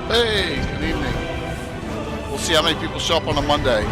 Hey, good evening. We'll see how many people show up on a Monday.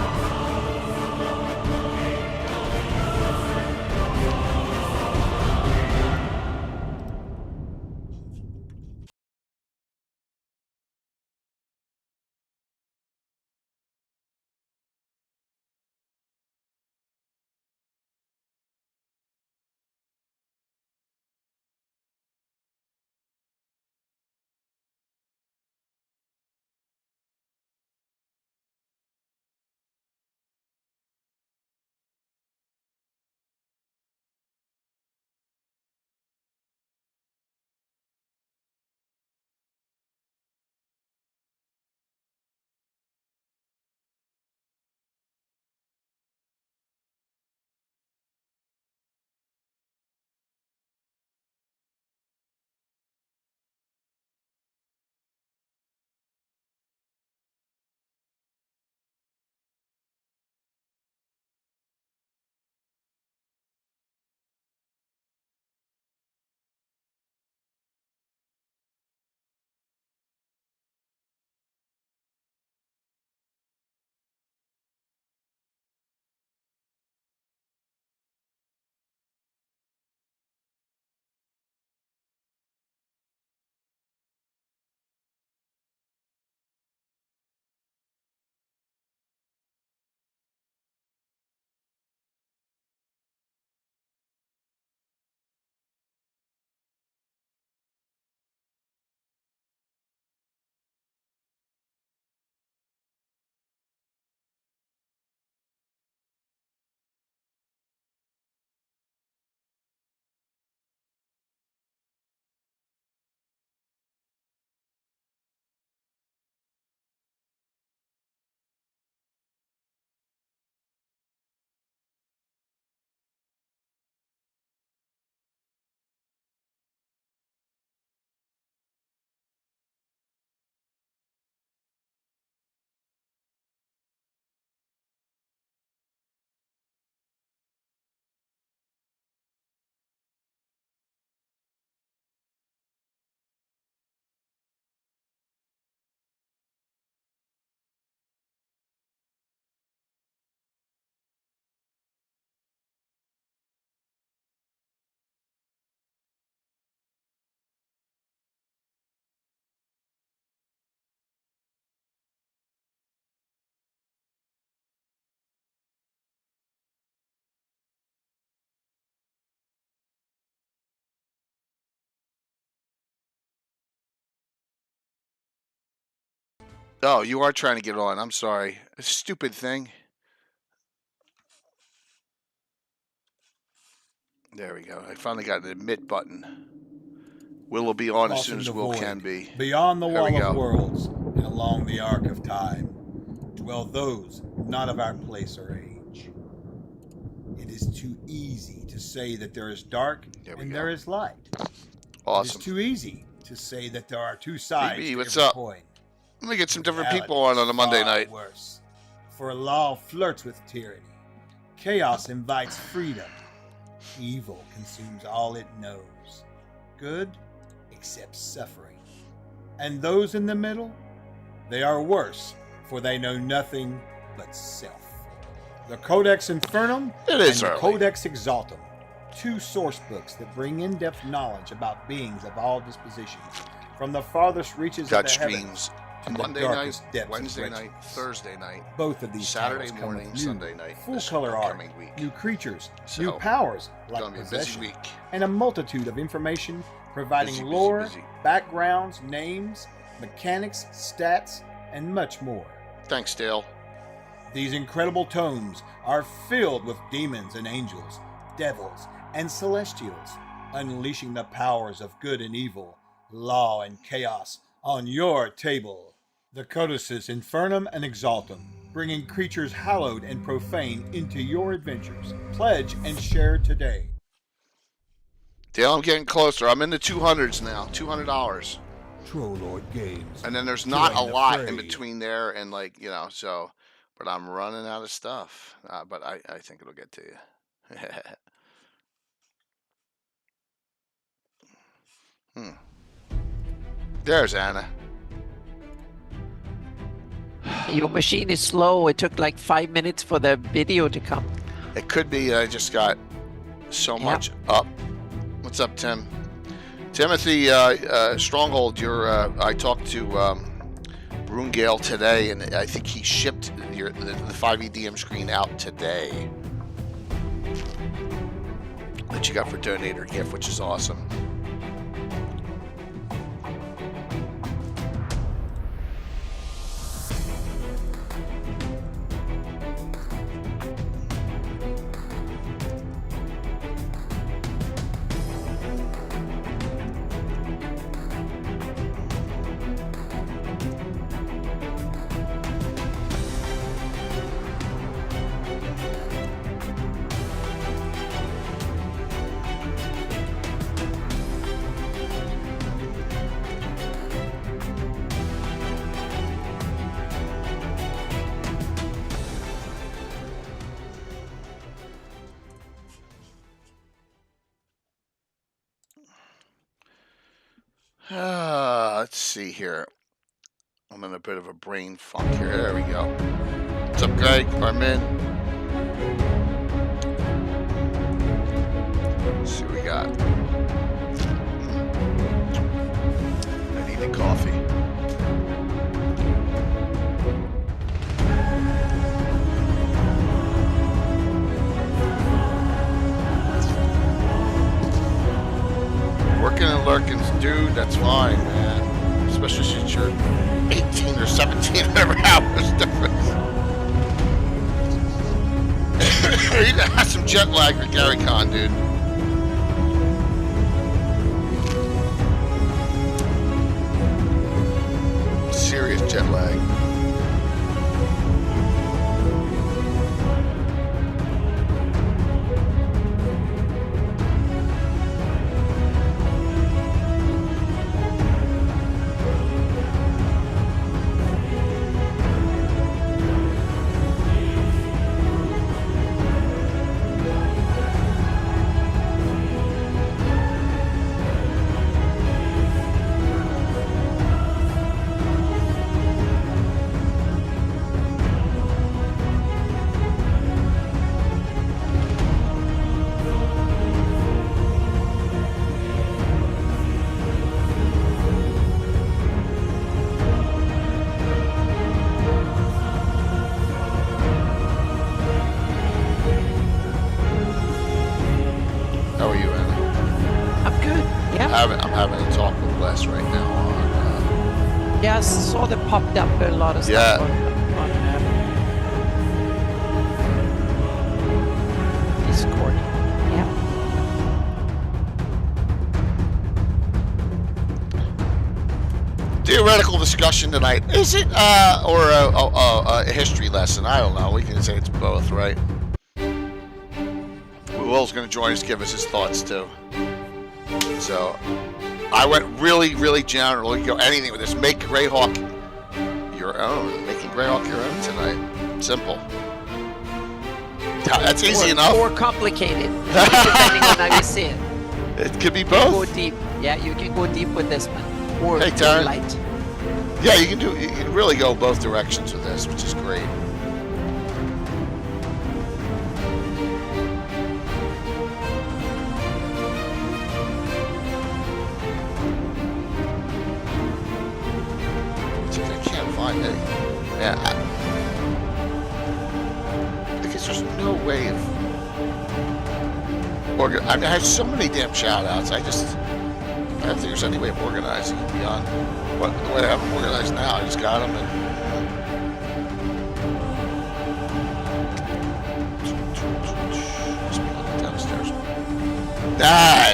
Oh, you are trying to get on. I'm sorry. A stupid thing. There we go. I finally got an admit button. Will will be on as soon Crossing as the Will void, can be. beyond the There we wall of go. worlds, and along the arc of time, dwell those not of our place or age. It is too easy to say that there is dark and there is light. It is Awesome. too easy to say that there are two sides BB, to what's every up? coin. Let me get some different Reality people on is a Monday far night. worse. For law flirts with tyranny. Chaos invites freedom. Evil consumes all it knows. Good accepts suffering. And those in the middle, they are worse, for they know nothing but self. The Codex Infernum It is and the early. Codex Exaltum, two source books that bring in-depth knowledge about beings of all dispositions, from the farthest reaches Got of the heavens streams to the Monday night, darkest depths Wednesday of night, wretchedness. Thursday night, Both of these Saturday titles come morning, with new, Sunday night, this full-color art, upcoming week. new creatures, So, new powers It's like gonna be a busy possession, week. and a multitude of information providing Busy, lore, busy. backgrounds, names, mechanics, stats, and much more. Thanks, Dale. These incredible tomes are filled with demons and angels, devils and celestials, unleashing the powers of good and evil, law and chaos on your table. The Codices Infernum and Exaltum, bringing creatures hallowed and profane into your adventures. Pledge and share today. Dale, I'm getting closer. I'm in the 200s now. $200. Troll Lord Games. And then there's not a lot in fray. between there and like, so, but I'm running out of stuff. But I think it'll get to you. There's Anna. Your machine is slow. It took like 5 minutes for the video to come. It could be I just got so much up. What's up, Tim? Timothy Stronghold, I talked to Brungale today, and I think he shipped the 5EDM screen out today that you got for donator gift, which is awesome. Let's see here. I'm in a bit of a brain funk here. There we go. What's up, Greg? Armin? Let's see what we got. I need a coffee. Working and lurking, dude, that's fine, man. Especially since you're 18 or 17, whatever hours difference. You got some jet lag with Gary Con, dude. Serious jet lag. I'm having a talk with Les right now on. Yeah, I saw that popped up a lot of stuff on Discord. Yeah. Theoretical discussion tonight. Is it or a history lesson? I don't know. We can say it's both, right? Will's going to join us, give us his thoughts too. So I went really, really general. You go anything with this. Make Greyhawk your own. Making Greyhawk your own tonight. Simple. That's easy enough. Or complicated, depending on how you see it. It could be both. Go deep. Yeah, you can go deep with this one. Or hey, Taryn. light. Yeah, you can really go both directions with this, which is great. Yeah, because there's no way of I mean, I have so many damn shout outs. I don't think there's any way of organizing it beyond the way I have them organized now. I just got them and downstairs.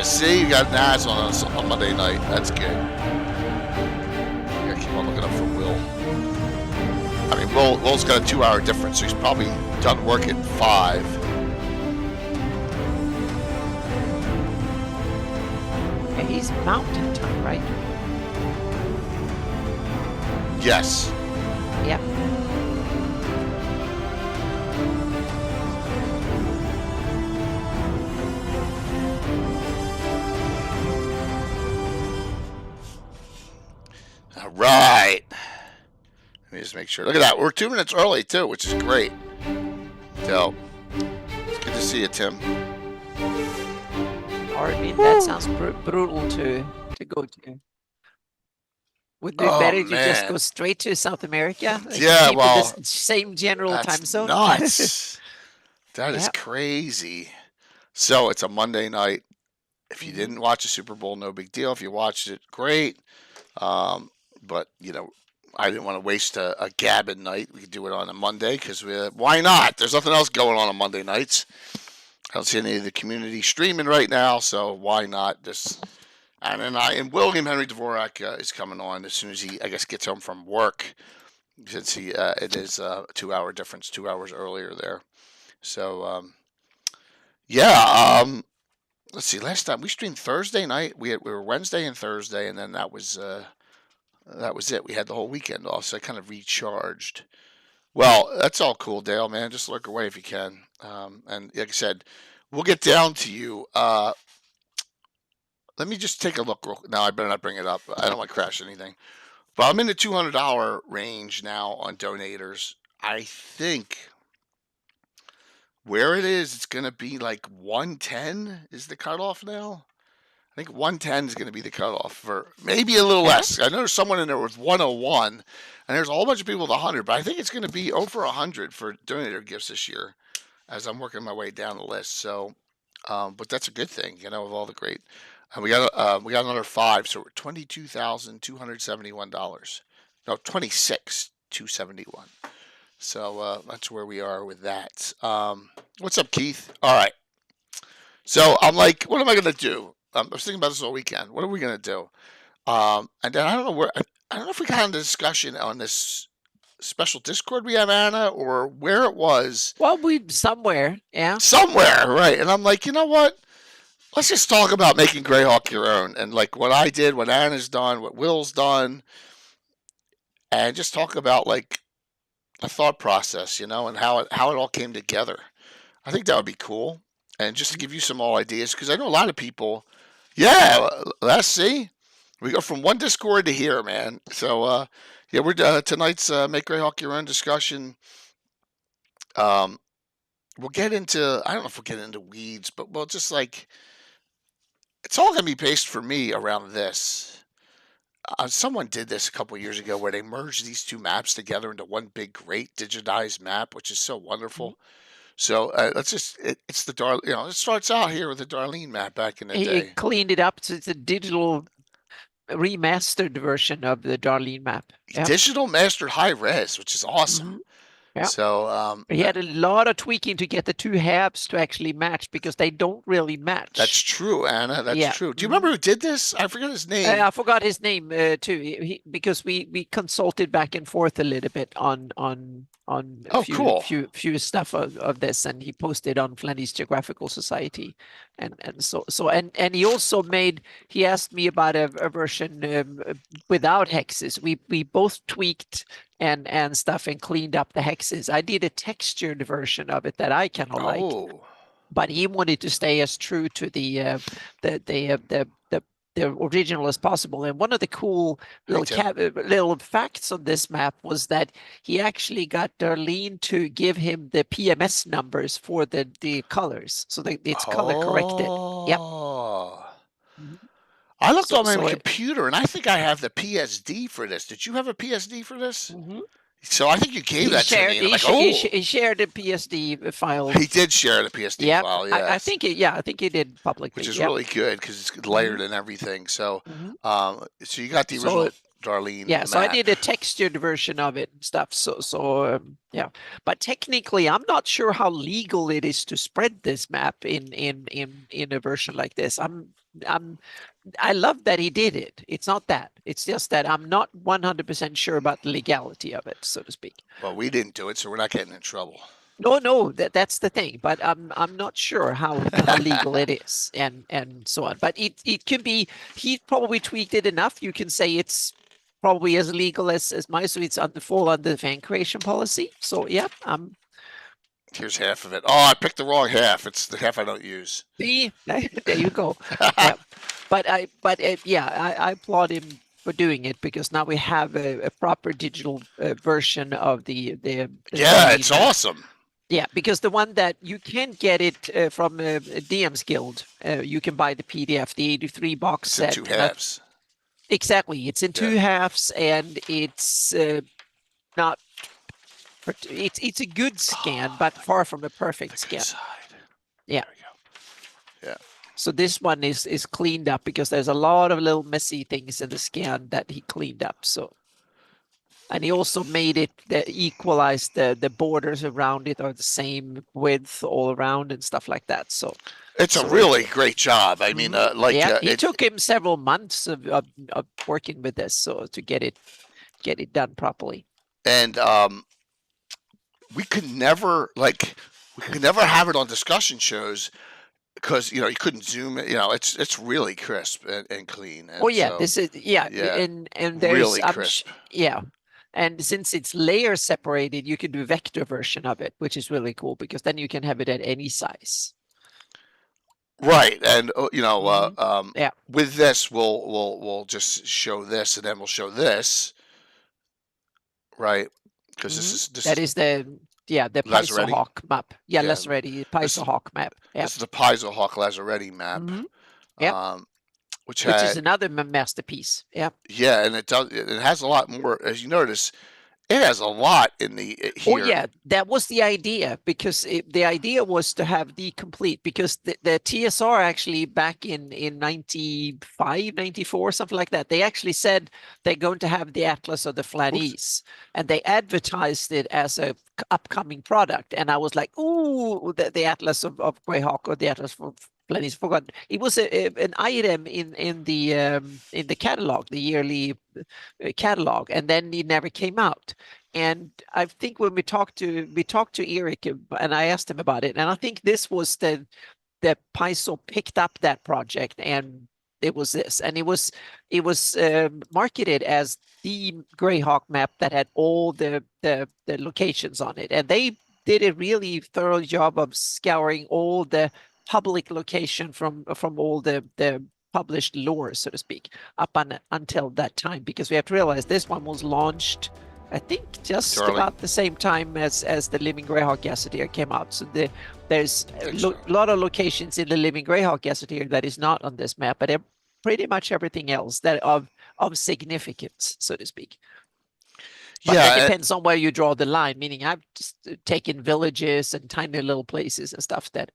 See, you got Nas on Monday night. That's good. I keep on looking up for Will. I mean, Will's got a 2-hour difference, so he's probably done work at 5. Yeah, he's mountain time, right? Yes. Yep. All right. Let me just make sure. Look at that. We're 2 minutes early too, which is great. So it's good to see you, Tim. Or I mean, that sounds brutal to go to. Wouldn't it be better to just go straight to South America? Like Yeah, keep well, in the same general time zone. Nuts. That is crazy. So it's a Monday night. If you didn't watch the Super Bowl, no big deal. If you watched it, great. But I didn't want to waste a Gabbin night. We could do it on a Monday because why not? There's nothing else going on Monday nights. I don't see any of the community streaming right now, so why not just? And William Henry Dvorak is coming on as soon as he, I guess, gets home from work, since it is a 2-hour difference, 2 hours earlier there. So let's see. Last time we streamed Thursday night. We were Wednesday and Thursday, and then that was it. We had the whole weekend off, so I kind of recharged. Well, that's all cool, Dale, man. Just lurk away if you can. And like I said, we'll get down to you. Let me just take a look. No, I better not bring it up. I don't want to crash anything. But I'm in the $200 range now on donators. I think where it is, it's going to be like 110 is the cutoff now. I think 110 is going to be the cutoff, for maybe a little less. I know there's someone in there with 101, and there's a whole bunch of people with 100, but I think it's going to be over 100 for donator gifts this year as I'm working my way down the list. So, but that's a good thing, of all the great. We got another 5, so we're $22,271. No, $26,271. So that's where we are with that. What's up, Keith? All right. So I'm like, what am I going to do? I was thinking about this all weekend. What are we going to do? And then I don't know if we got into discussion on this special Discord we have, Anna, or where it was. Well, somewhere, yeah. Somewhere, right. And I'm like, you know what? Let's just talk about making Greyhawk your own, and like what I did, what Anna's done, what Will's done, and just talk about like a thought process, and how it all came together. I think that would be cool, and just to give you some more ideas, because I know a lot of people. Yeah, let's see. We go from one Discord to here, man. So we're tonight's Make Greyhawk Your Own discussion. We'll get into. I don't know if we'll get into weeds, but we'll just like. It's all going to be based for me around this. Someone did this a couple of years ago where they merged these two maps together into one big, great digitized map, which is so wonderful. Mm-hmm. So let's just, it's the it starts out here with the Darlene map back in the day. He cleaned it up, so it's a digital remastered version of the Darlene map. Yep. Digital mastered high res, which is awesome. Mm-hmm. Yeah. So he had a lot of tweaking to get the two halves to actually match, because they don't really match. That's true, Anna. That's true. Do you remember who did this? I forget his name. I forgot his name too. Because we consulted back and forth a little bit on few stuff of this, and he posted on Flanders Geographical Society, and he also he asked me about a version without hexes. We both tweaked and stuff and cleaned up the hexes. I did a textured version of it that I kind of liked, but he wanted to stay as true to the original as possible. And one of the cool little facts on this map was that he actually got Darlene to give him the PMS numbers for the colors, so that it's color corrected. Yep. Mm-hmm. I looked on my computer, and I think I have the PSD for this. Did you have a PSD for this? Mm-hmm. So I think you gave that to me. He shared the PSD file. He did share the PSD file. Yeah, I think he did publicly, which is really good because it's layered and everything. So, so you got the original Darlene. Yeah, map. So I did a textured version of it and stuff. So but technically, I'm not sure how legal it is to spread this map in a version like this. I love that he did it. It's not that. It's just that I'm not 100% sure about the legality of it, so to speak. Well, we didn't do it, so we're not getting in trouble. No, that's the thing. But I'm not sure how legal it is, and so on. But it can be. He probably tweaked it enough. You can say it's probably as legal as mine, so it's fall under the fan creation policy. So yeah, here's half of it. Oh, I picked the wrong half. It's the half I don't use. See, there you go. Yeah. But I applaud him for doing it because now we have a proper digital version of the Yeah, it's map. awesome. Yeah, because the one that you can get it from DM's Guild, you can buy the PDF, the 83 box It's set. in 2 halves. Exactly, it's in 2 halves, and it's not. It's a good scan, but far from a perfect scan. Side. Yeah. There we go. Yeah. So this one is cleaned up because there's a lot of little messy things in the scan that he cleaned up. So, and he also made it equalize the borders around it are the same width all around and stuff like that. So it's a really great job. I mean, it took him several months of working with this, so to get it done properly. And we could never have it on discussion shows because you couldn't zoom it. It's really crisp and clean. And this is and there's really crisp. And since it's layer separated, you can do vector version of it, which is really cool because then you can have it at any size. Right, and with this, we'll just show this, and then we'll show this, right? Because this is the Paizo Hawk map. Yeah, Lazaretti Paizo Hawk map. Yeah. This is the Paizo Hawk Lazaretti map. Which is another masterpiece. Yeah. Yeah, and it has a lot more, as you notice. It has a lot in the here. Oh yeah, that was the idea because the idea was to have the complete because the TSR actually back in 95, 94, something like that. They actually said they're going to have the Atlas of the Flanese, and they advertised it as a upcoming product. And I was like, ooh, the Atlas of Greyhawk or the Atlas for Flanese. Forgotten. It was an item in the catalog, the yearly catalog, and then it never came out. And I think when we talked to Eric, and I asked him about it, and I think this was the Paizo picked up that project, and it was this, and it was marketed as the Greyhawk map that had all the locations on it, and they did a really thorough job of scouring all the public location from all the published lore, so to speak, up until that time, because we have to realize this one was launched, I think, just about the same time as the Living Greyhawk Gazetteer came out. So there's a lot of locations in the Living Greyhawk Gazetteer that is not on this map, but pretty much everything else that of significance, so to speak. But it depends on where you draw the line, meaning I've just taken villages and tiny little places and stuff that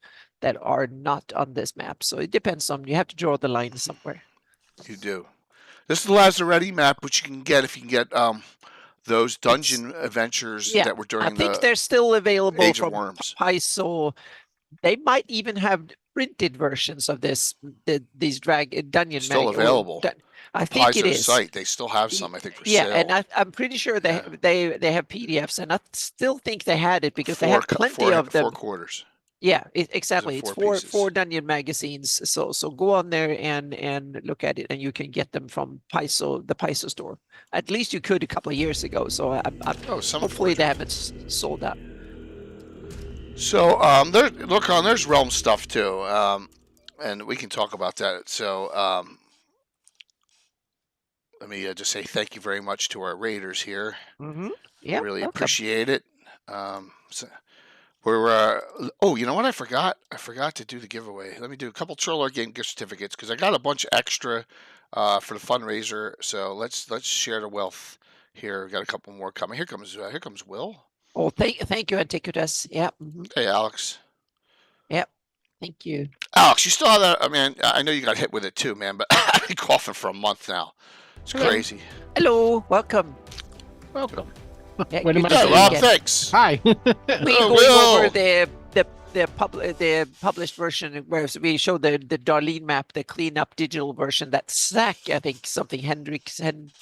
are not on this map. So it depends on, you have to draw the line somewhere. You do. This is the Lazaretti map, which you can get if you can get those dungeon adventures that were during I think they're still available Age from of Worms. Paizo. They might even have printed versions of these dungeon still available. I think Paizo's it is. Site, they still have some, I think, for sale. Yeah, and I'm pretty sure they have PDFs, and I still think they had it because they had plenty of them. 4 quarters. Yeah, exactly. It's four dungeon magazines. So go on there and look at it, and you can get them from the Paizo store. At least you could a couple of years ago. So hopefully they haven't sold out. So there's Realm stuff too, and we can talk about that. So let me just say thank you very much to our raiders here. Yeah, really appreciate it. We're you know what? I forgot to do the giveaway. Let me do a couple Troller Game gift certificates because I got a bunch extra for the fundraiser. So let's share the wealth here. We've got a couple more coming. Here comes Will. Oh, thank you, Antiquitas. Yeah. Hey, Alex. Yep. Thank you, Alex. You still have that? I mean, I know you got hit with it too, man. But I've been coughing for a month now. It's crazy. Hello, welcome. Yeah, Rob, thanks. Hi. We go over the published version where we show the Darlene map, the clean up digital version that Zach, I think something Henderson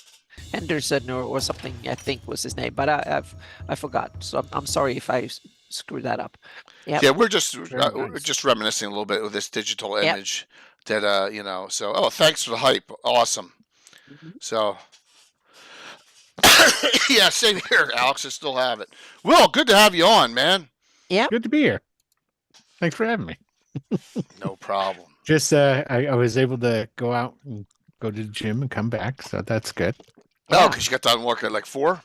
or something, I think was his name, but I forgot. So I'm sorry if I screwed that up. Yeah, we're just reminiscing a little bit with this digital image that So thanks for the hype. Awesome. So. Yeah, same here, Alex. I still have it. Will, good to have you on, man. Yeah. Good to be here. Thanks for having me. No problem. Just I was able to go out and go to the gym and come back. So that's good. Oh, Yeah. because you got done work at like 4?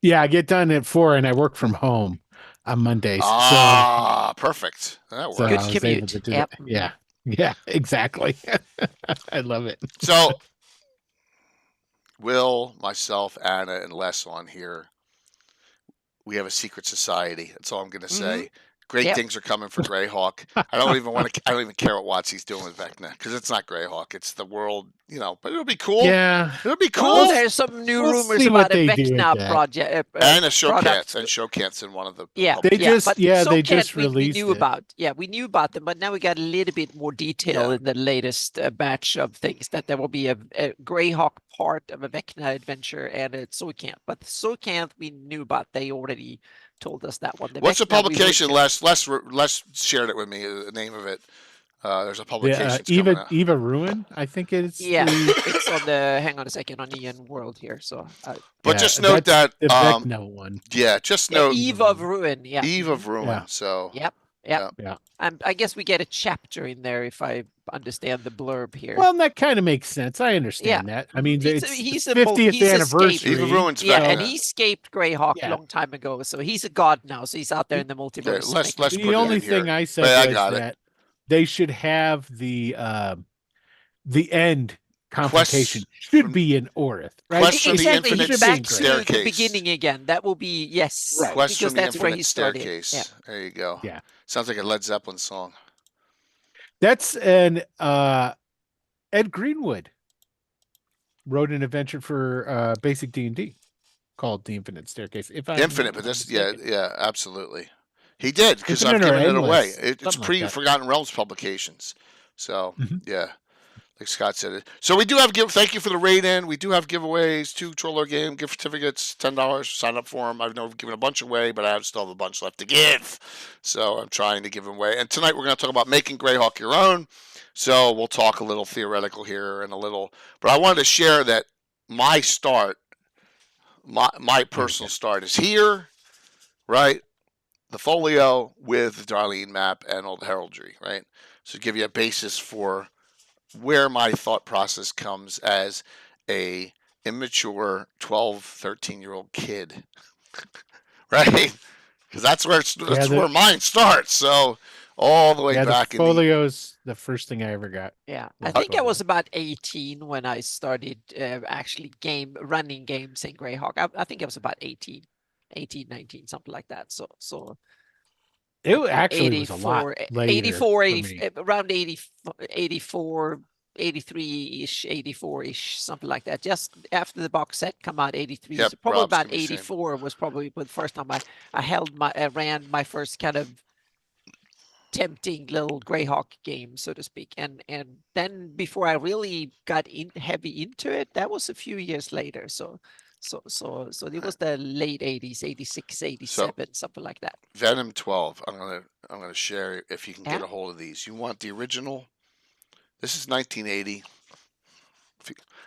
Yeah, I get done at 4 and I work from home on Mondays. Ah, perfect. That So Good I works. was able commute. to do Yep. that. Yeah. Yeah, exactly. I love it. So, Will, myself, Anna, and Les on here, we have a secret society. That's all I'm going to say. Great Yep. things are coming for Greyhawk. I don't even want to. I don't even care what Watsy's doing with Vecna because it's not Greyhawk. It's the world, But it'll be cool. Yeah. It'll be Well, cool. there's some new We'll rumors see what about a they do with Vecna that. project. And a product. Showcats. And Showcats in one of the. Yeah, They yeah, just but they SoCat just we released knew it. about. Yeah, we knew about them, but now we got a little bit more detail Yeah. in the latest batch of things that there will be a Greyhawk part of a Vecna adventure and a SoCat. But the SoCat we knew about. They already told us that one. What's the Vecna, we were publication? just- Les shared it with me. The name of it. There's a publication The coming out. Eva Ruin, I think it's Yeah, the it's on the. Hang on a second, on Ian World here. So, But just note that's that. the Vecna one. Yeah, just yeah, note Eve of Ruin. Yeah, Eve of Ruin. Yeah. So. Yep. Yeah. I guess we get a chapter in there if I understand the blurb here. Well, that kind of makes sense. I understand that. I mean, it's he's the 50th he's escaped. anniversary. Eve of Ruin's Yeah, Vecna. and he escaped Greyhawk a Yeah. long time ago, so he's a god now. So he's out there in the multiverse. let's making- put The it only in thing here. I said Hey, I was got it. that they should have the end confrontation should from- be in Orith, right? Quest from the exactly. Infinite He's back to Staircase. the beginning again. That will be yes, Right. Quest because from the that's where Infinite he started. Staircase. Yeah. There you go. Yeah. Sounds like a Led Zeppelin song. That's an Ed Greenwood wrote an adventure for basic D&D called The Infinite Staircase. If I Infinite, but this, yeah, absolutely. He did because I've Infinite or given it away. Endless, It's something like pre that. Forgotten Realms publications. So Mhm. yeah, like Scott said it. So we do have Thank you for the raid in. We do have giveaways. 2 Troller Game gift certificates, $10. Sign up for them. I've given a bunch away, but I still have a bunch left to give. So I'm trying to give them away. And tonight we're going to talk about making Greyhawk your own. So we'll talk a little theoretical here and a little, but I wanted to share that my start, my personal start is here, right? The folio with the Darlene map and all the heraldry, right? So give you a basis for where my thought process comes as a immature 12, 13-year-old kid, right? Because that's where mine starts. So all the way back the folio's the first thing I ever got. Yeah, Well, I think I folio. was about 18 when I started actually running games in Greyhawk. I think I was about 18, 19, something like that. So It actually was a lot 84, later 84, for 80, me. around 80, 84, 83-ish, 84-ish, something like that. Just after the box set come out, 83. Yep, So probably Rob's about gonna be saying. 84 was probably the first time I ran my first kind of tempting little Greyhawk game, so to speak. And then before I really got heavy into it, that was a few years later. So it was the late 80s, 86, 87, something like that. Venom 12. I'm gonna share if you can get Yeah. a hold of these. You want the original? This is 1980.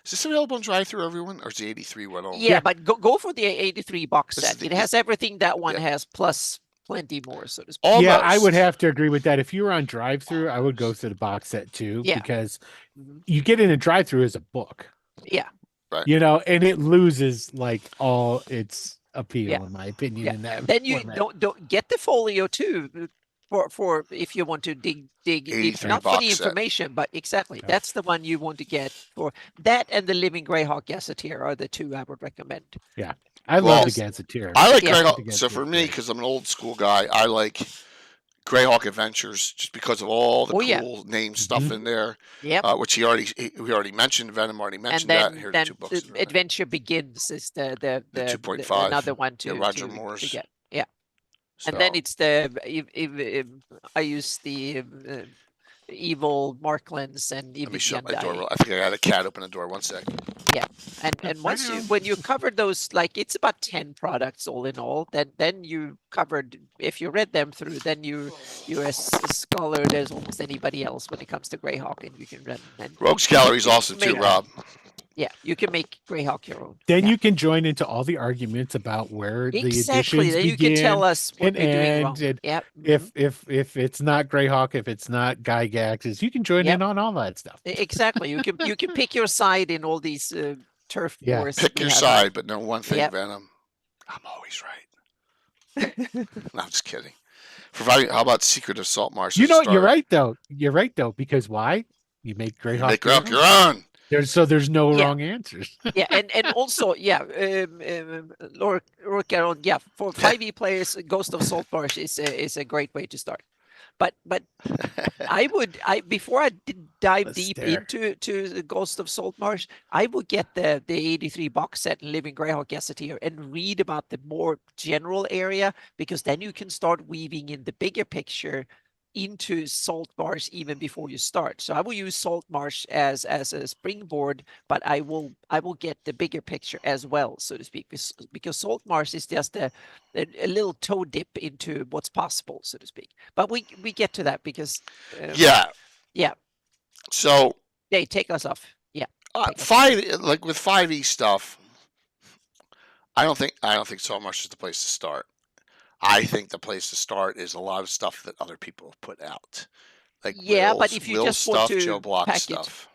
Is this available on drive-through, everyone, or is the 83 one on? Yeah, but go for the 83 box This is set. the- It has everything that one Yeah. has, plus plenty more, so to speak. Almost. Yeah, I would have to agree with that. If you were on drive-through, I would go to the box set too, Yeah. because Mhm. you get in a drive-through as a book. Yeah. Right. And it loses like all its appeal, Yeah. in my opinion. Yeah. In that Then you format. don't get the folio too for if you want to dig 83 not for the box set. information, but exactly Yeah. that's the one you want to get for that, and the Living Greyhawk Gazetteer are the two I would recommend. I Well, love the Gazetteer. I like Yeah. Greyhawk. So for me, because I'm an old school guy, I like Greyhawk Adventures just because of all the Oh, cool yeah. name stuff in there. Yep. Which we already mentioned. Venom already And mentioned that. Here are the then 2 books. Adventure Begins is the 2.5. another one to Roger to Moore's. get. Yeah. So, And then it's the if I use the evil Marklands and let even me the shut my door. Undying. I think I had a cat open the door. 1 sec. And once when you covered those, like it's about 10 products all in all, then you covered, if you read them through, then you're as scholar as almost anybody else when it comes to Greyhawk, and you can run. And Rogues Gallery is awesome too, Maybe. Rob. Yeah, you can make Greyhawk your own. Then Yeah. you can join into all the arguments about where the Exactly. editions Then you can tell begin us what and we're doing wrong. end. And Yep. if it's not Greyhawk, if it's not Gygaxes, you can join Yep. in on all that stuff. Exactly. You can pick your side in all these turf Yeah. wars. Pick we your have. side, but know one thing, Yep. Venom. I'm always right. No, I'm just kidding. Providing, how about Secret of Salt Marsh? You as a know, you're starter? right though. You're right though, because why? You make You Greyhawk make your Greyhawk own. your own. There's no Yeah. wrong answers. Yeah, and also, yeah, Lord, yeah, for 5e players, Ghost of Saltmarsh is a great way to start. But before I dive Let's deep stare. into the Ghost of Saltmarsh, I would get the 83 box set and Living Greyhawk Gazetteer and read about the more general area, because then you can start weaving in the bigger picture into Saltmarsh even before you start. So I will use Saltmarsh as a springboard, but I will get the bigger picture as well, so to speak, because Saltmarsh is just a little toe dip into what's possible, so to speak. But we get to that because Yeah. yeah. So Hey, take us off. Yeah. Take us off. 5, like with 5e stuff, I don't think Salt Marsh is the place to start. I think the place to start is a lot of stuff that other people have put out. Like Yeah, but Will's, if you Will's just want stuff, to Joe Block pack it, stuff.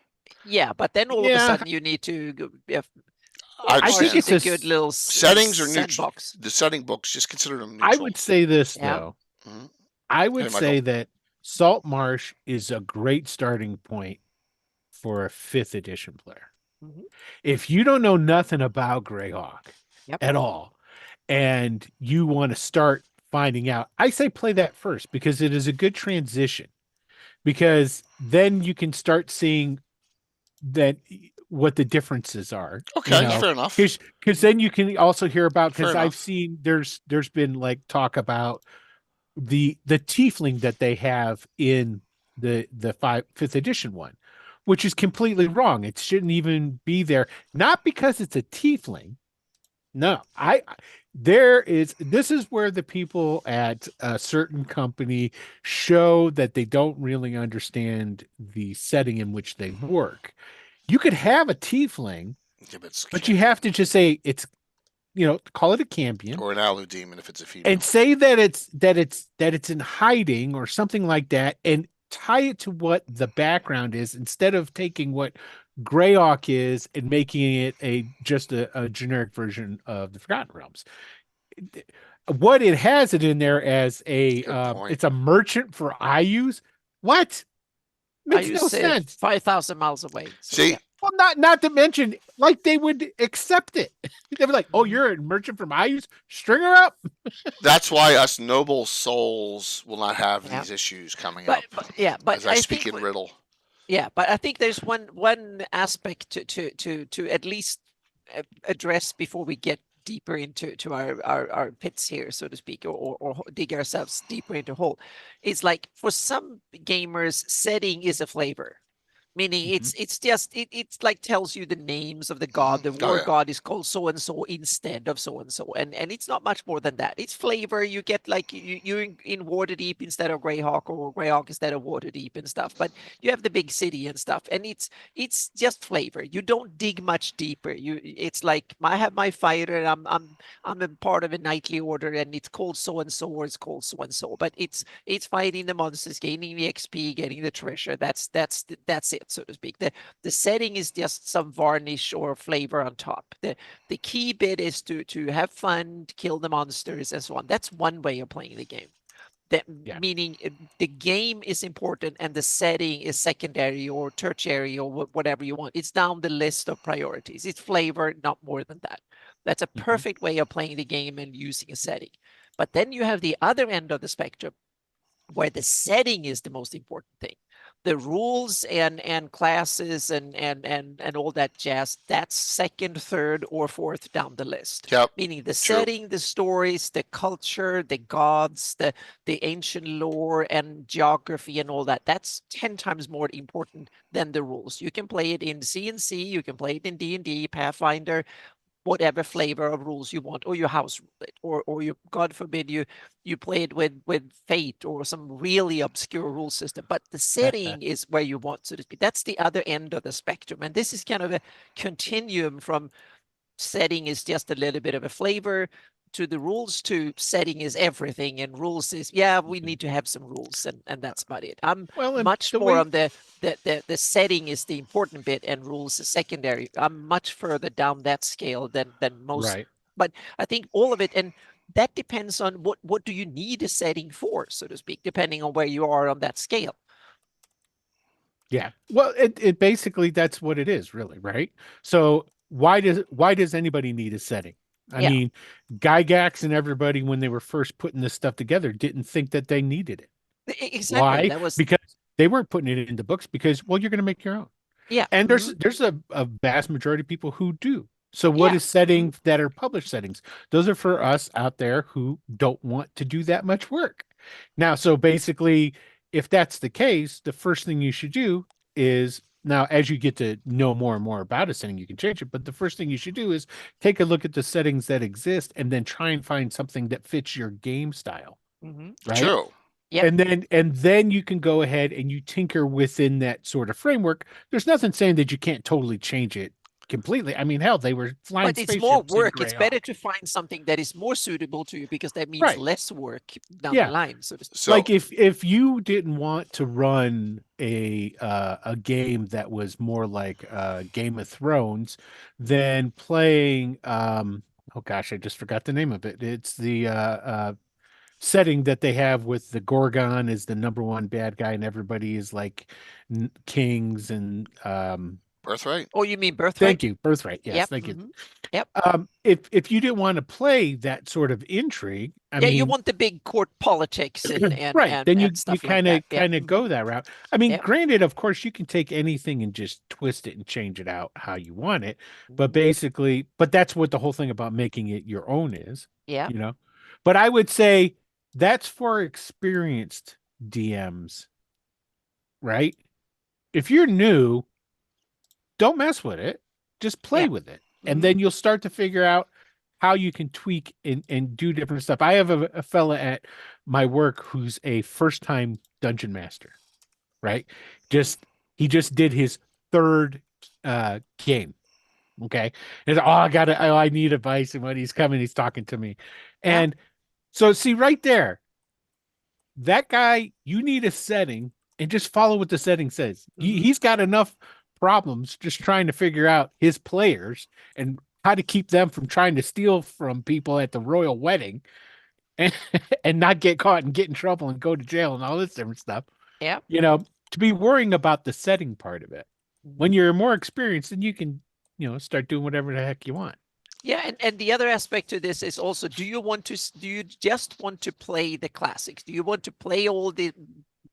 yeah, but then all of a sudden you need to go. Yeah, I Marsh think is it's a a good little settings are neutral. sandbox. The setting books, just consider them neutral. I would say this Yeah. though. Mhm. I would Hey, say Michael. that Salt Marsh is a great starting point for a 5th edition player. Mhm. If you don't know nothing about Greyhawk Yep. at all, and you want to start finding out, I say play that first, because it is a good transition, because then you can start seeing that what the differences are. Okay, fair enough. Because then you can also hear about, because Fair I've enough. seen there's been like talk about the tiefling that they have in the 5th edition one, which is completely wrong. It shouldn't even be there, not because it's a tiefling. No, this is where the people at a certain company show that they don't really understand the setting in which they work. You could have a tiefling, Yeah, but you have to just say it's, call it a campion, or an alu demon if it's a female. and say that it's in hiding or something like that, and tie it to what the background is, instead of taking what Greyhawk is and making it just a generic version of the Forgotten Realms. What it has it in there as it's a merchant for IUs. What? Makes no sense. 5,000 miles away. So, See, yeah. Well, not to mention, like, they would accept it. They'd be like, "Oh, you're a merchant from IUs. String her up." that's why us noble souls will not have Yeah. these issues coming But up. As I speak think in riddle. Yeah, but I think there's one aspect to at least address before we get deeper into our pits here, so to speak, or dig ourselves deeper into hole. It's like, for some gamers, setting is a flavor. Meaning it's just it's like tells you the names of the god. The war god is called so and so instead of so and so, and it's not much more than that. It's flavor. You get like you in Waterdeep instead of Greyhawk, or Greyhawk instead of Waterdeep and stuff. But you have the big city and stuff, and it's just flavor. You don't dig much deeper. It's like, I have my fighter. And I'm a part of a knightly order, and it's called so and so, or it's called so and so. But it's fighting the monsters, gaining the XP, getting the treasure. That's it, so to speak. The setting is just some varnish or flavor on top. The key bit is to have fun, kill the monsters, and so on. That's one way of playing the game. Meaning the game is important and the setting is secondary or tertiary or whatever you want. It's down the list of priorities. It's flavor, not more than that. That's a perfect way of playing the game and using a setting. But then you have the other end of the spectrum, where the setting is the most important thing. The rules and classes and all that jazz, that's second, third, or fourth down the list. Yep. Meaning the setting, the stories, the culture, the gods, the ancient lore and geography and all that. That's 10 times more important than the rules. You can play it in C&C, you can play it in D&D, Pathfinder, whatever flavor of rules you want, or your house rule it, or you, God forbid, you play it with Fate or some really obscure rule system. But the setting is where you want, so to speak. That's the other end of the spectrum, and this is kind of a continuum from setting is just a little bit of a flavor to the rules to setting is everything, and rules is, yeah, we need to have some rules, and that's about it. I'm much more on the setting is the important bit and rules is secondary. I'm much further down that scale than most. Right. But I think all of it, and that depends on what do you need a setting for, so to speak, depending on where you are on that scale. Yeah. Well, it basically, that's what it is, really, right? So why does anybody need a setting? I mean, Gygax and everybody, when they were first putting this stuff together, didn't think that they needed it. Exactly. Why? That was Because they weren't putting it into books because, well, you're going to make your own. Yeah. And there's a vast majority of people who do. So what is settings that are published settings? Those are for us out there who don't want to do that much work. Now, so basically, if that's the case, the first thing you should do is, now as you get to know more and more about a setting, you can change it. But the first thing you should do is take a look at the settings that exist and then try and find something that fits your game style. Right? True. Yep. And then you can go ahead and you tinker within that sort of framework. There's nothing saying that you can't totally change it completely. I mean, hell, they were flying But it's spaceships more in work. It's better Greyhawk. to find something that is more suitable to you, because that means Right. less work down Yeah. the line. So, So Like if you didn't want to run a game that was more like Game of Thrones, then playing oh gosh, I just forgot the name of it. It's the setting that they have with the Gorgon is the number one bad guy, and everybody is like kings and Birthright. oh, you mean Birthright? thank you, Birthright. Yes, Yep. thank you. Yep. If you didn't want to play that sort of intrigue, I Yeah, mean, you want the big court politics and right, then you and stuff kind like of that. Yeah. go that route. I mean, Yep. granted, of course, you can take anything and just twist it and change it out how you want it, but Mhm. basically, but that's what the whole thing about making it your own is, Yeah. you know. But I would say that's for experienced DMs, right? If you're new, don't mess with it. Just play Yeah. with it. And Mhm. then you'll start to figure out how you can tweak and do different stuff. I have a fella at my work who's a first-time dungeon master, right? He just did his third game. Okay. And I need advice. And when he's coming, he's talking to me. Yeah. And so see right there, that guy, you need a setting and just follow what the setting says. He's got enough problems just trying to figure out his players and how to keep them from trying to steal from people at the royal wedding and, and not get caught and get in trouble and go to jail and all this different stuff. Yeah. You know, to be worrying about the setting part of it. When you're more experienced, then you can, start doing whatever the heck you want. Yeah, and the other aspect to this is also, do you just want to play the classics? Do you want to play all the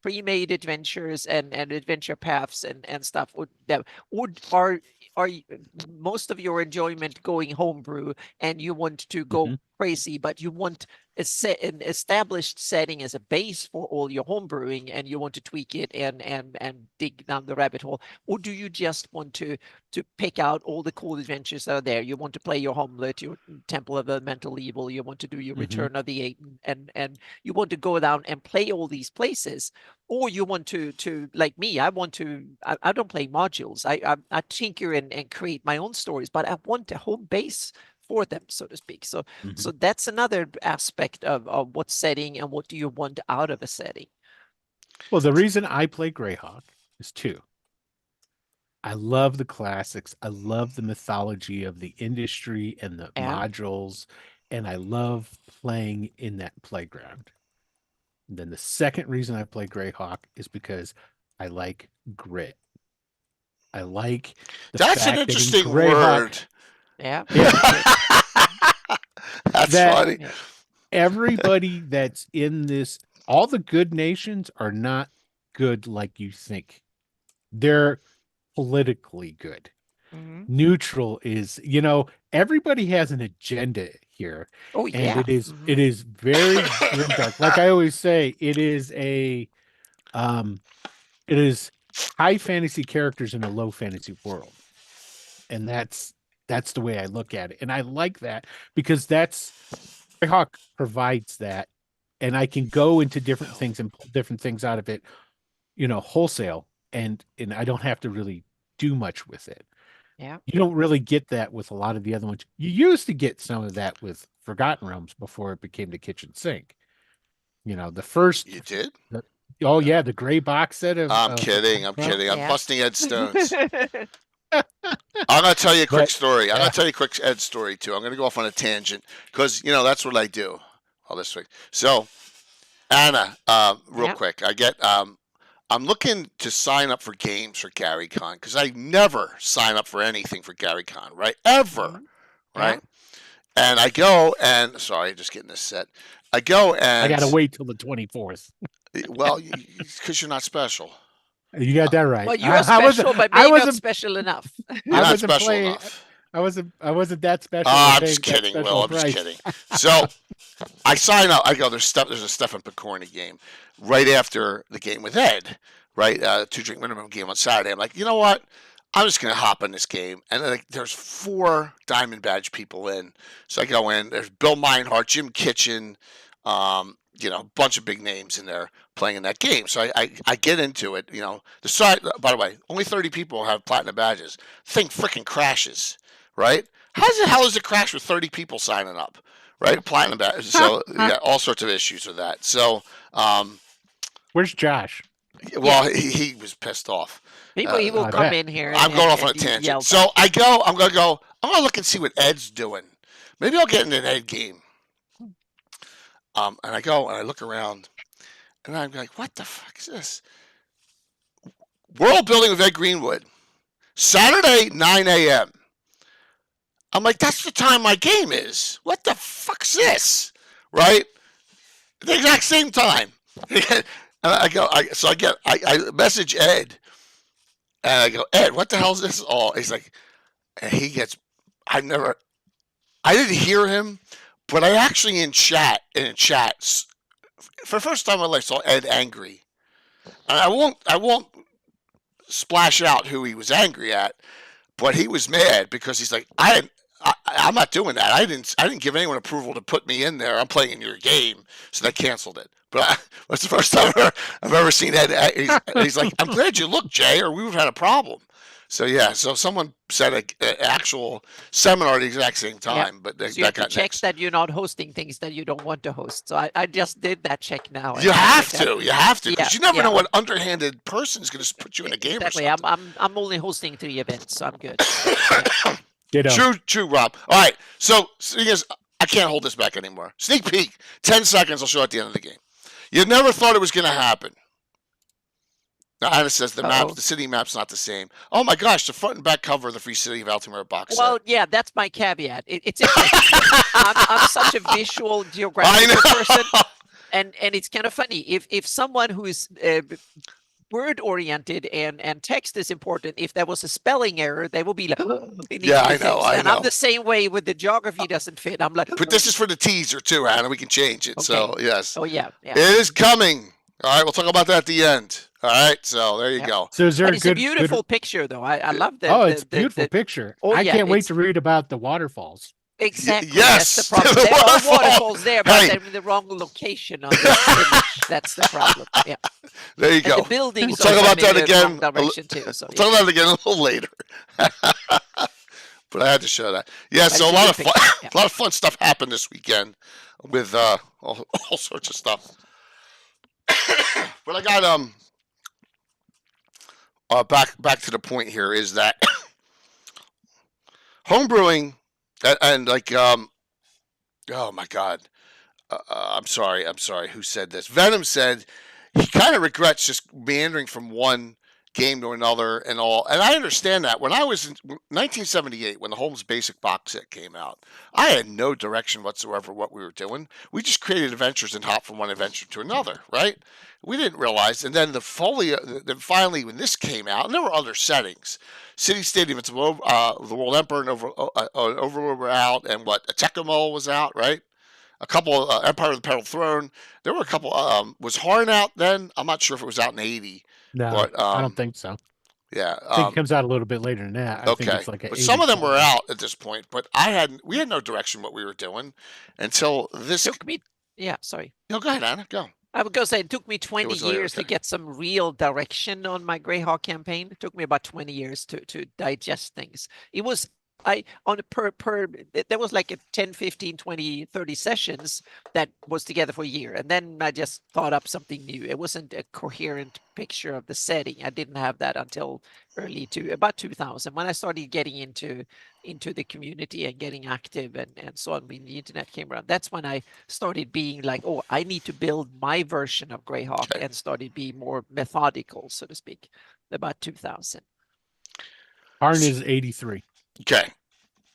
pre-made adventures and adventure paths and stuff, or are most of your enjoyment going homebrew and you want to go crazy, but you want an established setting as a base for all your homebrewing, and you want to tweak it and dig down the rabbit hole? Or do you just want to pick out all the cool adventures that are there? You want to play your Homelet, your Temple of the Mental Evil, you want to do your Return of the Eight, and you want to go down and play all these places. Or you want to like me, I don't play modules. I tinker and create my own stories, but I want a home base for them, so to speak. So that's another aspect of what setting and what do you want out of a setting. Well, the reason I play Greyhawk is two. I love the classics. I love the mythology of the industry and the modules, and I love playing in that playground. And then the second reason I play Greyhawk is because I like grit. I like That's an interesting Greyhawk, word. Yeah. That's funny. Everybody that's in this, all the good nations are not good like you think. They're politically good. Neutral is, everybody has an agenda here. Oh, and yeah. it is very grim dark. Like I always say, it is high fantasy characters in a low fantasy world. And that's That's the way I look at it. And I like that because Greyhawk provides that. And I can go into different things and pull different things out of it, wholesale. And I don't have to really do much with it. Yeah. You don't really get that with a lot of the other ones. You used to get some of that with Forgotten Realms before it became the kitchen sink. The first. You did? Oh yeah, the gray box set of. I'm kidding. I'm busting Ed Stones. Yeah. I'm going to tell you a quick But- story. I'm going to tell you a quick Ed story, too. I'm going to go off on a tangent because, that's what I do all this week. So, Anna, real Yeah. quick, I'm looking to sign up for games for GaryCon because I never sign up for anything for GaryCon, right? Ever, Mhm. right? And I go and, sorry, just getting this set. I go and. I got to wait till the 24th. Well, because you're not special. You got that right. Well, you are special, but maybe not special enough. You're not wasn't special playing- enough. I wasn't that special. I'm to just pay that kidding, special Will. I'm just price. kidding. So I sign up. I go, there's a Stefan Picorni game right after the game with Ed, right? 2-drink minimum game on Saturday. I'm like, you know what? I'm just going to hop in this game. And then, there's 4 Diamond Badge people in. So I go in. There's Bill Meinhardt, Jim Kitchen, a bunch of big names in there playing in that game. So I get into it. The site, by the way, only 30 people have platinum badges. Thing freaking crashes, right? How the hell does it crash with 30 people signing up, right? Platinum badges. So yeah, all sorts of issues with that. So, Where's Josh? well, he was pissed off. Maybe he will I come bet. in here. I'm going off on a be tangent. yelled So I'm going to look and see what Ed's doing. Maybe I'll get in an Ed game. And I go and I look around and I'm like, what the fuck is this? World Building with Ed Greenwood. Saturday, 9 a.m. I'm like, that's the time my game is. What the fuck's this? Right? The exact same time. And I message Ed. And I go, Ed, what the hell is this all? He's like, and he gets, I didn't hear him, but I actually in chats, for the first time in my life, saw Ed angry. And I won't splash out who he was angry at, but he was mad because he's like, I'm not doing that. I didn't give anyone approval to put me in there. I'm playing in your game, so they canceled it. But that's the first time I've ever seen Ed. He's like, I'm glad you looked, Jay, or we would have had a problem. So yeah, so someone said an actual seminar at the exact same time, but So you that have to got check next. that you're not hosting things that you don't want to host. So I just did that check now. You have to, because Yeah, you never yeah. know what underhanded person is going to put you in a game Exactly. or something. I'm only hosting 3 events, so I'm good. Ditto. True, Rob. All right, so seeing as I can't hold this back anymore. Sneak peek, 10 seconds. I'll show at the end of the game. You never thought it was going to happen. Now, Anna says the city map's not the same. Oh my gosh, the front and back cover of the Free City of Altamira box set. Well, yeah, that's my caveat. It's interesting. I'm such a visual geographical person, and it's kind of funny if someone who is word oriented and text is important. If there was a spelling error, they will be like, Yeah, I know. And I'm the same way with the geography doesn't fit. I'm like, But this is for the teaser too, Anna. We can change it. Okay. So yes, oh yeah. it is coming. All right, we'll talk about that at the end. All right, so there you go. So is there But a it's good, a beautiful picture, though. I love that. Oh, it's a beautiful picture. Oh, I yeah, can't wait it's- to read about the waterfalls. Exactly. yes, That's the problem. the There are waterfall. waterfalls there, but Hey. they're in the wrong location on this image. That's the problem. Yeah. There you And go. the buildings We'll talk are about that in the again. wrong direction too. So We'll talk about it again a little later. But I had to show that. Yeah, But so a it's a lot good of fun, picture, yeah. a lot of fun stuff happened this weekend with all sorts of stuff. But I got back to the point here is that homebrewing and like oh my god, I'm sorry who said this. Venom said he kind of regrets just meandering from one game to another and all, and I understand that. When I was in 1978, when the Holmes Basic box set came out, I had no direction whatsoever what we were doing. We just created adventures and hopped from one adventure to another, right? We didn't realize, and then then finally when this came out, and there were other settings, City State Events, the World Emperor and Overlord were out, and Tekamo was out, right? A couple Empire of the Pearl Throne. There were a couple. Was Harn out then? I'm not sure if it was out in '80. No, But, I don't think so. Yeah. I think it comes out a little bit later than that. I think Okay. it's like But some of them were 84. out at this point, but we had no direction what we were doing until this. Took me, yeah, sorry. No, go ahead, Anna. Go. I would go say it took me 20 was later, years to okay. get some real direction on my Greyhawk campaign. It took me about 20 years to digest things. It was on a there was like a 10, 15, 20, 30 sessions that was together for a year. And then I just thought up something new. It wasn't a coherent picture of the setting. I didn't have that until about 2000 when I started getting into the community and getting active and so on when the internet came around. That's when I started being like, oh, I need to build my version of Greyhawk and started being more methodical, so to speak, about 2000. Arn is 83. Okay.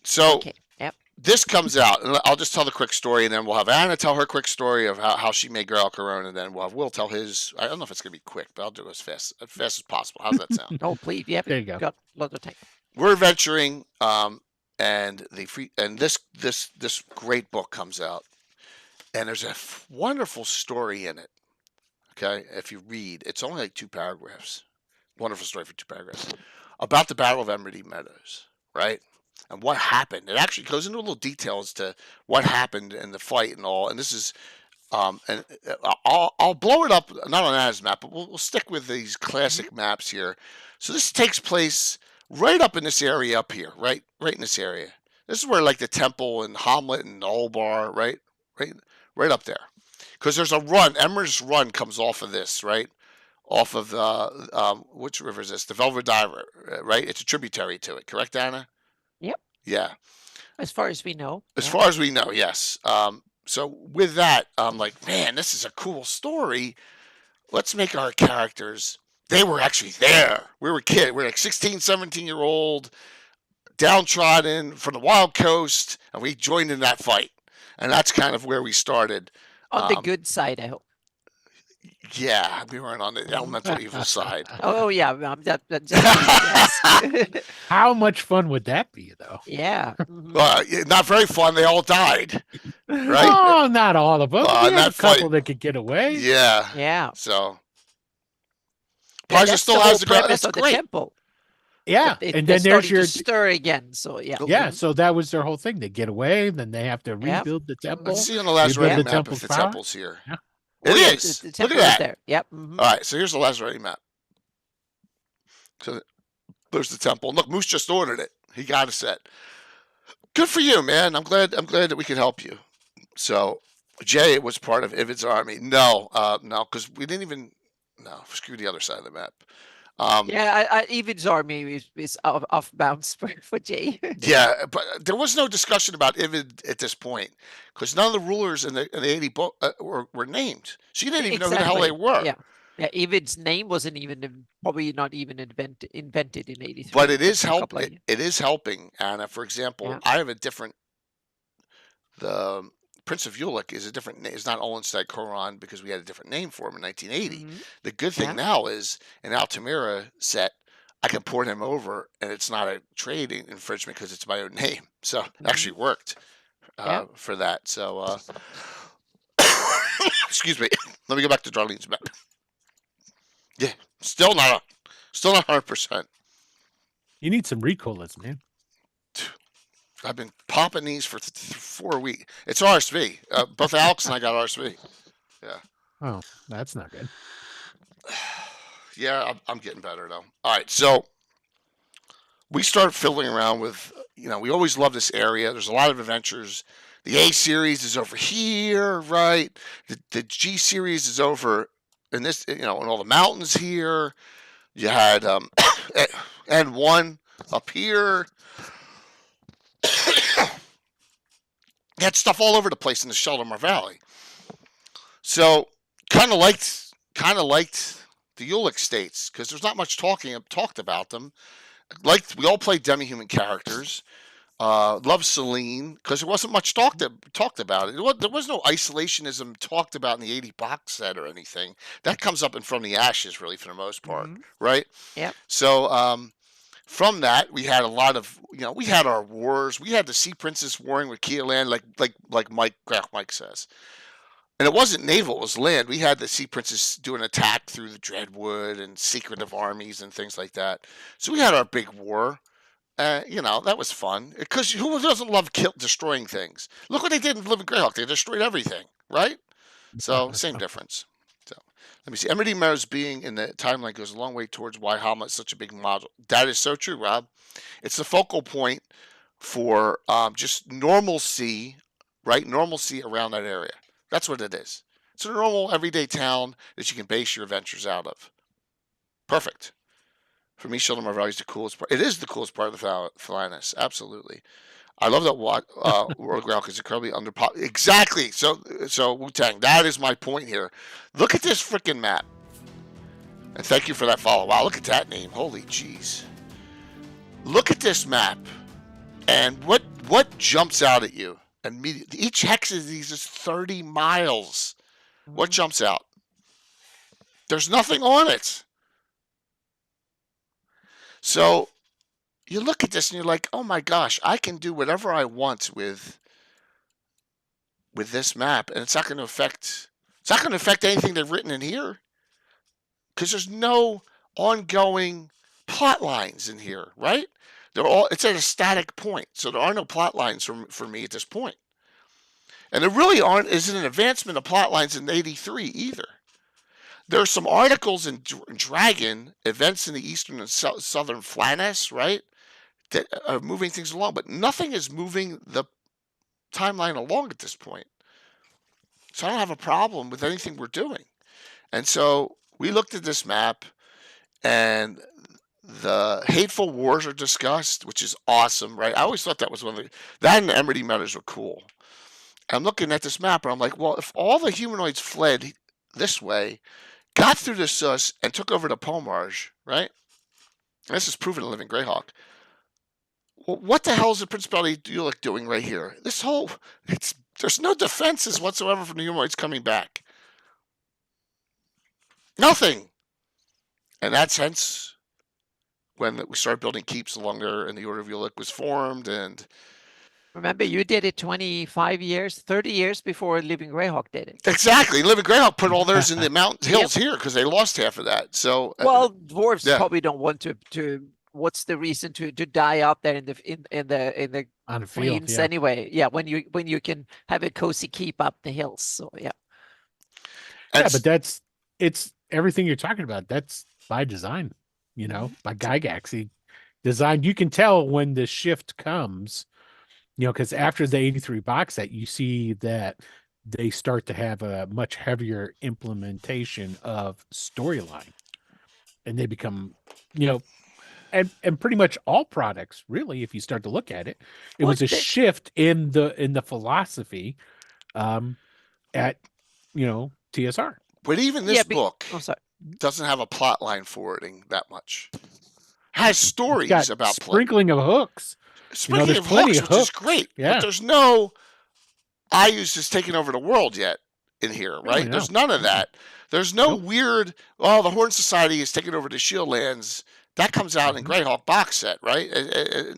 So Okay. Yep. this comes out, and I'll just tell the quick story, and then we'll have Anna tell her quick story of how she made Greyhawk her own, and then we'll have Will tell his. I don't know if it's going to be quick, but I'll do it as fast as possible. How's that sound? Oh, please. You There you go. got lots of time. We're adventuring, and this great book comes out, and there's a wonderful story in it. Okay, if you read, it's only like 2 paragraphs. Wonderful story for 2 paragraphs about the Battle of Emerald Meadows, right? And what happened. It actually goes into a little detail as to what happened in the fight and all. And this is, and I'll blow it up, not on Anna's map, but we'll stick with these classic maps here. So this takes place right up in this area up here, right in this area. This is where like the temple and Hamlet and the whole bar, right up there. Because there's a run, Emmer's Run comes off of this, right? Off of which river is this? The Velvet Diver, right? It's a tributary to it, correct, Anna? Yep. Yeah. As far as we know. As far as we know, yes. So with that, I'm like, man, this is a cool story. Let's make our characters. They were actually there. We were kids. We were like 16, 17-year-old, downtrodden from the Wild Coast, and we joined in that fight. And that's kind of where we started. On the good side, I hope. Yeah, we weren't on the elemental evil side. Oh, yeah. Yes. How much fun would that be, though? Yeah. Not very fun. They all died, right? Oh, not all of them. We had that a couple fight- that could get away. Yeah. Yeah. So Yeah, Plaza that's still the whole has the premise That's of the great. temple. Yeah, It- and they're then there's starting your to stir again. So yeah. yeah. So that was their whole thing. They get away, then they have to Yeah. rebuild the temple. Let's see on the Rebuild Lazareti the map temple's if the power. temple's here. Yeah. It Oh, yeah, is. The Look temple at is that. there. Yep. Mhm. All right, so here's the Lazareti map. So there's the temple. Look, Moose just ordered it. He got a set. Good for you, man. I'm glad that we could help you. So Jay was part of Ivid's army. No, because we didn't even. No, screw the other side of the map. Yeah, Evid's army is off bounds for Jay. Yeah, but there was no discussion about Ivid at this point because none of the rulers in the 80 book were named. So you didn't even know who the hell they were. Yeah. Yeah, Evid's name wasn't even probably not even invented in 83. But it is A couple of helping. It is helping, Anna. For example, Yeah. I have a different. The Prince of Ulick is a different name. It's not Olenstein Koran because we had a different name for him in 1980. Mhm. The good thing Yeah. now is in Altamira set, I can port him over, and it's not a trade infringement because it's my own name. So it actually worked Yeah. for that. So excuse me. Let me go back to Darlene's map. Yeah, still not 100%. You need some recollets, man. I've been popping these for 4 weeks. It's RSV. Both Alex and I got RSV. Oh, that's not good. Yeah, I'm getting better though. All right, so we start fiddling around with, we always love this area. There's a lot of adventures. The A series is over here, right? The G series is over in this, in all the mountains here. You had N1 up here. You had stuff all over the place in the Sheldamar Valley. So kind of liked the Ulick states because there's not much talked about them. We all played demi-human characters. Loved Celine because there wasn't much talked about it. There was no isolationism talked about in the 80 box set or anything. That comes up in From the Ashes, really, for the most part, right? Yep. So from that, we had a lot of, we had our wars. We had the Sea Princess warring with Keelan, like Mike says. And it wasn't naval, it was land. We had the Sea Princes do an attack through the Dreadwood and secretive armies and things like that. So we had our big war. That was fun. Because who doesn't love destroying things? Look what they did in Living Greyhawk. They destroyed everything, right? So, same difference. So, let me see. Emerald Meadows being in the timeline goes a long way towards why Hamlet is such a big model. That is so true, Rob. It's the focal point for just normalcy, right? Normalcy around that area. That's what it is. It's a normal, everyday town that you can base your adventures out of. Perfect. For me, Sheldon Marvell is the coolest part. It is the coolest part of the Flannis. Absolutely. I love that World of Greyhawk is incredibly underpowered. Exactly. So Wu-Tang, that is my point here. Look at this freaking map. And thank you for that follow. Wow, look at that name. Holy jeez. Look at this map. And what jumps out at you? Immediately, each hex of these is 30 miles. What jumps out? There's nothing on it. So you look at this and you're like, oh my gosh, I can do whatever I want with this map, and it's not going to affect anything they've written in here, because there's no ongoing plot lines in here, right? It's at a static point, so there are no plot lines for me at this point. And there really isn't an advancement of plot lines in 83 either. There are some articles in Dragon, events in the eastern and southern Flannis, right, that are moving things along, but nothing is moving the timeline along at this point. So I don't have a problem with anything we're doing. And so we looked at this map, and the Hateful Wars are discussed, which is awesome, right? I always thought that was that and the Emerald Meadows were cool. I'm looking at this map, and I'm like, well, if all the humanoids fled this way, got through the Sus, and took over the Pomarge, right? And this is proven in Living Greyhawk. Well, what the hell is the Principality Ulick doing right here? There's no defenses whatsoever from the humanoids coming back. Nothing. And that's hence when we started building keeps along there, and the Order of Ulick was formed. And remember, you did it 25 years, 30 years before Living Greyhawk did it. Exactly. Living Greyhawk put all theirs in the mountain hills here because they lost half of that. So dwarves probably don't want to. What's the reason to die out there in the on the field, field, anyway? Yeah, when you can have a cozy keep up the hills. So yeah. But it's everything you're talking about. That's by design, by Gygax. Designed. You can tell when the shift comes. Because after the 83 box set, you see that they start to have a much heavier implementation of storyline, and they become, and pretty much all products, really, if you start to look at it, it was a shift in the philosophy, at TSR. But even this book doesn't have a plot line forwarding that much. Has stories about sprinkling of hooks. Speaking of hooks, which is great, but there's no Ayus is taking over the world yet in here, right? There's none of that. There's no weird, the Horn Society is taking over the Shield Lands. That comes out in Greyhawk box set, right?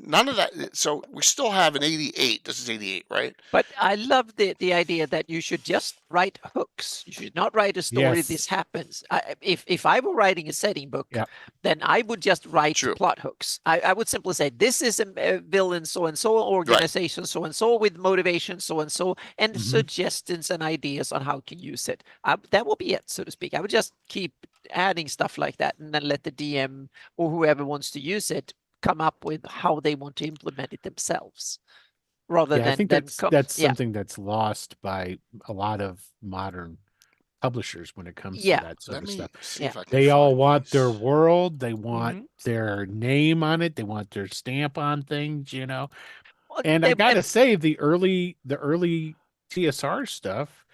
None of that. So we still have an 88. This is 88, right? But I love the idea that you should just write hooks. You should not write a story. Yes. This happens. If I were writing a setting book, then I would just write plot hooks. I would simply say, this is a villain so-and-so, organization so-and-so, with motivation so-and-so, and suggestions and ideas on how to use it. That will be it, so to speak. I would just keep adding stuff like that, and then let the DM or whoever wants to use it come up with how they want to implement it themselves, rather than. I think that's something that's lost by a lot of modern publishers when it comes to that sort of stuff. They all want their world, they want their name on it, they want their stamp on things, and I gotta say, the early TSR stuff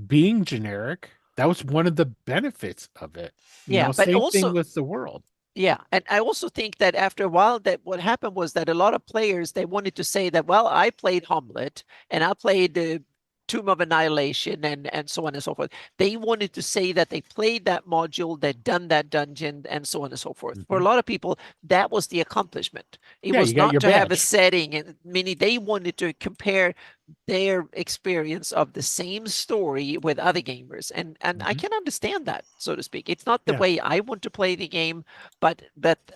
being generic, that was one of the benefits of it. But same also thing with the world. Yeah, and I also think that after a while, that what happened was that a lot of players, they wanted to say that, well, I played Hamlet and I played the Tomb of Annihilation and so on and so forth. They wanted to say that they played that module, they'd done that dungeon, and so on and so forth. For a lot of people, that was the accomplishment. It was not to have a setting, and meaning they wanted to compare their experience of the same story with other gamers, and I can understand that, so to speak. It's not the Yeah. way I want to play the game, but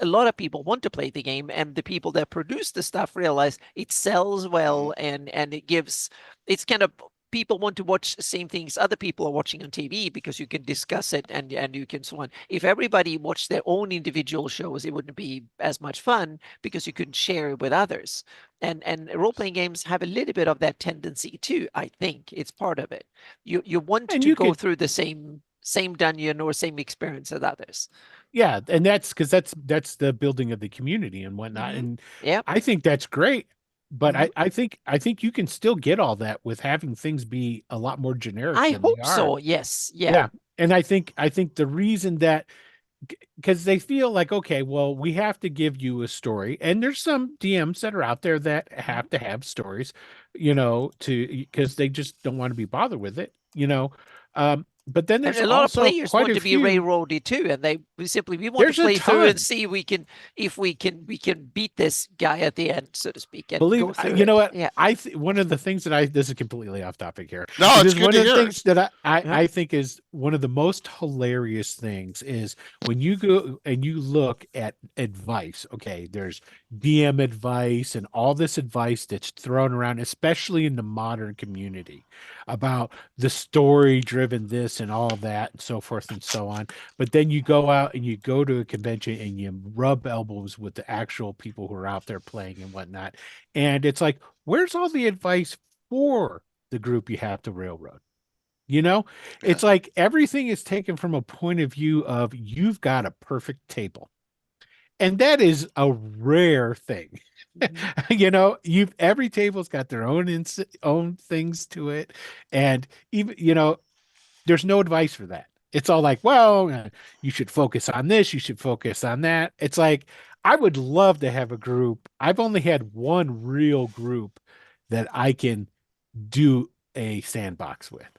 a lot of people want to play the game, and the people that produce the stuff realize it sells well, and it gives, it's kind of, people want to watch the same things other people are watching on TV because you can discuss it, and you can so on. If everybody watched their own individual shows, it wouldn't be as much fun because you couldn't share it with others. And role-playing games have a little bit of that tendency too. I think it's part of it. You want And to you go could, through the same dungeon or same experience as others. yeah, and that's because that's the building of the community and whatnot. And Yeah. I think that's great. But I think you can still get all that with having things be a lot more generic I than they hope are. so. Yes. Yeah. Yeah. And I think the reason that, because they feel like, okay, well, we have to give you a story, and there's some DMs that are out there that have to have stories, to, because they just don't want to be bothered with it. But then And there's a lot of also players quite want a to be few. railroaded too, and we want to There's a play through and ton. see if we can beat this guy at the end, so to speak, and Believe go through you know it. what, Yeah. one of the things that this is completely off topic here. No, This it's is good one to of the hear. things that I Yeah. I think is one of the most hilarious things is when you go and you look at advice. Okay, there's DM advice and all this advice that's thrown around, especially in the modern community, about the story driven this and all that and so forth and so on. But then you go out and you go to a convention and you rub elbows with the actual people who are out there playing and whatnot. And it's like, where's all the advice for the group you have to railroad? It's Yeah. like everything is taken from a point of view of you've got a perfect table. And that is a rare thing. You've every table's got their own things to it. And even, there's no advice for that. It's all like, well, you should focus on this, you should focus on that. It's like, I would love to have a group. I've only had one real group that I can do a sandbox with.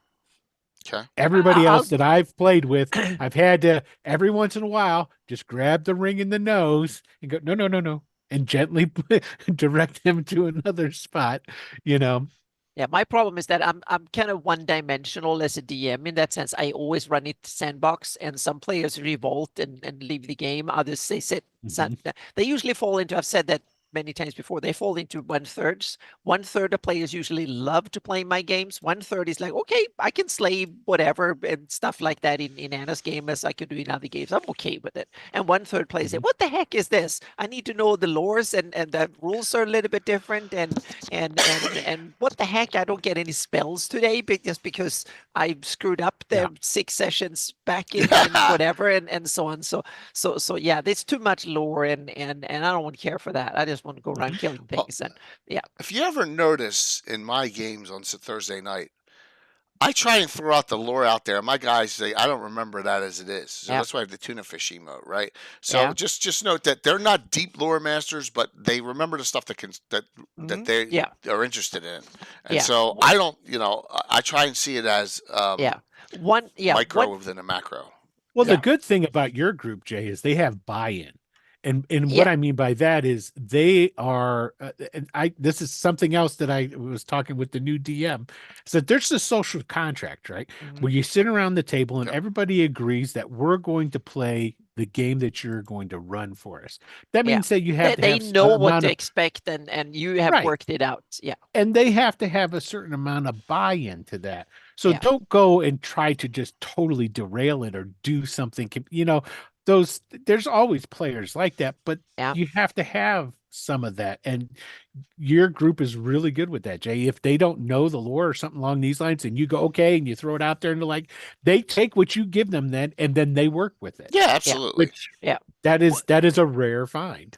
Okay. Everybody I'll else that I've played with, I've had to every once in a while just grab the ring in the nose and go, no, no, no, no, and gently direct them to another spot, you know. Yeah, my problem is that I'm kind of one-dimensional as a DM in that sense. I always run it sandbox, and some players revolt and leave the game. Others they sit. Mhm. They usually fall into. I've said that many times before. They fall into one-thirds. One-third of players usually love to play my games. One-third is like, okay, I can slay whatever and stuff like that in Anna's game as I can do in other games. I'm okay with it. And one-third players say, what the heck is this? I need to know the lores, and the rules are a little bit different, and what the heck? I don't get any spells today just because I screwed up the Yeah. 6 sessions back in whatever, and so on. So yeah, there's too much lore, and I don't want to care for that. I just want to go around killing Well, things, and yeah. if you ever notice in my games on Thursday night, I try and throw out the lore out there. My guys say, I don't remember that as it is. So Yeah. that's why I have the tuna fish emote, right? So Yeah. just note that they're not deep lore masters, but they remember the stuff that they Yeah. are interested in. And Yeah. so I don't, I try and see it as Yeah. micro One, within a macro. Well, the Yeah. good thing about your group, Jay, is they have buy-in. And Yeah. what I mean by that is they are, and this is something else that I was talking with the new DM, is that there's a social contract, right? Where you sit around the table and Yep. everybody agrees that we're going to play the game that you're going to run for us. That Yeah. means that you have to they have know a what amount to of, expect, and you have Right. worked it out. Yeah. and they have to have a certain amount of buy-in to that. So Yeah. don't go and try to just totally derail it or do something, there's always players like that, but Yeah. you have to have some of that. And your group is really good with that, Jay. If they don't know the lore or something along these lines, and you go, okay, and you throw it out there, and they're like, they take what you give them then, and then they work with it. Yeah, absolutely. Which Yeah. that is a rare find.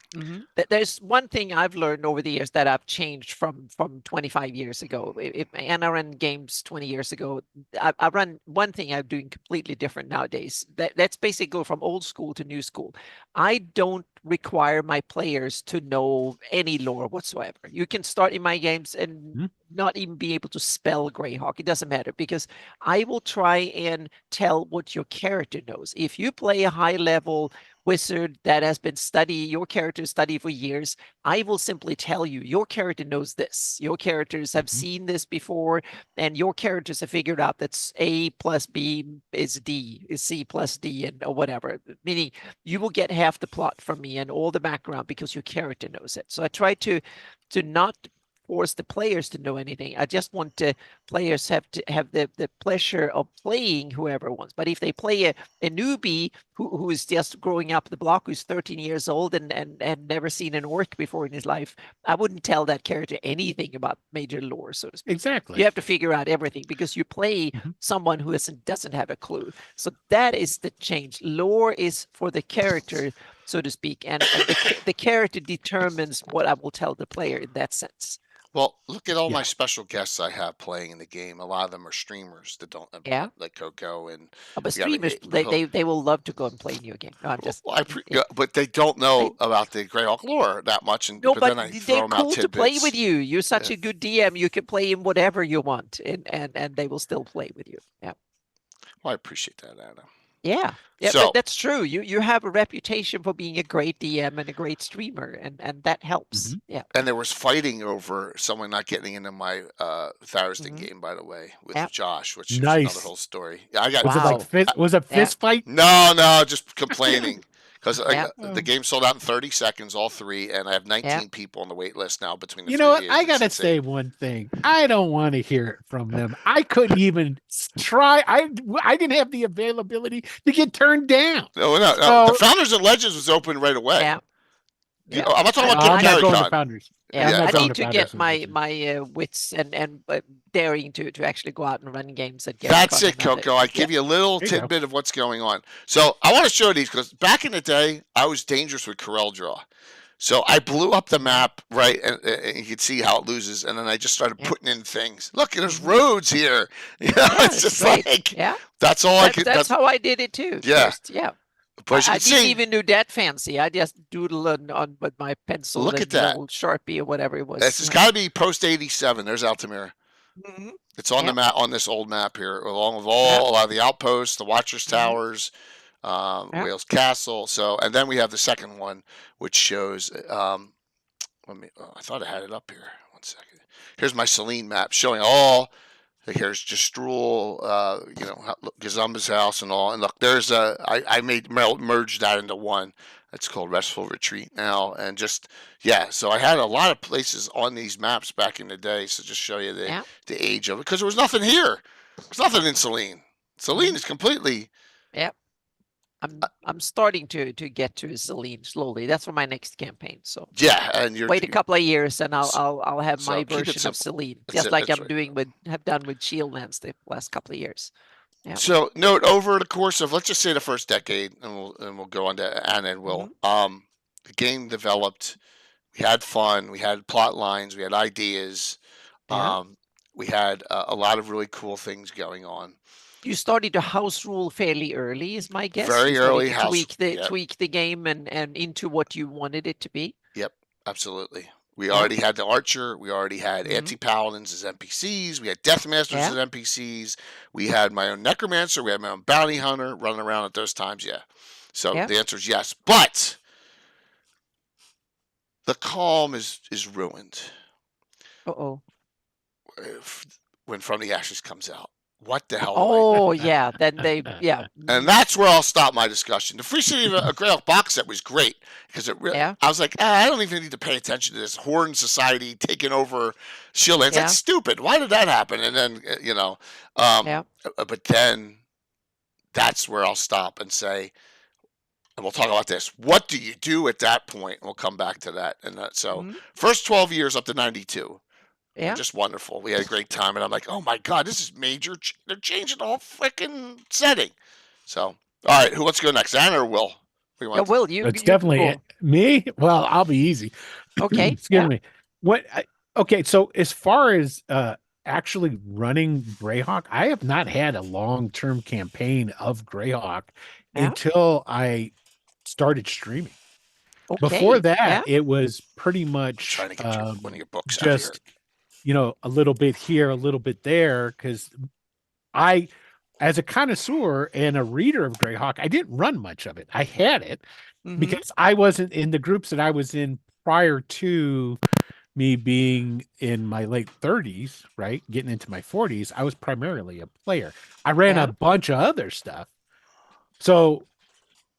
There's one thing I've learned over the years that I've changed from 25 years ago. If Anna ran games 20 years ago, I run one thing I'm doing completely different nowadays. That's basically go from old school to new school. I don't require my players to know any lore whatsoever. You can start in my games and not even be able to spell Greyhawk. It doesn't matter, because I will try and tell what your character knows. If you play a high level wizard that has been your character studied for years, I will simply tell you, your character knows this. Your characters have seen this before, and your characters have figured out that A plus B is D, is C plus D, and or whatever. Meaning you will get half the plot from me and all the background because your character knows it. So I try to not force the players to know anything. I just want players have to have the pleasure of playing whoever wants. But if they play a newbie who is just growing up the block, who's 13 years old and never seen an orc before in his life, I wouldn't tell that character anything about major lore, so to speak. Exactly. You have to figure out everything because you play someone who doesn't have a clue. So that is the change. Lore is for the character, so to speak, and the character determines what I will tell the player in that sense. Well, look at all my special guests I have playing in the game. A lot of them are streamers that don't like Coco and. But streamers, they will love to go and play in your game. No, I'm just. But they don't know about the Greyhawk lore that much, and no, but then they're cool to play with you. You're such a good DM. You can play in whatever you want, and they will still play with you. Yeah. Well, I appreciate that, Anna. Yeah, So, that's true. You have a reputation for being a great DM and a great streamer, and that helps. Yeah. And there was fighting over someone not getting into my Thursday game, by the way, with Josh, which is another whole story. Yeah, I got. Was it fist fight? No, just complaining. Because the game sold out in 30 seconds, all three, and I have 19 people on the wait list now between the You know what? games. I got to say one thing. I don't want to hear it from them. I couldn't even try. I didn't have the availability to get turned down. No. The Founders and Legends was open right away. Yeah. I'm not talking about Get Carry Con. Founders. Yeah, I need to get my wits and daring to actually go out and run games at. That's it, Coco. I give you a little tidbit of what's going on. So I want to show these because back in the day, I was dangerous with Corel Draw. So I blew up the map, right, and you can see how it loses, and then I just started putting in things. Look, there's roads here. It's just like that's all I could. That's how I did it too. Yeah, first. Yeah. But I didn't even do that fancy. I just doodled on with my pencil. Look at that Sharpie or whatever it was. This has got to be post 87. There's Altamira. It's on the map, on this old map here, along with a lot of the outposts, the Watchers Towers, Wales Castle. So, and then we have the second one, which shows. I thought I had it up here. One second. Here's my Selene map showing all. Here's Justrul, Gazumba's house and all. And look, there's I merged that into one. It's called Restful Retreat now. And so I had a lot of places on these maps back in the day. So just show you the age of it. Because there was nothing here. There's nothing in Selene. Selene is completely. Yep. I'm starting to get to Selene slowly. That's for my next campaign. So and wait a couple of years, and I'll have my version of Selene, just like I'm doing have done with Shieldlands the last couple of years. Yeah. So note over the course of let's just say the first decade, and we'll go on to Anna and Will. The game developed. We had fun. We had plot lines. We had ideas. We had a lot of really cool things going on. You started to house rule fairly early, is my guess. Very early house. Tweak the game and into what you wanted it to be. Yep, absolutely. We already had the Archer. We already had anti-paladins as NPCs. We had Deathmasters as NPCs. We had my own Necromancer. We had my own Bounty Hunter running around at those times. Yeah. So the answer is yes. But the calm is ruined. Uh-oh. When From the Ashes comes out. What the hell? Oh, yeah. Then And that's where I'll stop my discussion. The Free City of a Greyhawk box set was great because it really, I was like, I don't even need to pay attention to this Horn Society taking over Shieldlands. That's stupid. Why did that happen? And then, but then that's where I'll stop and say, and we'll talk about this. What do you do at that point? And we'll come back to that. And first 12 years up to 92. Yeah. Just wonderful. We had a great time, and I'm like, oh my God, this is major. They're changing the whole freaking setting. So, all right, who wants to go next, Anna or Will? Will, it's definitely me. Well, I'll be easy. Okay. Excuse me. Okay, so as far as actually running Greyhawk, I have not had a long-term campaign of Greyhawk until I started streaming. Okay. Before that, it was pretty much trying to get one of your books just. Out here. A little bit here, a little bit there, because I as a connoisseur and a reader of Greyhawk, I didn't run much of it. I had it because I wasn't in the groups that I was in prior to me being in my late 30s, right? Getting into my 40s. I was primarily a player. I ran a bunch of other stuff. So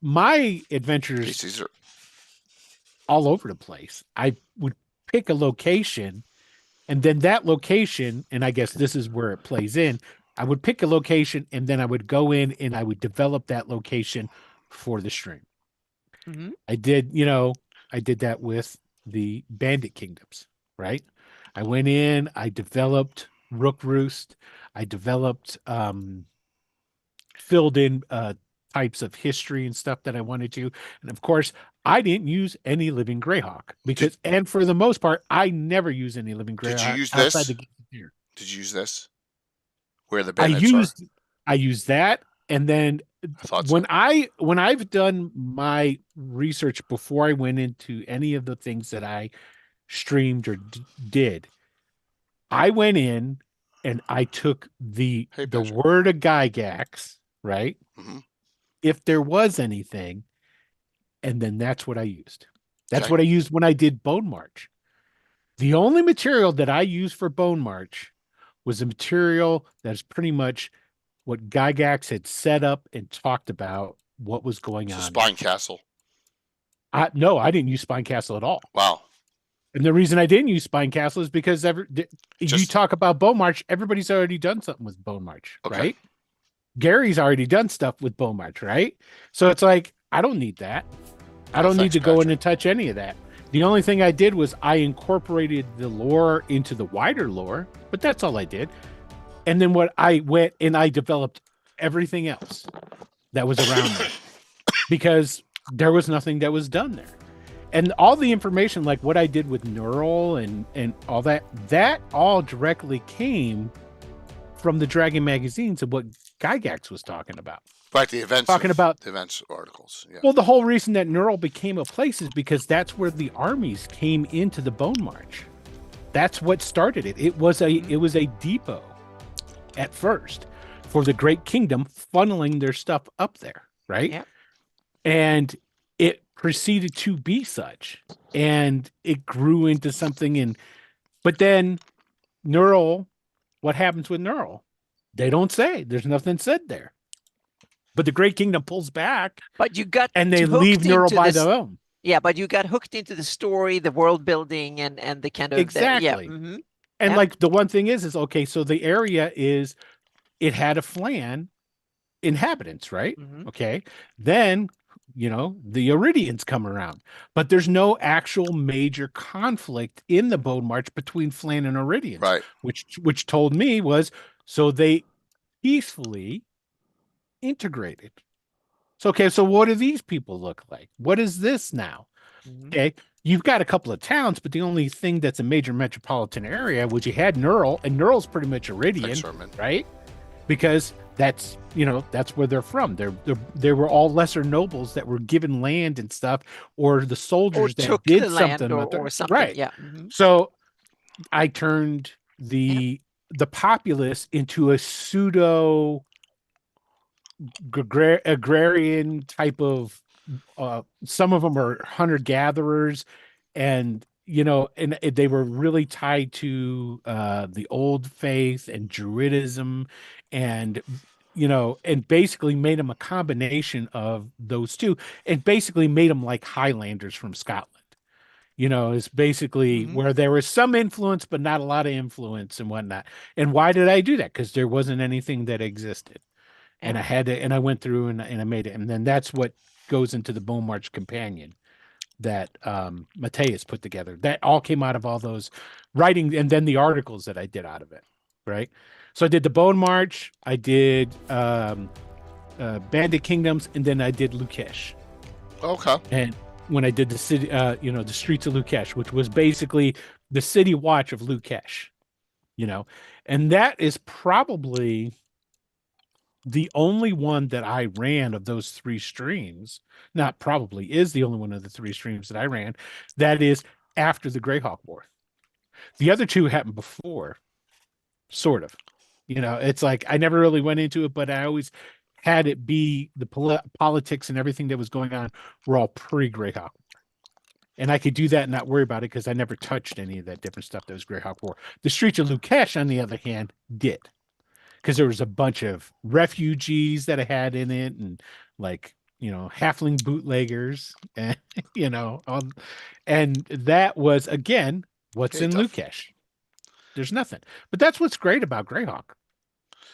my adventures These are all over the place. I would pick a location, and then that location, and I guess this is where it plays in. I would pick a location, and then I would go in and I would develop that location for the stream. I did, I did that with the Bandit Kingdoms, right? I went in, I developed Rook Roost, I developed filled in types of history and stuff that I wanted to. And of course, I didn't use any living Greyhawk because, and for the most part, I never use any living Greyhawk. Did you use outside this? the game here. Did you use this? Where the bandits I used that, and then when I've done my research before I went into any of the things that I streamed or did, I went in and I took the word of Gygax, right? If there was anything, and then that's what I used. That's what I used when I did Bone March. The only material that I used for Bone March was a material that's pretty much what Gygax had set up and talked about what was going on. Spine Castle. No, I didn't use Spine Castle at all. Wow. And the reason I didn't use Spine Castle is because you talk about Bone March, everybody's already done something with Bone March, right? Gary's already done stuff with Bone March, right? So it's like, I don't need that. I don't need to go in and touch any of that. The only thing I did was I incorporated the lore into the wider lore, but that's all I did. And then what I went and I developed everything else that was around there because there was nothing that was done there. And all the information, like what I did with Neural and all that all directly came from the Dragon magazines of what Gygax was talking about. Right, the events. Talking about the events articles. Yeah. Well, the whole reason that Neural became a place is because that's where the armies came into the Bone March. That's what started it. It was a depot at first for the Great Kingdom, funneling their stuff up there, right? Yeah. And it proceeded to be such, and it grew into something. But then Neural, what happens with Neural? They don't say. There's nothing said there. But the Great Kingdom pulls back, but you got and they leave Neural by their own. Yeah, but you got hooked into the story, the world building, and the kind of exactly. And like the one thing is okay. So the area it had a Flan inhabitants, right? Okay, then the Iridians come around, but there's no actual major conflict in the Bone March between Flan and Iridians, right? Which told me was so they peacefully integrated. So okay, so what do these people look like? What is this now? Okay, you've got a couple of towns, but the only thing that's a major metropolitan area was you had Neural, and Neural's pretty much Iridian, right? Because that's where they're from. They were all lesser nobles that were given land and stuff, or the soldiers that did something or something, right? Yeah. So I turned the populace into a pseudo agrarian type of some of them are hunter-gatherers, and and they were really tied to the old faith and Druidism, and and basically made them a combination of those two, and basically made them like Highlanders from Scotland. Is basically where there was some influence but not a lot of influence and whatnot. And why did I do that? Because there wasn't anything that existed. And I had to, and I went through and I made it. And then that's what goes into the Bone March Companion that Mateus put together. That all came out of all those writing and then the articles that I did out of it. Right. So I did the Bone March, I did Bandit Kingdoms, and then I did Lukesh. Okay. And when I did the city, the Streets of Lukesh, which was basically the city watch of Lukesh, and that is probably the only one that I ran of those three streams. Not probably is the only one of the three streams that I ran that is after the Greyhawk War. The other two happened before, sort of. It's like I never really went into it, but I always had it be the politics and everything that was going on were all pre-Greyhawk. And I could do that and not worry about it because I never touched any of that different stuff that was Greyhawk War. The Streets of Lukesh, on the other hand, did. Because there was a bunch of refugees that I had in it and like, halfling bootleggers and, and that was, again, what's in Lukesh. There's nothing. But that's what's great about Greyhawk.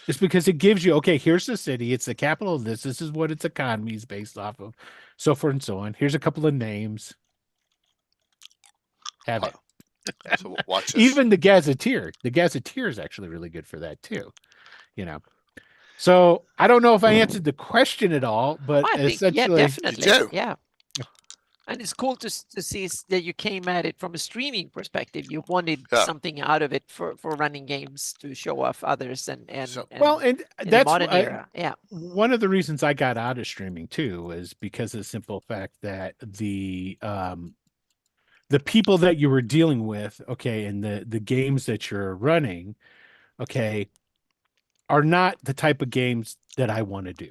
It's because it gives you, okay, here's the city. It's the capital of this. This is what its economy is based off of, so forth and so on. Here's a couple of names. Have it. So watch this. Even the Gazetteer. The Gazetteer is actually really good for that too. So I don't know if I answered the question at all, but essentially, yeah, definitely, yeah. And it's cool to see that you came at it from a streaming perspective. You wanted something out of it for running games to show off others and that's the modern era. Yeah. One of the reasons I got out of streaming too is because of the simple fact that the people that you were dealing with, okay, and the games that you're running, okay, are not the type of games that I want to do.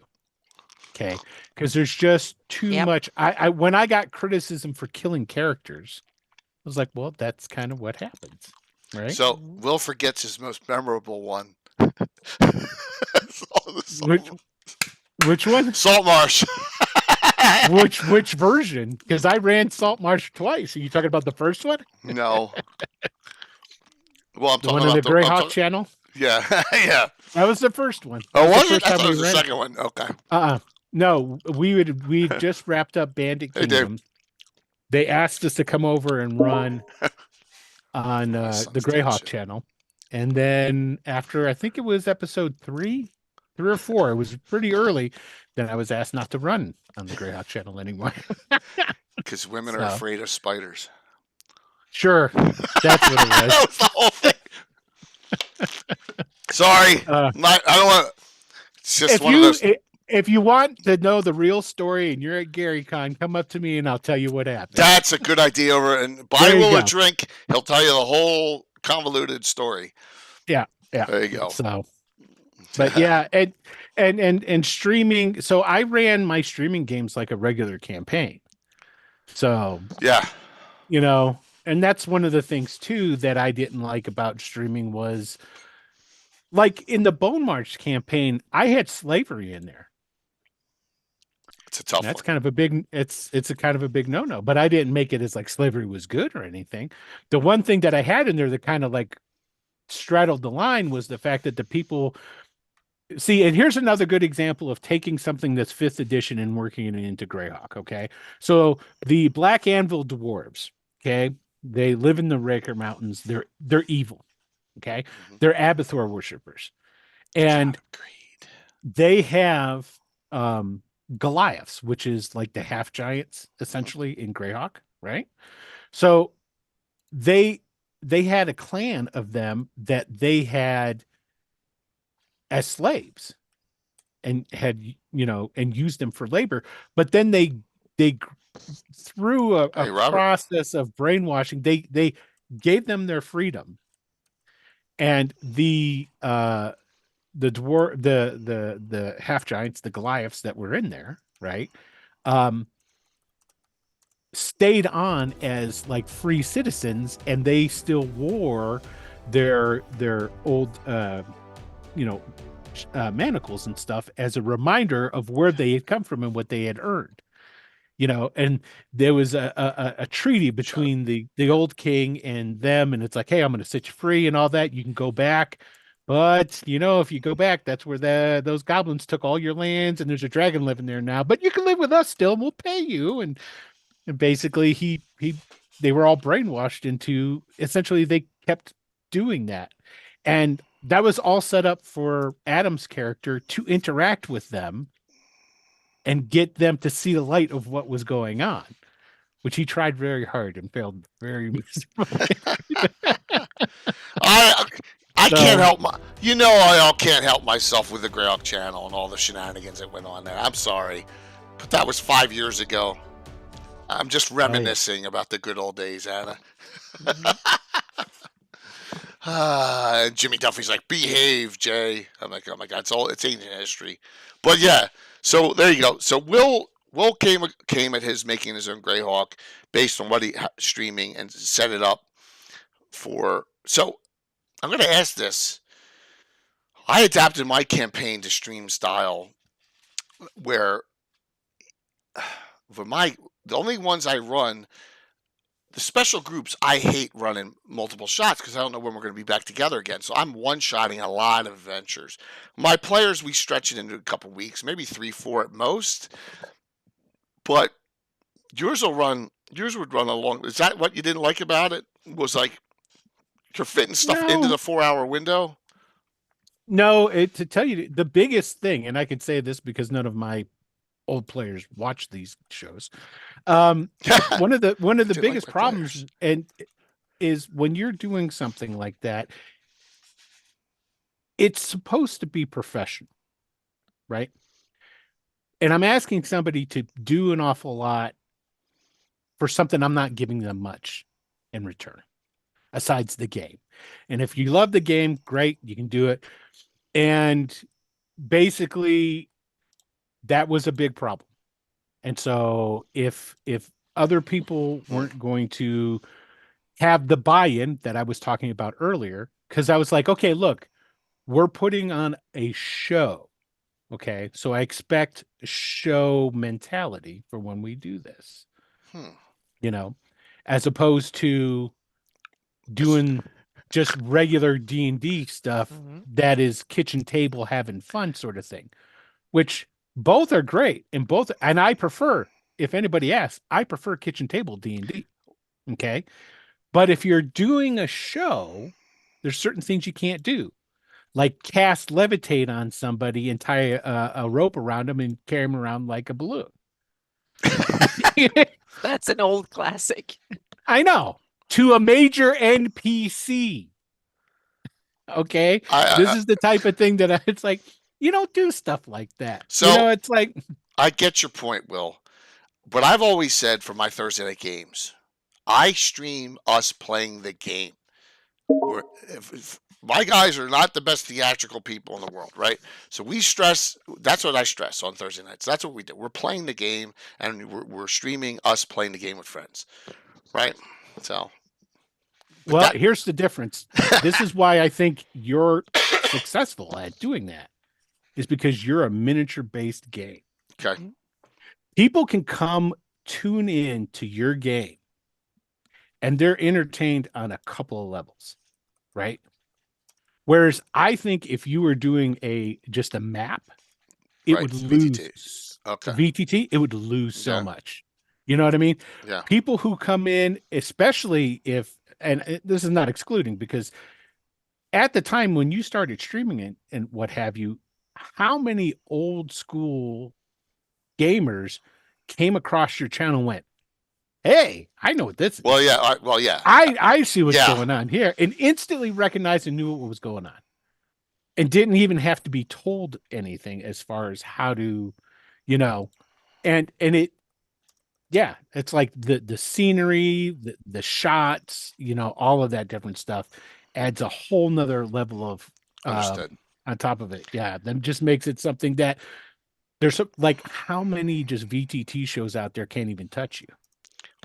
Okay, because there's just too much. I when I got criticism for killing characters, I was like, well, that's kind of what happens, right? So Will forgets his most memorable one. Which one? Saltmarsh. which version? Because I ran Saltmarsh twice. Are you talking about the first one? No. Well, I'm talking about the Greyhawk channel. Yeah, yeah. That was the first one. Oh, was it? I thought it was the second one. Okay. No, we just wrapped up Bandit Kingdom. They asked us to come over and run on the Greyhawk channel, and then after I think it was episode 3 or 4, it was pretty early. Then I was asked not to run on the Greyhawk channel anymore because women are afraid of spiders. Sure, that's what it was. That was the whole thing. Sorry, I don't want. It's just one of those. If you want to know the real story and you're at GaryCon, come up to me and I'll tell you what happened. That's a good idea. And buy Will a drink. He'll tell you the whole convoluted story. Yeah. There you go. So, but yeah, and streaming. So I ran my streaming games like a regular campaign. So yeah, and that's one of the things too that I didn't like about streaming was, like in the Bone March campaign, I had slavery in there. It's a tough. That's one. kind of a big. It's a kind of a big no-no. But I didn't make it as like slavery was good or anything. The one thing that I had in there that kind of like straddled the line was the fact that the people. See, and here's another good example of taking something that's 5th edition and working it into Greyhawk. Okay, so the Black Anvil dwarves. Okay, they live in the Raker Mountains. They're evil. Okay, they're Abathor worshippers, and they have Goliaths, which is like the half giants essentially in Greyhawk, right? So they had a clan of them that they had as slaves and had and used them for labor, but then they through a process of brainwashing, they gave them their freedom. And the half giants, the Goliaths that were in there, right, stayed on as like free citizens, and they still wore their old manacles and stuff as a reminder of where they had come from and what they had earned. And there was a treaty between the old king and them, and it's like, hey, I'm going to set you free and all that. You can go back, but if you go back, that's where those goblins took all your lands, and there's a dragon living there now. But you can live with us still, and we'll pay you. And basically, they were all brainwashed into essentially they kept doing that, and that was all set up for Adam's character to interact with them and get them to see the light of what was going on, which he tried very hard and failed very miserably. I can't help I can't help myself with the Greyhawk channel and all the shenanigans that went on there. I'm sorry, but that was 5 years ago. I'm just reminiscing about the good old days, Anna. And Jimmy Duffy's like, behave, Jay. I'm like, oh my God, it's ancient history. But yeah, so there you go. So Will came at his making his own Greyhawk based on what he streaming and set it up for. So I'm going to ask this. I adapted my campaign to stream style where for the only ones I run, the special groups, I hate running multiple shots because I don't know when we're going to be back together again. So I'm one-shotting a lot of adventures. My players, we stretch it into a couple weeks, maybe 3, 4 at most. But yours would run along. Is that what you didn't like about it? Was like you're fitting stuff into the 4-hour window? No, to tell you the biggest thing, and I can say this because none of my old players watch these shows. One of the biggest problems is when you're doing something like that, it's supposed to be professional, right? And I'm asking somebody to do an awful lot for something I'm not giving them much in return, besides the game. And if you love the game, great, you can do it. And basically, that was a big problem. And so if other people weren't going to have the buy-in that I was talking about earlier, because I was like, okay, look, we're putting on a show. Okay, so I expect show mentality for when we do this. As opposed to doing just regular D&D stuff that is kitchen table having fun sort of thing, which both are great and I prefer, if anybody asks, I prefer kitchen table D&D. Okay. But if you're doing a show, there's certain things you can't do, like cast levitate on somebody and tie a rope around them and carry them around like a balloon. That's an old classic. I know. To a major NPC. Okay. This is the type of thing that it's like, you don't do stuff like that. So it's like, I get your point, Will. But I've always said for my Thursday night games, I stream us playing the game. If my guys are not the best theatrical people in the world, right? So that's what I stress on Thursday nights. That's what we do. We're playing the game, and we're streaming us playing the game with friends, right? So. Well, here's the difference. This is why I think you're successful at doing that, is because you're a miniature-based game. Okay. People can come tune in to your game, and they're entertained on a couple of levels, right? Whereas I think if you were doing just a map, it would lose. Okay. VTT, it would lose so much. You know what I mean? Yeah. People who come in, especially if, and this is not excluding, because at the time when you started streaming it and what have you, how many old school gamers came across your channel and went, hey, I know what this is. Well, yeah. I see what's going on here, and instantly recognized and knew what was going on, and didn't even have to be told anything as far as how to, and it, yeah, it's like the scenery, the shots, all of that different stuff adds a whole nother level of on top of it. Yeah, that just makes it something that there's like, how many just VTT shows out there can't even touch you?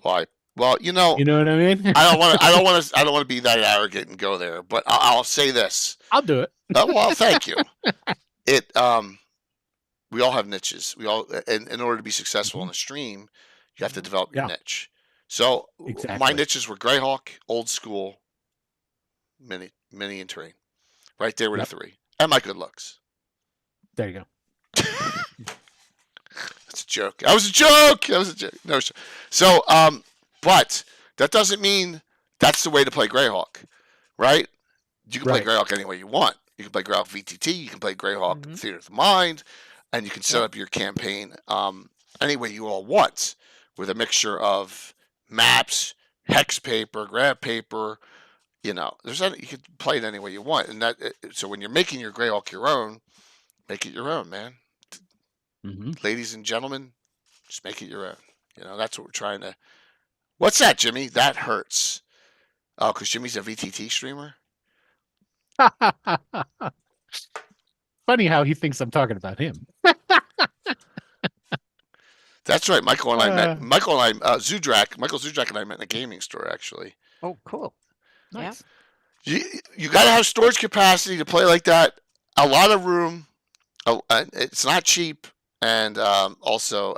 Why? Well, you know what I mean? I don't want to be that arrogant and go there, but I'll say this. I'll do it. Well, thank you. We all have niches. We all, in order to be successful on the stream, you have to develop your niche. So my niches were Greyhawk, old school, mini and terrain. Right there with the 3. And my good looks. There you go. That's a joke. That was a joke. No. So, but that doesn't mean that's the way to play Greyhawk, right? You can play Greyhawk any way you want. You can play Greyhawk VTT. You can play Greyhawk Theater of the Mind, and you can set up your campaign any way you all want, with a mixture of maps, hex paper, grab paper. You can play it any way you want, and so when you're making your Greyhawk your own, make it your own, man. Ladies and gentlemen, just make it your own. That's what we're trying to. What's that, Jimmy? That hurts. Oh, because Jimmy's a VTT streamer? Funny how he thinks I'm talking about him. That's right. Michael and I met. Uh, Michael and I, Michael Zudrak and I met in a gaming store actually. Oh, cool. Yeah. nice. You you got to have storage capacity to play like that. A lot of room. It's not cheap, and also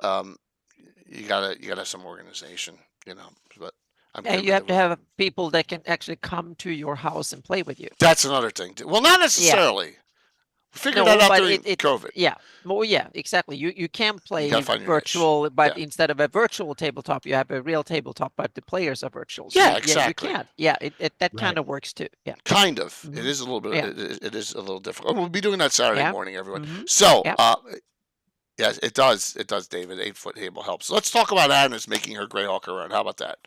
you gotta have some organization. But I'm And good you with have to the. have people that can actually come to your house and play with you. That's another thing. Well, not Yeah. necessarily. We figured No, that out but during it COVID. yeah. Well, yeah, exactly. You can You play gotta find your niche. virtual, but Yeah. instead of a virtual tabletop, you have a real tabletop, but the players are virtual. So Yeah, yeah, you exactly. can. Yeah, that Right. kind of works too. Yeah. Kind of. It Mhm. is a little bit. Yeah. It is a little difficult. We'll be doing that Saturday Yeah. morning, everyone. Mhm. So, Yeah. yes, it does. It does, David. 8-foot table helps. Let's talk about Agnes making her Greyhawk run. How about that?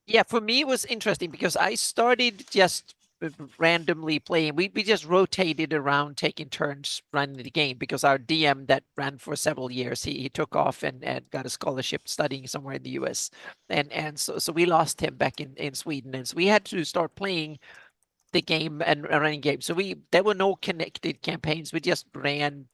Yeah, for me it was interesting because I started just randomly playing. We just rotated around taking turns running the game because our DM that ran for several years, he took off and got a scholarship studying somewhere in the US. And so we lost him back in Sweden. And so we had to start playing the game and running games. So there were no connected campaigns. We just ran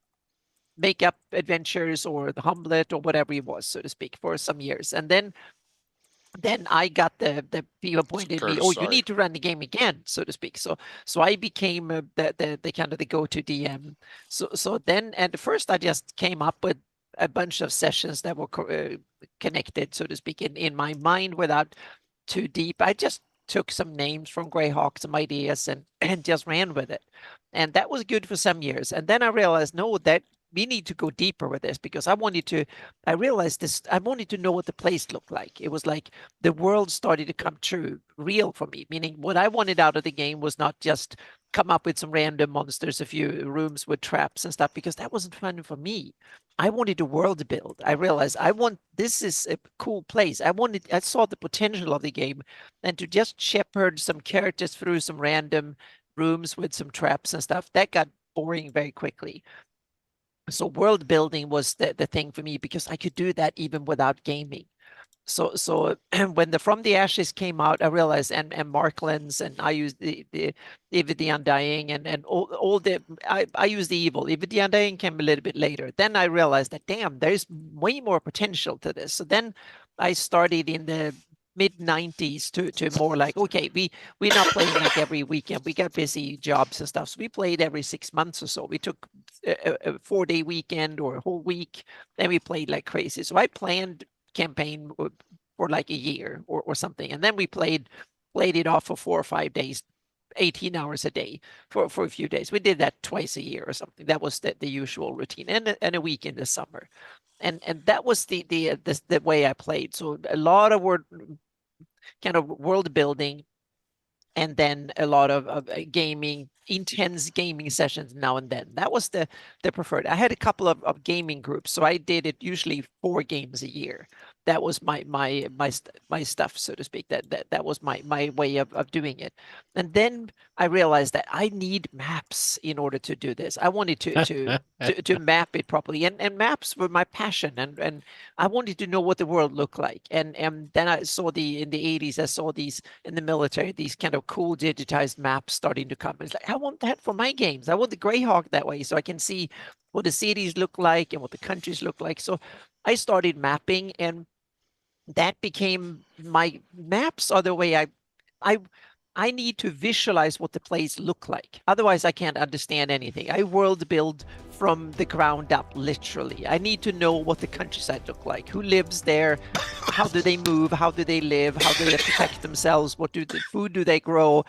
make up adventures or the Hamlet or whatever it was, so to speak, for some years. And then I got the people pointed me, Curtis, oh, you sorry. need to run the game again, so to speak. So I became the kind of the go-to DM. So then at first I just came up with a bunch of sessions that were connected, so to speak, in my mind without too deep. I just took some names from Greyhawk, some ideas, and just ran with it. And that was good for some years. And then I realized, no, that we need to go deeper with this because I realized this, I wanted to know what the place looked like. It was like the world started to come true, real for me, meaning what I wanted out of the game was not just come up with some random monsters, a few rooms with traps and stuff, because that wasn't fun for me. I wanted to world build. I realized this is a cool place. I saw the potential of the game, and to just shepherd some characters through some random rooms with some traps and stuff, that got boring very quickly. So world building was the thing for me because I could do that even without gaming. So when the From the Ashes came out, I realized and Marklands, and I used the Evil the Undying and all the I used the Evil. Evil the Undying came a little bit later. Then I realized that damn, there's way more potential to this. So then I started in the mid 90s to more like, okay, we're not playing like every weekend. We got busy jobs and stuff. So we played every 6 months or so. We took a 4-day weekend or a whole week, then we played like crazy. So I planned campaign for like a year or something, and then we played it off for 4 or 5 days, 18 hours a day for a few days. We did that twice a year or something. That was the usual routine, and a week in the summer, and that was the way I played. So a lot of kind of world building, and then a lot of gaming, intense gaming sessions now and then. That was the preferred. I had a couple of gaming groups, so I did it usually 4 games a year. That was my stuff, so to speak. That was my way of doing it. And then I realized that I need maps in order to do this. I wanted to map it properly, and maps were my passion, and I wanted to know what the world looked like. And then I saw in the 80s, I saw these in the military, these kind of cool digitized maps starting to come. It's like, I want that for my games. I want the Greyhawk that way, so I can see what the cities look like and what the countries look like. So I started mapping, and that became my maps are the way I need to visualize what the place look like. Otherwise, I can't understand anything. I world build from the ground up, literally. I need to know what the countryside look like. Who lives there? How do they move? How do they live? How do they protect themselves? What food do they grow?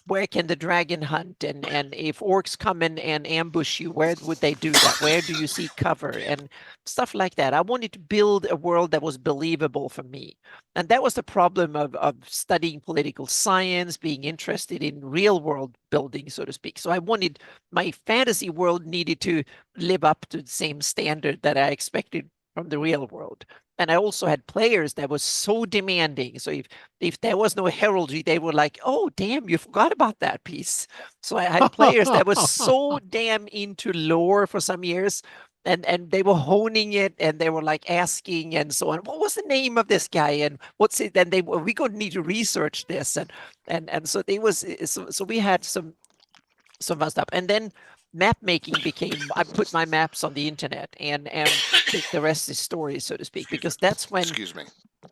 Where can the dragon hunt? And if orcs come in and ambush you, where would they do that? Where do you see cover? And stuff like that. I wanted to build a world that was believable for me. And that was the problem of studying political science, being interested in real world building, so to speak. So I wanted my fantasy world needed to live up to the same standard that I expected from the real world. And I also had players that was so demanding. So if there was no heraldry, they were like, oh, damn, you forgot about that piece. So I had players that was so damn into lore for some years. And they were honing it, and they were like asking and so on. What was the name of this guy? And what's it? Then we're going to need to research this. And so they was, so we had some some fun stuff. And then map making became, I put my maps on the internet, and the rest is story, so to speak, because that's when Excuse me.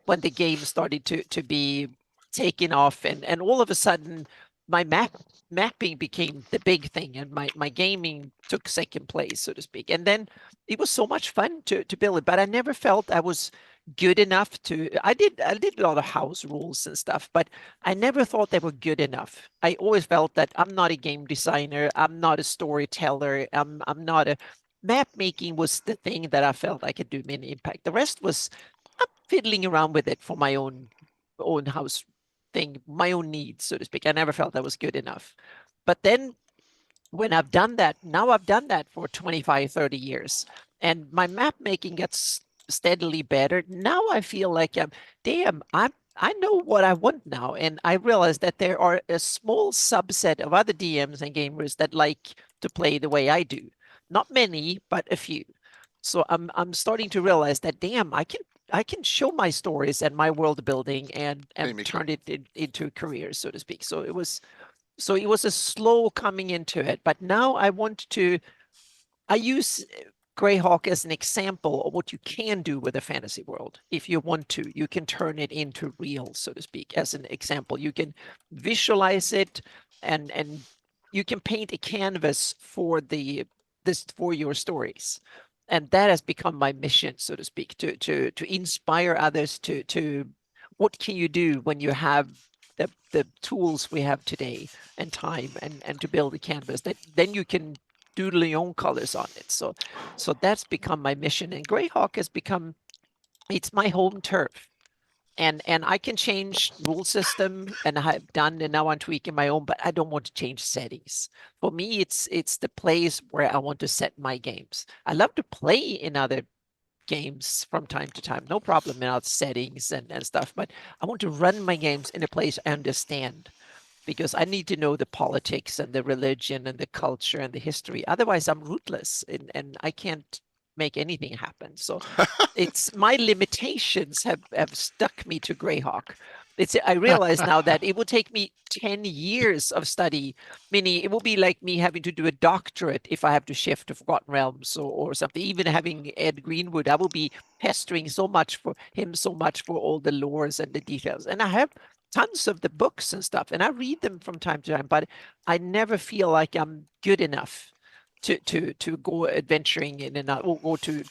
when the game started to be taken off, and all of a sudden my mapping became the big thing, and my gaming took second place, so to speak. And then it was so much fun to build it, but I never felt I was good enough to. I did a lot of house rules and stuff, but I never thought they were good enough. I always felt that I'm not a game designer, I'm not a storyteller, I'm not a. Map making was the thing that I felt I could do many impact. The rest was I'm fiddling around with it for my own house thing, my own needs, so to speak. I never felt that was good enough. But then when I've done that, now I've done that for 25, 30 years, and my map making gets steadily better. Now I feel like I know what I want now, and I realize that there are a small subset of other DMs and gamers that like to play the way I do. Not many, but a few. So I'm starting to realize that I can show my stories and my world building and turn it into a career, so to speak. So it was a slow coming into it, but now I use Greyhawk as an example of what you can do with a fantasy world. If you want to, you can turn it into real, so to speak. As an example, you can visualize it, and you can paint a canvas for for your stories. And that has become my mission, so to speak, to inspire others to what can you do when you have the tools we have today and time and to build a canvas that then you can doodle your own colors on it. So that's become my mission, and Greyhawk has become, it's my home turf. And I can change rule system, and I've done, and now I'm tweaking my own, but I don't want to change settings. For me, it's the place where I want to set my games. I love to play in other games from time to time, no problem in other settings and stuff, but I want to run my games in a place I understand, because I need to know the politics and the religion and the culture and the history. Otherwise, I'm rootless, and I can't make anything happen. So it's my limitations have stuck me to Greyhawk. I realize now that it will take me 10 years of study, meaning it will be like me having to do a doctorate if I have to shift to Forgotten Realms or something. Even having Ed Greenwood, I will be pestering so much for all the lores and the details. And I have tons of the books and stuff, and I read them from time to time, but I never feel like I'm good enough to go adventuring in another, or to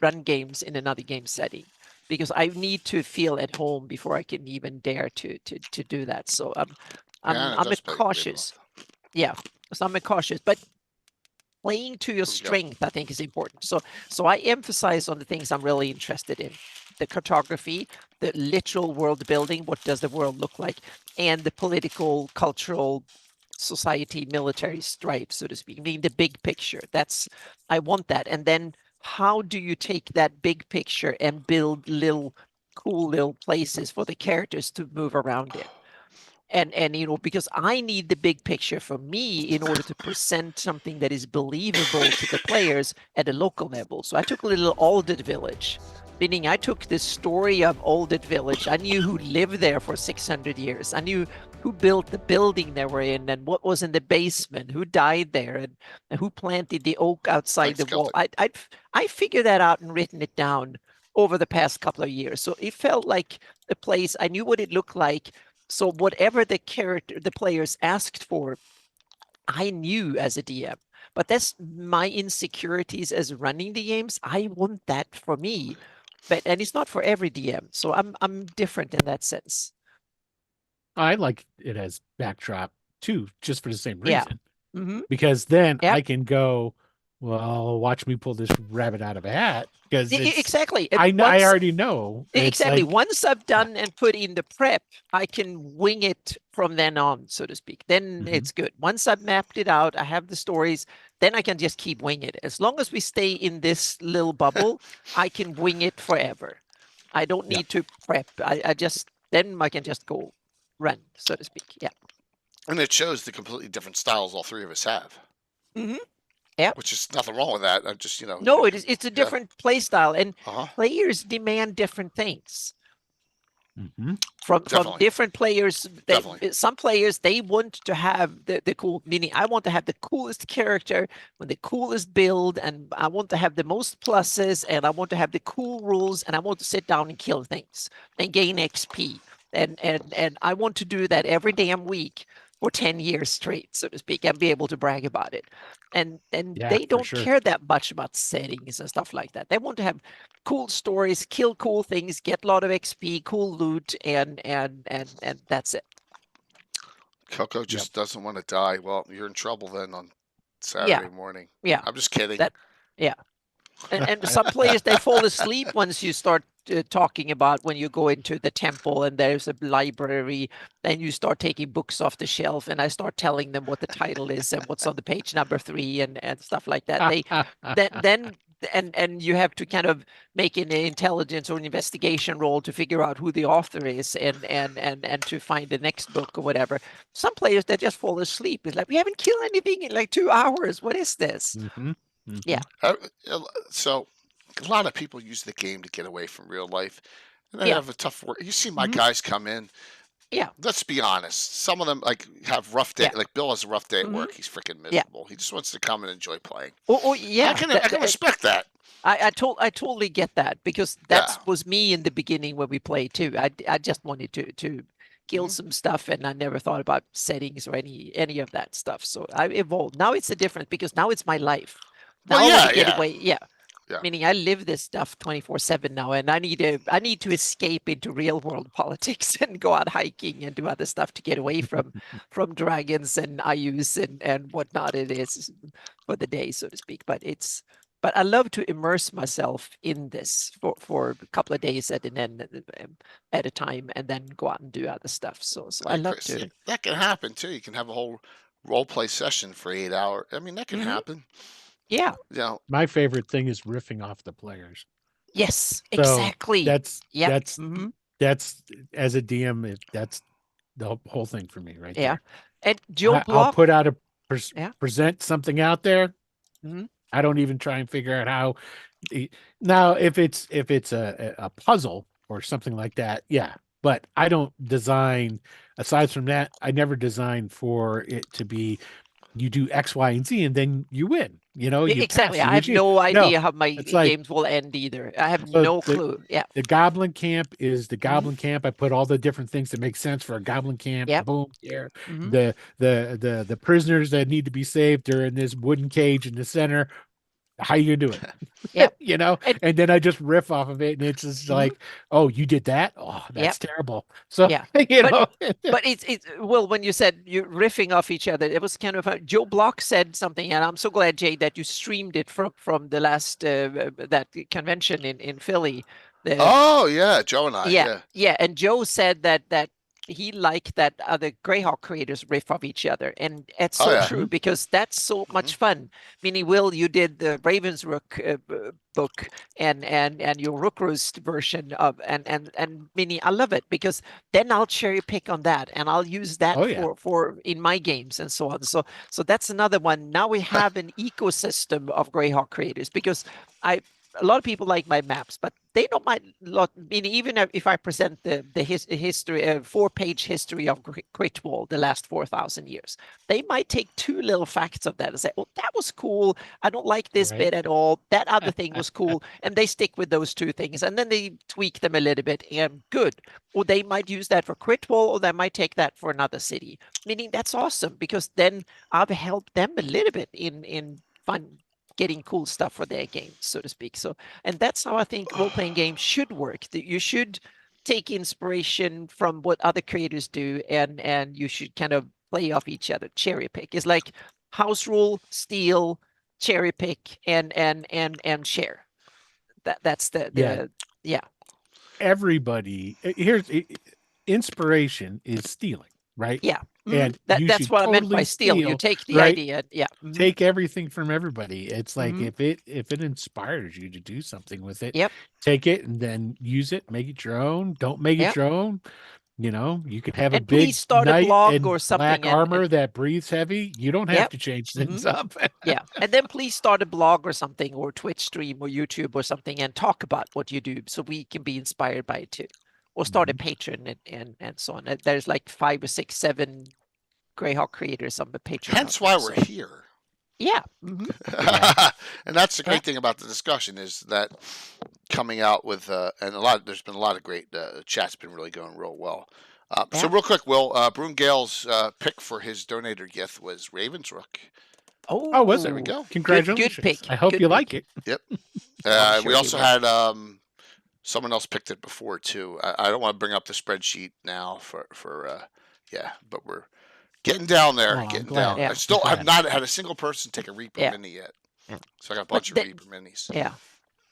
run games in another game setting, because I need to feel at home before I can even dare to do that. So I'm a cautious. Yeah, so I'm a cautious, but playing to your strength, I think, is important. So I emphasize on the things I'm really interested in: the cartography, the literal world building, what does the world look like, and the political, cultural, society, military strife, so to speak. I mean, the big picture. I want that. And then how do you take that big picture and build cool little places for the characters to move around in? And because I need the big picture for me in order to present something that is believable to the players at a local level. So I took a little Alded Village, meaning I took the story of Alded Village. I knew who lived there for 600 years. I knew who built the building they were in, and what was in the basement, who died there, and who planted the oak outside the wall. I figured that out and written it down over the past couple of years. So it felt like a place, I knew what it looked like. So whatever the players asked for, I knew as a DM. But that's my insecurities as running the games. I want that for me, and it's not for every DM. So I'm different in that sense. I like it as backdrop too, just for the same Yeah. reason. Mm-hmm. Because then I can go, well, watch me pull this rabbit out of a hat. Because exactly, I already know. Exactly. Once I've done and put in the prep, I can wing it from then on, so to speak. Then it's good. Once I've mapped it out, I have the stories, then I can just keep winging it. As long as we stay in this little bubble, I can wing it forever. I don't need to prep. Then I can just go run, so to speak. Yeah. And it shows the completely different styles all three of us have. Mm-hmm. Yeah. Which is nothing wrong with that. I'm just, No, it's a different play style, and players demand different things. From Definitely. different players. Definitely. Some players, they want to have the cool, meaning I want to have the coolest character with the coolest build, and I want to have the most pluses, and I want to have the cool rules, and I want to sit down and kill things and gain XP. And I want to do that every damn week for 10 years straight, so to speak, and be able to brag about it. And Yeah, they for don't sure. care that much about settings and stuff like that. They want to have cool stories, kill cool things, get a lot of XP, cool loot, and that's it. Coco just doesn't want to die. Well, you're in trouble then on Yeah. Saturday morning. Yeah. I'm just kidding. Yeah. And some players, they fall asleep once you start talking about when you go into the temple and there's a library, then you start taking books off the shelf, and I start telling them what the title is and what's on the page number 3 and stuff like that. They then and you have to kind of make an intelligence or an investigation roll to figure out who the author is and to find the next book or whatever. Some players, they just fall asleep. It's like, we haven't killed anything in like 2 hours. What is this? Yeah. So a lot of people use the game to get away from real life, and they Yeah. have a tough work. You see my guys come in. Yeah. Let's be honest. Some of them like have rough day. Yeah. Like Bill has a rough day at work. He's freaking miserable. He just wants to come and enjoy playing. Oh yeah. I can respect that. I totally get that, because that was me in the beginning when we played too. I just wanted to kill some stuff, and I never thought about settings or any of that stuff. So I evolved. Now it's a difference, because now it's my life. Now I want to get away. Yeah. Meaning I live this stuff 24/7 now, and I need to escape into real world politics and go out hiking and do other stuff to get away from dragons and IUs and whatnot it is for the day, so to speak. But I love to immerse myself in this for a couple of days at a time, and then go out and do other stuff. So I love to. That can happen too. You can have a whole role play session for 8 hours. I mean, that can happen. Yeah. My favorite thing is riffing off the players. Yes, So exactly. That's Mm-hmm. that's as a DM, that's the whole thing for me right there. And Joe I'll put out present something out there. I don't even try and figure out how. Now, if it's a puzzle or something like that, yeah. But I don't design. Aside from that, I never design for it to be, you do X, Y, and Z, and then you win. You exactly. pass, I have no idea how my it's like, games will end either. I have no clue. Yeah. The goblin camp is the goblin camp. I put all the different things that make sense for a goblin camp. Yep. Boom. There. The prisoners that need to be saved are in this wooden cage in the center. How you gonna do it? Yeah. And then I just riff off of it, and it's just like, oh, you did that? Oh, that's terrible. So but it's well, when you said you're riffing off each other, it was kind of Joe Block said something, and I'm so glad, Jay, that you streamed it from the last that convention in Philly. Joe and I. Yeah, and Joe said that he liked that other Greyhawk creators riff off each other, and it's so true, because that's so much fun. Meaning, Will, you did the Raven's Rook book and your Rook Roost version of and meaning I love it, because then I'll cherry pick on that, and I'll use that for in my games and so on. So that's another one. Now we have an ecosystem of Greyhawk creators, because a lot of people like my maps, but they don't mind a lot. Meaning, even if I present the history, 4-page history of Great Wall, the last 4,000 years, they might take 2 little facts of that and say, "Oh, that was cool. I don't like this bit at all. That other thing was cool," and they stick with those 2 things, and then they tweak them a little bit, and good. Or they might use that for Great Wall, or they might take that for another city. Meaning, that's awesome, because then I've helped them a little bit in fun. Getting cool stuff for their games, so to speak. So, and that's how I think role-playing games should work. That you should take inspiration from what other creators do, and you should kind of play off each other, cherry pick. It's like house rule, steal, cherry pick, and share. That's the Everybody here's inspiration is stealing, right? Yeah. And that's what I meant by steal. You take the idea, take everything from everybody. It's like, if it inspires you to do something with it, take it and then use it, make it your own. Don't make it your own. You could have a big start a blog or something, black armor that breathes heavy. You don't have to change things up. And then please start a blog or something, or Twitch stream or YouTube or something, and talk about what you do, so we can be inspired by it too. or start a Patreon and so on. There's like 5 or 6, 7 Greyhawk creators on the Patreon. Hence why we're here. Yeah. And that's the great thing about the discussion is that coming out with and there's been a lot of great chat's been really going real well. So real quick, Will, Brungale's pick for his donator gift was Raven's Rook. Oh, was there it? we go. Congratulations. Good pick. I hope Good you pick. like it. Yep. Sure We also will. had someone else picked it before too. I don't want to bring up the spreadsheet now for but we're getting down there. Oh, I'm getting glad. down. Yeah. I still I'm have not had a single person take a Reaper Mini yet. So I got a bunch of Reaper Minis. Yeah.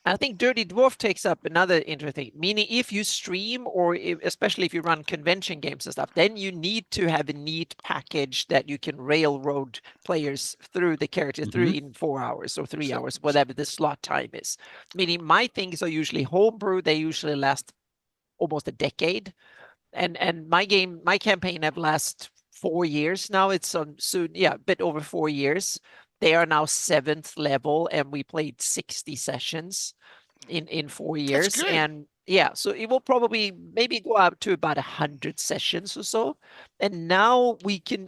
I think Dirty Dwarf takes up another interesting, meaning if you stream or especially if you run convention games and stuff, then you need to have a neat package that you can railroad players through the character through in 4 hours or 3 hours, whatever the slot time is. Meaning my things are usually homebrew. They usually last almost a decade. And my campaign have last 4 years now. It's soon, a bit over 4 years. They are now 7th level, and we played 60 sessions in 4 years. That's good. And so it will probably maybe go up to about 100 sessions or so. And now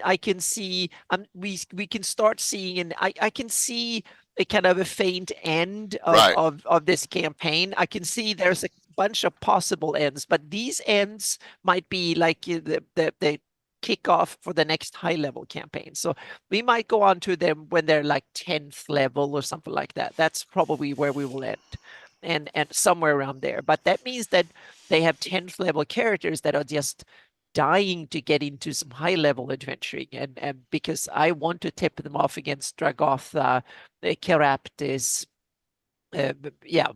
I can see we can start seeing, and I can see a kind of a faint end of this campaign. I can see there's a bunch of possible ends, but these ends might be like the kickoff for the next high level campaign. So we might go on to them when they're like 10th level or something like that. That's probably where we will end. And somewhere around there. But that means that they have 10th level characters that are just dying to get into some high level adventuring, and because I want to tip them off against Dragotha, Keraptis,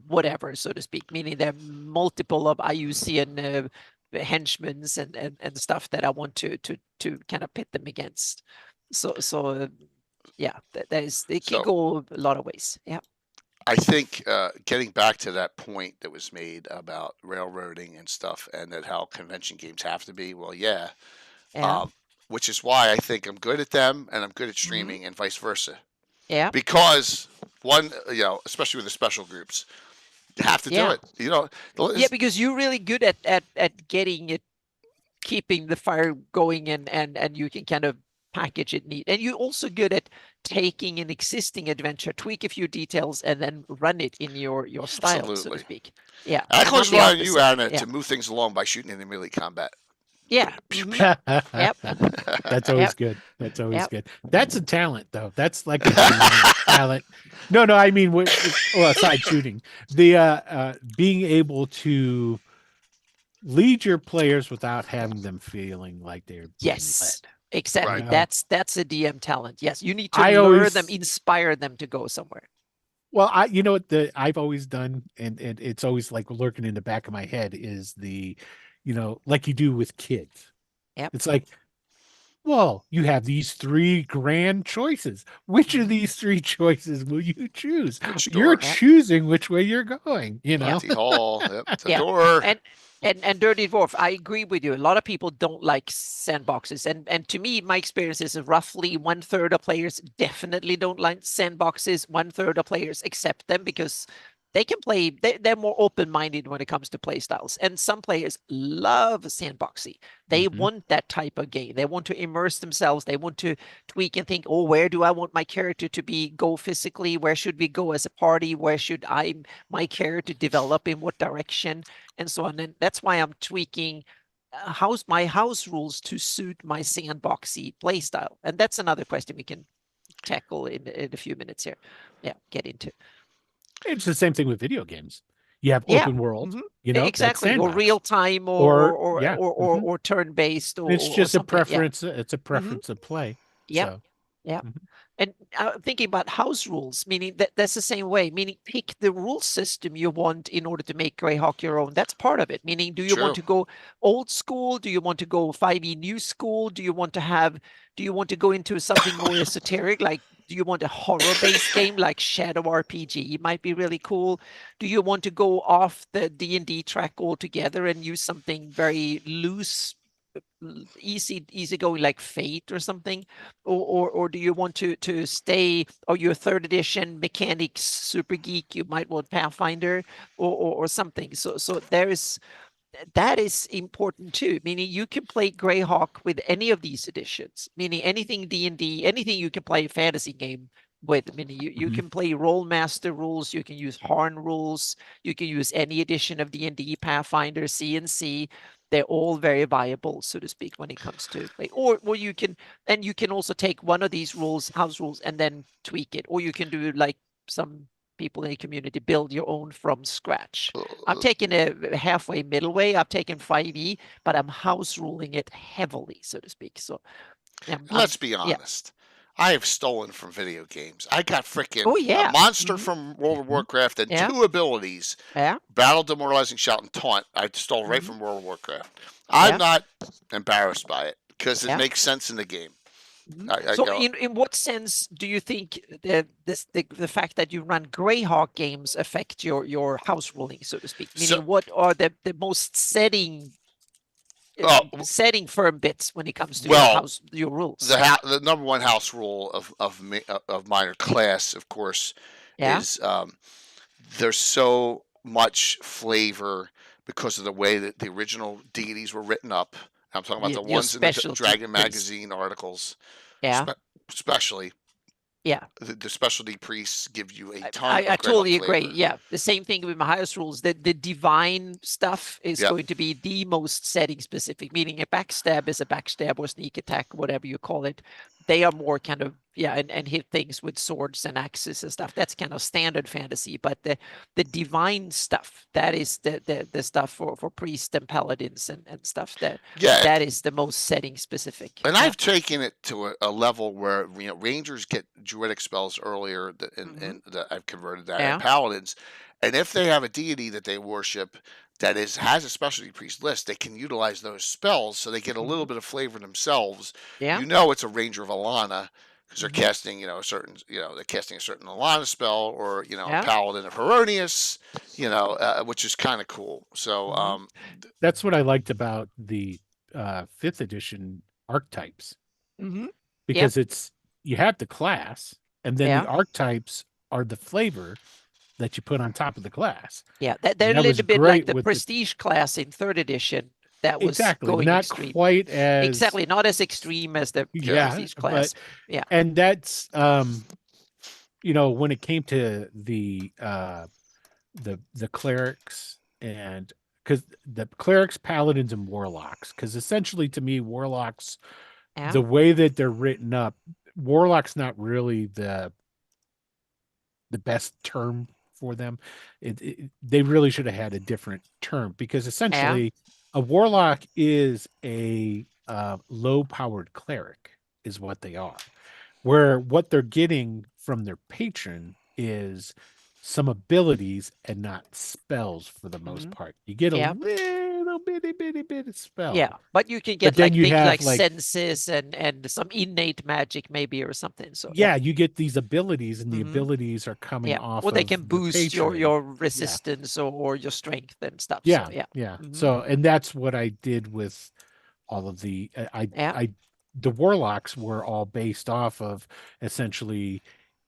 whatever, so to speak, meaning there are multiple of Iusian henchmen and stuff that I want to kind of pit them against. So it can go a lot of ways. Yeah. I think getting back to that point that was made about railroading and stuff, and that how convention games have to be. Well, which is why I think I'm good at them and I'm good at streaming and vice versa. Yeah. Because one, especially with the special groups, you have to do it. Because you're really good at getting it, keeping the fire going, and you can kind of package it neat. And you're also good at taking an existing adventure, tweak a few details, and then run it in your style, so to speak. Yeah. I close rely on you, Anna, to move things along by shooting in the melee combat. Yeah. Yep. That's always good. That's always good. That's a talent, though. That's like a talent. No, I mean, aside shooting, the being able to lead your players without having them feeling like they're being led. Exactly. Right. That's a DM talent. Yes, you need to lure them, inspire them to go somewhere. Well, I've always done, and it's always like lurking in the back of my head is the, like you do with kids. Yep. It's like, well, you have these 3 grand choices. Which of these 3 choices will you choose? You're choosing which way you're going. Empty hall. Yep. The door. And Dirty Dwarf, I agree with you. A lot of people don't like sandboxes. And to me, my experience is roughly 1/3 of players definitely don't like sandboxes. 1/3 of players accept them because they can play, they're more open-minded when it comes to play styles. And some players love sandboxy. They want that type of game. They want to immerse themselves. They want to tweak and think, where do I want my character to go physically? Where should we go as a party? Where should my character develop, in what direction? And so on. And that's why I'm tweaking my house rules to suit my sandboxy play style. And that's another question we can tackle in a few minutes here. Yeah, get into. It's the same thing with video games. You have open world, exactly, or real time, or turn based. It's just a preference. Yeah. It's a preference of play. Yeah, so. And thinking about house rules, meaning that's the same way. Meaning, pick the rule system you want in order to make Greyhawk your own. That's part of it. Meaning, do you want to go old school? Do you want to go 5e new school? Do you want to go into something more esoteric, like? Do you want a horror-based game like Shadow RPG? It might be really cool. Do you want to go off the D&D track altogether and use something very loose, easy going like Fate or something? Or do you want to stay, your 3rd edition mechanics super geek? You might want Pathfinder or something. So there's that is important too. Meaning you can play Greyhawk with any of these editions. Meaning anything D&D, anything you can play a fantasy game with. Meaning you can play Rollmaster rules. You can use Harn rules. You can use any edition of D&D, Pathfinder, C&C. They're all very viable, so to speak, when it comes to play. Or you can also take one of these rules, house rules, and then tweak it. Or you can do like some people in the community build your own from scratch. I'm taking a halfway middle way. I'm taking 5e, but I'm house ruling it heavily, so to speak. So let's be honest. I have stolen from video games. I got freaking a monster from World of Warcraft and 2 abilities. Battle, Demoralizing, Shout, and Taunt. I stole right from World of Warcraft. I'm not embarrassed by it because it makes sense in the game. In what sense do you think the fact that you run Greyhawk games affect your house ruling, so to speak? Meaning, what are the most setting firm bits when it comes to your rules? The number one house rule of minor class, of course, is there's so much flavor because of the way that the original deities were written up. I'm talking about the ones in the Dragon Magazine articles. Especially. Yeah. The specialty priests give you a ton of I totally flavor. agree. Yeah. The same thing with my highest rules. The divine stuff is going to be the most setting specific, meaning a backstab is a backstab or sneak attack, whatever you call it. They are more kind of, and hit things with swords and axes and stuff. That's kind of standard fantasy. But the divine stuff, that is the stuff for priests and paladins and stuff. That is the most setting specific. And I've taken it to a level where rangers get druidic spells earlier, and I've converted that, and paladins. And if they have a deity that they worship that has a specialty priest list, they can utilize those spells, so they get a little bit of flavor themselves. It's a ranger of Alana because they're casting, they're casting a certain Alana spell, or a paladin of Heronius, which is kind of cool. So that's what I liked about the 5th edition archetypes, because you have the class, and then the archetypes are the flavor that you put on top of the class. Yeah, they're a little bit like the prestige class in 3rd edition. That was going not extreme. Quite as not as extreme as the prestige class. And that's when it came to the clerics, and because the clerics, paladins, and warlocks, because essentially to me warlocks, the way that they're written up, warlock's not really the best term for them. They really should have had a different term, because essentially a warlock is a low-powered cleric is what they are, where what they're getting from their patron is some abilities and not spells for the most part. You get a little bitty spell. Yeah, but you can get things like senses and some innate magic maybe or something. So you get these abilities, and the abilities are coming off. Well, they can boost your resistance or your strength and stuff. So and that's what I did with all of the the warlocks were all based off of essentially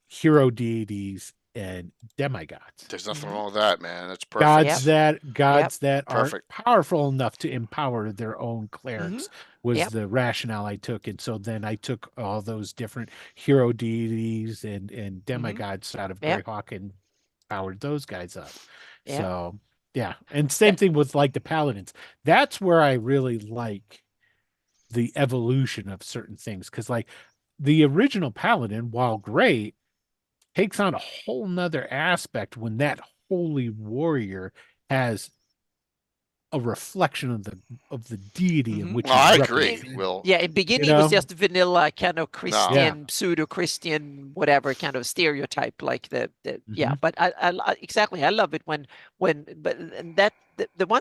hero deities and demigods. There's nothing wrong with that, man. That's perfect. Gods that are powerful enough to empower their own clerics was the rationale I took. And so then I took all those different hero deities and demigods out of Greyhawk and powered those guys up. So and same thing with like the paladins. That's where I really like the evolution of certain things, because like the original paladin, while great, takes on a whole nother aspect when that holy warrior has a reflection of the deity in which I agree. Will in beginning it was just vanilla kind of Christian, pseudo-Christian, whatever kind of stereotype, like the but I exactly, I love it when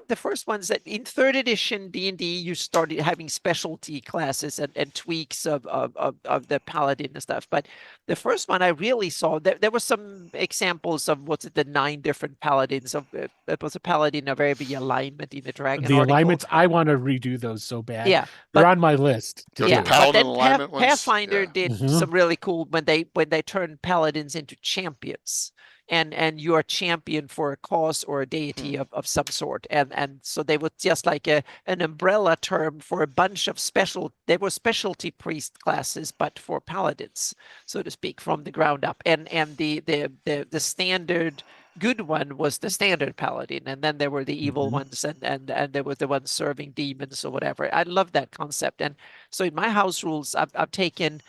the first ones that in 3rd edition D&D you started having specialty classes and tweaks of the paladin and stuff. But the first one I really saw, there were some examples of the 9 different paladins of it was a paladin of every alignment in the dragon. The alignments, I want to redo those so bad. They're on my list. But then Pathfinder did some really cool when they turned paladins into champions. and you are champion for a cause or a deity of some sort. And so they were just like an umbrella term for a bunch of they were specialty priest classes, but for paladins, so to speak, from the ground up. And the standard good one was the standard paladin, and then there were the evil ones, and there was the ones serving demons or whatever. I love that concept. And so in my house rules, I've taken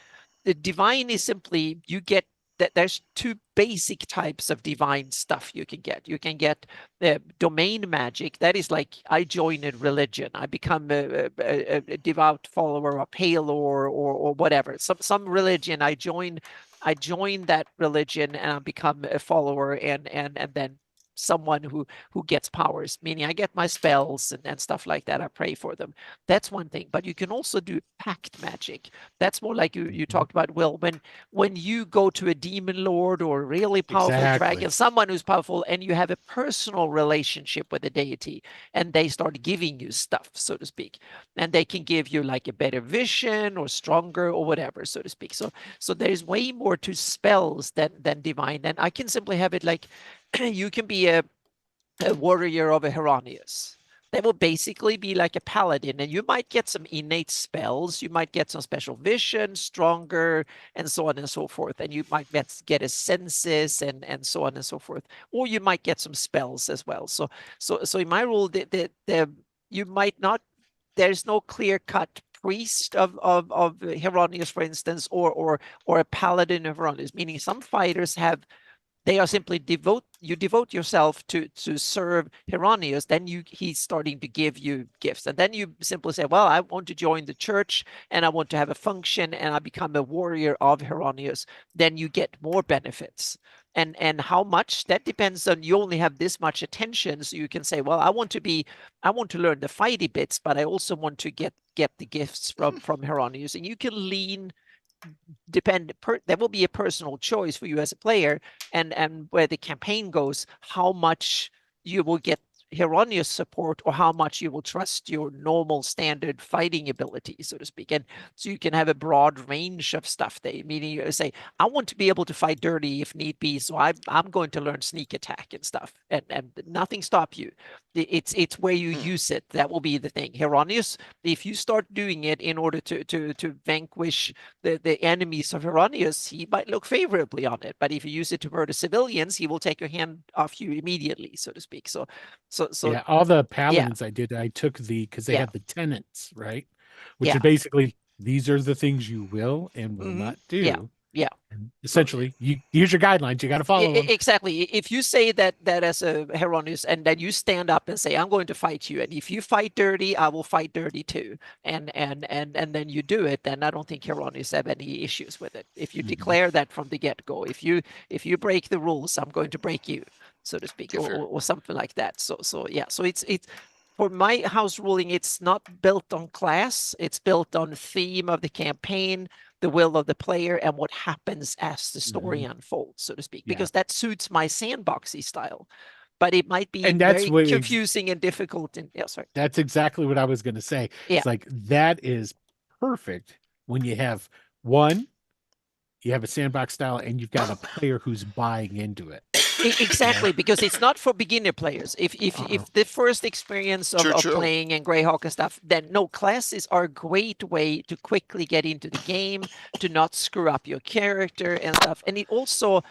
the divine is simply you get that there's two basic types of divine stuff you can get. You can get the domain magic. That is like I join a religion. I become a devout follower of Halo or whatever. Some religion. I join that religion and I become a follower, and then someone who gets powers, meaning I get my spells and stuff like that. I pray for them. That's one thing. But you can also do pact magic. That's more like you talked about, Will, when you go to a demon lord or a really powerful dragon, someone who's powerful, and you have a personal relationship with the deity, and they start giving you stuff, so to speak, and they can give you like a better vision or stronger or whatever, so to speak. So there's way more to spells than divine. And I can simply have it like you can be a warrior of a Heronius. That will basically be like a paladin, and you might get some innate spells. You might get some special vision, stronger, and so on and so forth. And you might get a senses and so on and so forth. Or you might get some spells as well. So in my rule, you might not. There's no clear-cut priest of Heronius, for instance, or a paladin of Heronius. Meaning, some fighters have. They are simply devote yourself to serve Heronius, then he's starting to give you gifts. And then you simply say, well, I want to join the church and I want to have a function and I become a warrior of Heronius. Then you get more benefits. And how much, that depends on, you only have this much attention. So you can say, well, I want to learn the fighty bits, but I also want to get the gifts from Heronius. And you can lean there will be a personal choice for you as a player, and where the campaign goes, how much you will get Heronius support or how much you will trust your normal standard fighting ability, so to speak. And so you can have a broad range of stuff there, meaning you say, I want to be able to fight dirty if need be, so I'm going to learn sneak attack and stuff, and nothing stop you. It's where you use it. That will be the thing. Heronius, if you start doing it in order to vanquish the enemies of Heronius, he might look favorably on it. But if you use it to murder civilians, he will take your hand off you immediately, so to speak. So yeah, all the paladins I took because they had the tenets, right? Which is basically, these are the things you will and will not do. Yeah. And essentially, here's your guidelines. You got to follow them. Exactly. If you say that as a Heronius, and then you stand up and say, I'm going to fight you, and if you fight dirty, I will fight dirty too, and then you do it, then I don't think Heronius have any issues with it. If you declare that from the get-go, if you break the rules, I'm going to break you, so to speak, or something like that. So it's for my house ruling, it's not built on class. It's built on theme of the campaign, the will of the player, and what happens as the story unfolds, so to speak, because that suits my sandboxy style. But it might be very confusing and difficult. And that's exactly what I was going to say. It's like, that is perfect when you have a sandbox style and you've got a player who's buying into it. Exactly, because it's not for beginner players. If the first experience of playing in Greyhawk and stuff, then no, classes are a great way to quickly get into the game, to not screw up your character and stuff. And it also,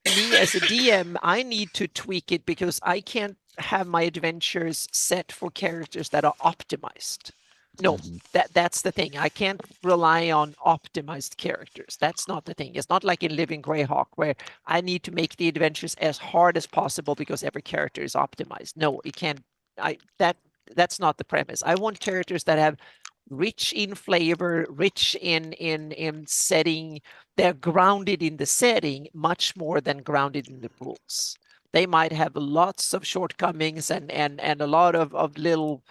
me as a DM, I need to tweak it because I can't have my adventures set for characters that are optimized. No, that's the thing. I can't rely on optimized characters. That's not the thing. It's not like in Living Greyhawk where I need to make the adventures as hard as possible because every character is optimized. No, it can't. That's not the premise. I want characters that have rich in flavor, rich in setting. They're grounded in the setting much more than grounded in the rules. They might have lots of shortcomings and a lot of little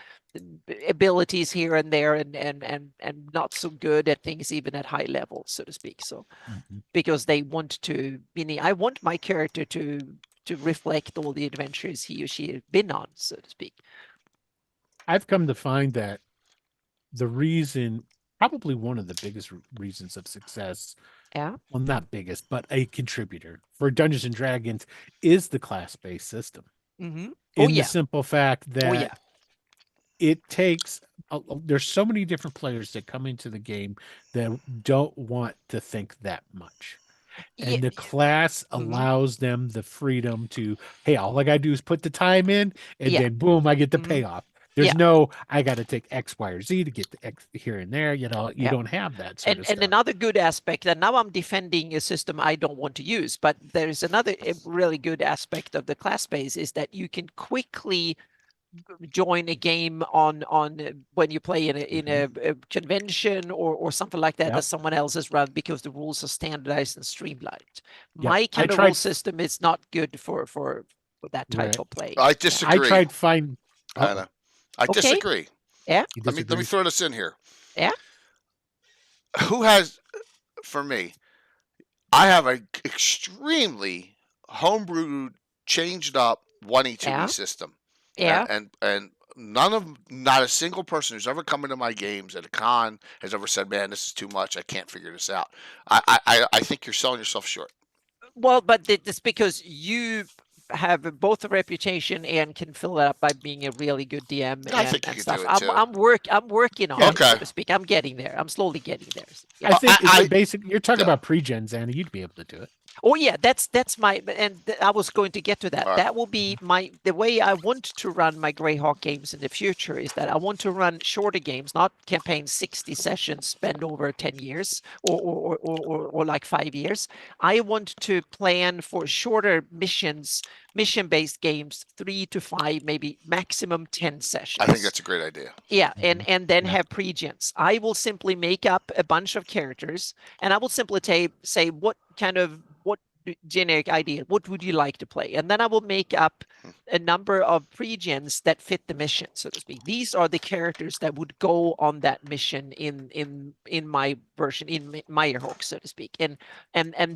abilities here and there, and not so good at things even at high level, so to speak. So because they want to, meaning I want my character to reflect all the adventures he or she has been on, so to speak. I've come to find that the reason, probably one of the biggest reasons of success Yeah. well, not biggest, but a contributor for Dungeons and Dragons is the class-based system. Mm-hmm. Oh In the yeah. simple fact Oh yeah. that it takes there's so many different players that come into the game that don't want to think that much. Yeah. And the class Mm-hmm. allows them the freedom to, hey, all I gotta do is put the time in, and Yeah. then boom, I get the Mm-hmm. payoff. Yeah. There's no, I got to take X, Y, or Z to get the X here and there. You know, you Yeah. don't have that sort of And stuff. another good aspect, and now I'm defending a system I don't want to use, but there's another really good aspect of the class base is that you can quickly join a game on when you play in a convention or something like that Yep. that someone else has run, because the rules are standardized and streamlined. Yep. My kind of rule system is not good for that type Right. of play. I Yeah. disagree. I tried find. Anna. I Okay. disagree. Yeah. You Let me disagree? throw this in here. Yeah. Who has, for me, I have an extremely homebrewed, changed up 1E, 2E Yeah. system. Yeah. And not a single person who's ever come into my games at a con has ever said, "Man, this is too much. I can't figure this out." I think you're selling yourself short. Well, but it's because you have both a reputation and can fill that up by being a really good DM I and, think you and could stuff. do it too. I'm working on Yeah. it, so Okay. to speak. I'm getting there. I'm slowly getting there. I Yeah. think I- it's basic. You're talking yeah. about pre-gens, Anna. You'd be able to do it. Oh yeah, that's my, and I was going to get to that. All right. That will be the way I want to run my Greyhawk games in the future, is that I want to run shorter games, not campaign 60 sessions spent over 10 years or like 5 years. I want to plan for shorter mission-based games, 3 to 5, maybe maximum 10 sessions. I think that's a great idea. Yeah, and then Yeah. have pre-gens. I will simply make up a bunch of characters, and I will simply say what generic idea, what would you like to play? And then I will make up a number of pre-gens that fit the mission, so to speak. These are the characters that would go on that mission in my version, in Meyerhawk, so to speak. And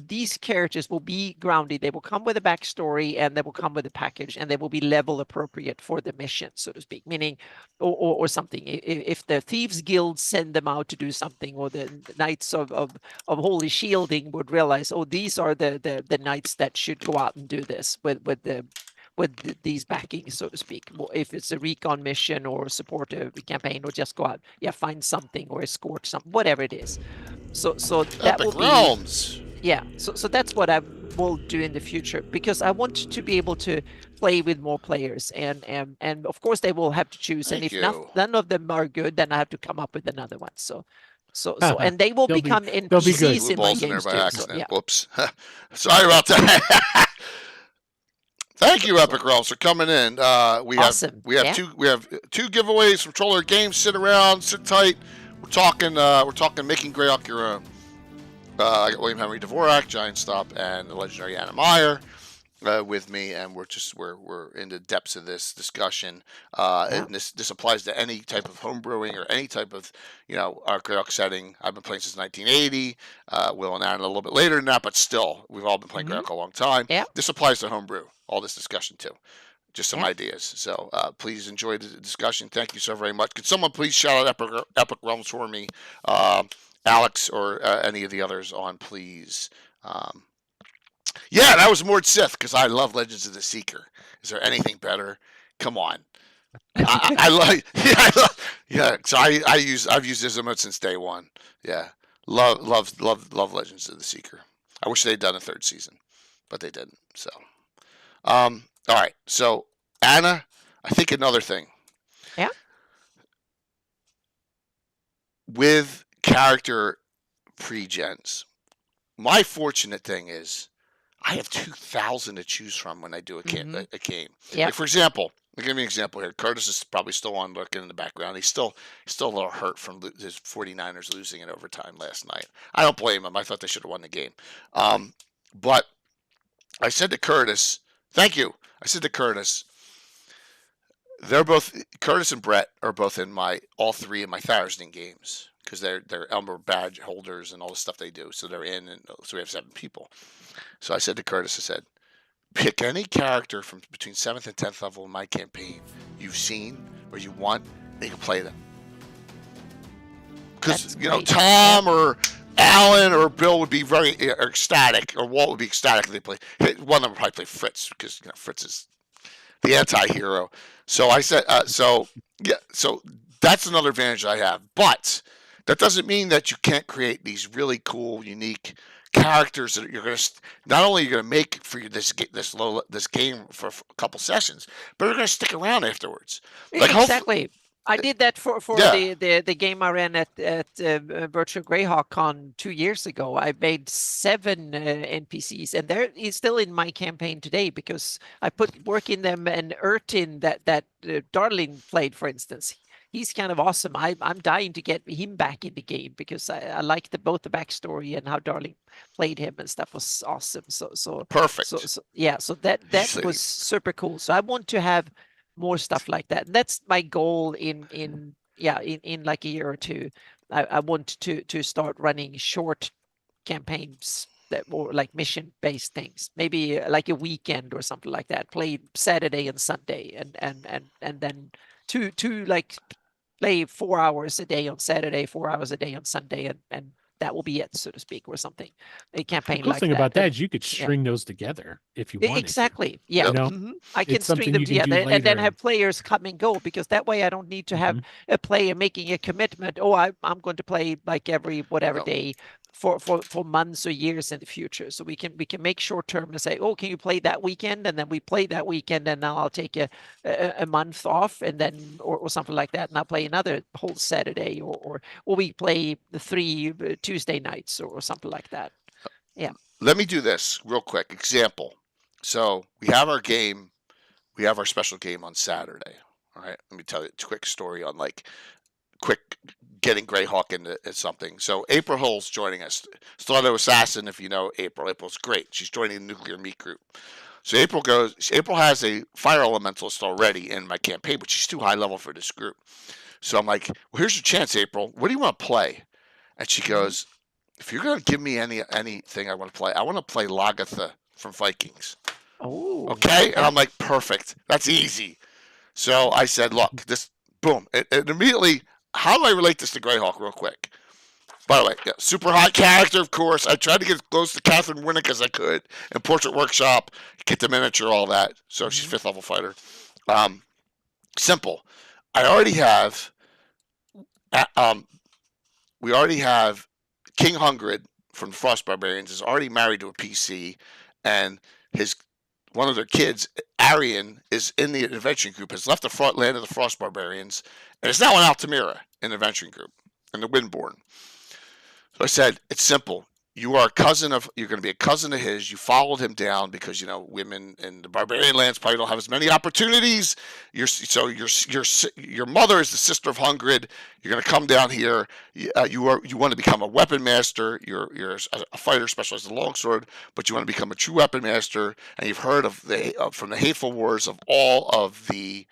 these characters will be grounded. They will come with a backstory, and they will come with a package, and they will be level appropriate for the mission, so to speak. Meaning, or something. If the Thieves Guild send them out to do something, or the Knights of Holy Shielding would realize, oh, these are the knights that should go out and do this with these backings, so to speak. If it's a recon mission or support a campaign, or just go out, find something or escort something, whatever it is. So that Epic will be, Realms. so that's what I will do in the future, because I want to be able to play with more players, and of course they will have to choose. Thank and if you. none of them are good, then I have to come up with another one. So and they will They'll be- become they'll be good. NPCs Blue in my balls in there games by too. So, accident. yeah. Whoops. Sorry about that. Thank you, Epic Realms, for coming in. We Awesome. have two giveaways from Troller Games. Sit around, sit tight. We're talking making Greyhawk your own. I got William Henry Dvorak, Giant Stop, and the legendary Anna Meyer with me, and we're in the depths of this discussion. And this applies to any type of home brewing or any type of Greyhawk setting. I've been playing since 1980. Will and Anna a little bit later than that, but still, we've all been playing Greyhawk a long time. Yeah. This applies to homebrew. All this discussion too. Just some Yeah. ideas. So please enjoy the discussion. Thank you so very much. Could someone please shout out Epic Realms for me? Alex or any of the others on, please. Yeah, that was Mord Sith, because I love Legends of the Seeker. Is there anything better? Come on. I like So I've used his emote since day one. Yeah, love Legends of the Seeker. I wish they'd done a third season, but they didn't. So, all right. So Anna, I think another thing. Yeah. With character pre-gens, my fortunate thing is I have 2,000 to choose from when I do a game. Yeah. Like, for example, I'll give you an example here. Curtis is probably still on looking in the background. He's still a little hurt from his 49ers losing in overtime last night. I don't blame him. I thought they should have won the game. But I said to Curtis, thank you. I said to Curtis, Curtis and Brett are both in all three of my Thursday games, because they're Elmer badge holders and all the stuff they do. So they're in, and so we have 7 people. So I said to Curtis, I said, pick any character from between 7th and 10th level in my campaign you've seen or you want, and you can play them. Because, Tom or Alan or Bill would be very ecstatic, or Walt would be ecstatic if they play. One of them would probably play Fritz because Fritz is the anti-hero. So I said, so that's another advantage I have. But that doesn't mean that you can't create these really cool, unique characters that you're going to not only you're going to make for this game for a couple sessions, but you're going to stick around afterwards. Like exactly. I did that for Yeah. the game I ran at Virtual Greyhawk Con 2 years ago. I made 7 NPCs, and they're still in my campaign today because I put work in them. And Ertin, that Darling played, for instance, he's kind of awesome. I'm dying to get him back in the game because I like both the backstory and how Darling played him and stuff was awesome. So Perfect. So yeah, so that was super cool. So I want to have more stuff like that. And that's my goal in like a year or two. I want to start running short campaigns that more like mission based things, maybe like a weekend or something like that. Play Saturday and Sunday, and then two like play 4 hours a day on Saturday, 4 hours a day on Sunday, and that will be it, so to speak, or something. A campaign The cool like thing that. about that is you could string those together if you wanted Exactly. to. Yeah. You know? I can It's string something them you can do together and then later. have players come and go, because that way I don't need to have a player making a commitment. Oh, I'm going to play like every whatever day for months or years in the future. So we can make short term and say, oh, can you play that weekend? And then we play that weekend, and now I'll take a month off, and then or something like that, and I'll play another whole Saturday, or we play the 3 Tuesday nights or something like that. Yeah. Let me do this real quick. Example. So we have our game. We have our special game on Saturday. All right. Let me tell you a quick story on quick getting Greyhawk into something. So April Hill's joining us. Stardo Assassin, if you know April. April's great. She's joining the Nuclear Meat Group. So April has a fire elementalist already in my campaign, but she's too high level for this group. So I'm like, well, here's your chance, April. What do you want to play? And she goes, if you're going to give me anything I want to play, I want to play Lagatha from Vikings. Oh. Okay? And I'm like, perfect. That's easy. So I said, look, boom. And immediately, how do I relate this to Greyhawk real quick? By the way, yeah, super hot character, of course. I tried to get as close to Catherine Winnick as I could in Portrait Workshop, get the miniature, all that. So she's 5th level fighter. Simple. I already have, we already have King Hungred from the Frost Barbarians is already married to a PC, and one of their kids, Arian, is in the adventuring group, has left the front land of the Frost Barbarians, and is now in Altamira in the adventuring group, in the Windborn. So I said, it's simple. You're going to be a cousin of his. You followed him down because, women in the barbarian lands probably don't have as many opportunities. Your mother is the sister of Hungred. You're going to come down here. You want to become a weapon master. You're a fighter specialized in longsword, but you want to become a true weapon master. And you've heard from the hateful wars of all of the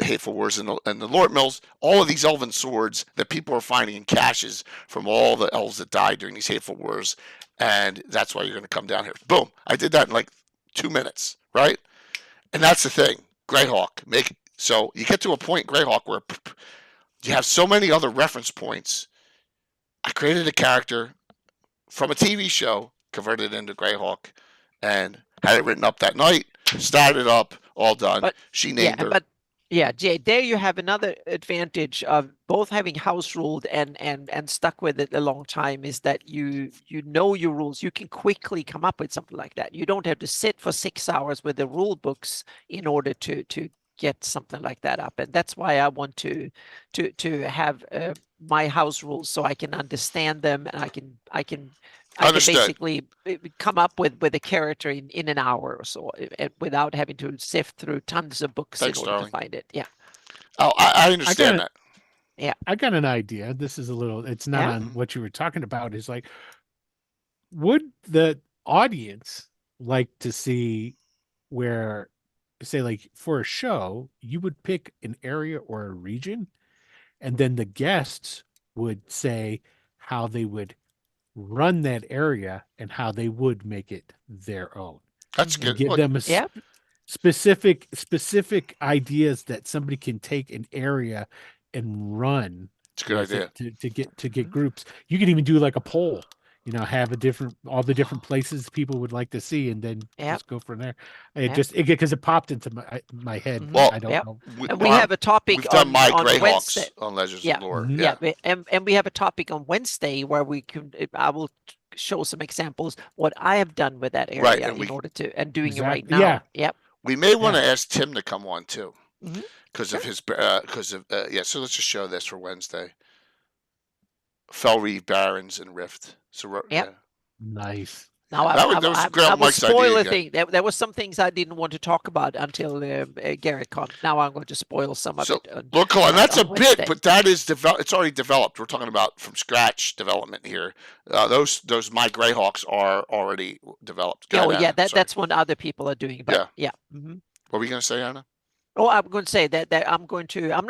Hateful Wars and the Lord Mills, all of these elven swords that people are finding in caches from all the elves that died during these Hateful Wars, and that's why you're going to come down here. Boom! I did that in like 2 minutes, right? And that's the thing, Greyhawk. So you get to a point, Greyhawk, where you have so many other reference points. I created a character from a TV show, converted it into Greyhawk, and had it written up that night, started up, all done. She named her. Yeah, Jay, there you have another advantage of both having house ruled and stuck with it a long time, is that you know your rules. You can quickly come up with something like that. You don't have to sit for 6 hours with the rule books in order to get something like that up. And that's why I want to have my house rules, so I can understand them, and I can basically come up with a character in an hour or so, without having to sift through tons of books in order to find it. Yeah. Oh, I understand that. Yeah. I got an idea. This is it's not on what you were talking about. Is like, would the audience like to see where, say, like for a show, you would pick an area or a region, and then the guests would say how they would run that area and how they would make it their own. That's good. Give them specific ideas that somebody can take an area and run It's a good idea. To get groups. You could even do like a poll. Have all the different places people would like to see, and then just go from there. Because it popped into my head. Mhm. Well, I don't know. And we have a topic We've done my on Greyhawks Wednesday. on Legends Yeah. of Lore. Mhm. Yeah. And we have a topic on Wednesday where I will show some examples what I have done with that area Right, and in order to and doing it right Exactly, now. yeah. Yep. We may want to ask Tim to come on too, Mhm. because of his yeah. So let's just show this for Wednesday. Fellreeve, Barrens, and Rift. So Yep. yeah. Nice. Now That was Grant I will Mike's spoil idea a thing. There was some things I didn't want to talk about until GarrettCon. Now I'm going to spoil some of it. Look, and that's a Wednesday. bit, but that is it's already developed. We're talking about from scratch development here. Those my Greyhawks are already developed. Go ahead, Anna. That's what other people are doing. But yeah. Mm-hmm. What were you going to say, Anna? Oh, I'm going to say that I'm not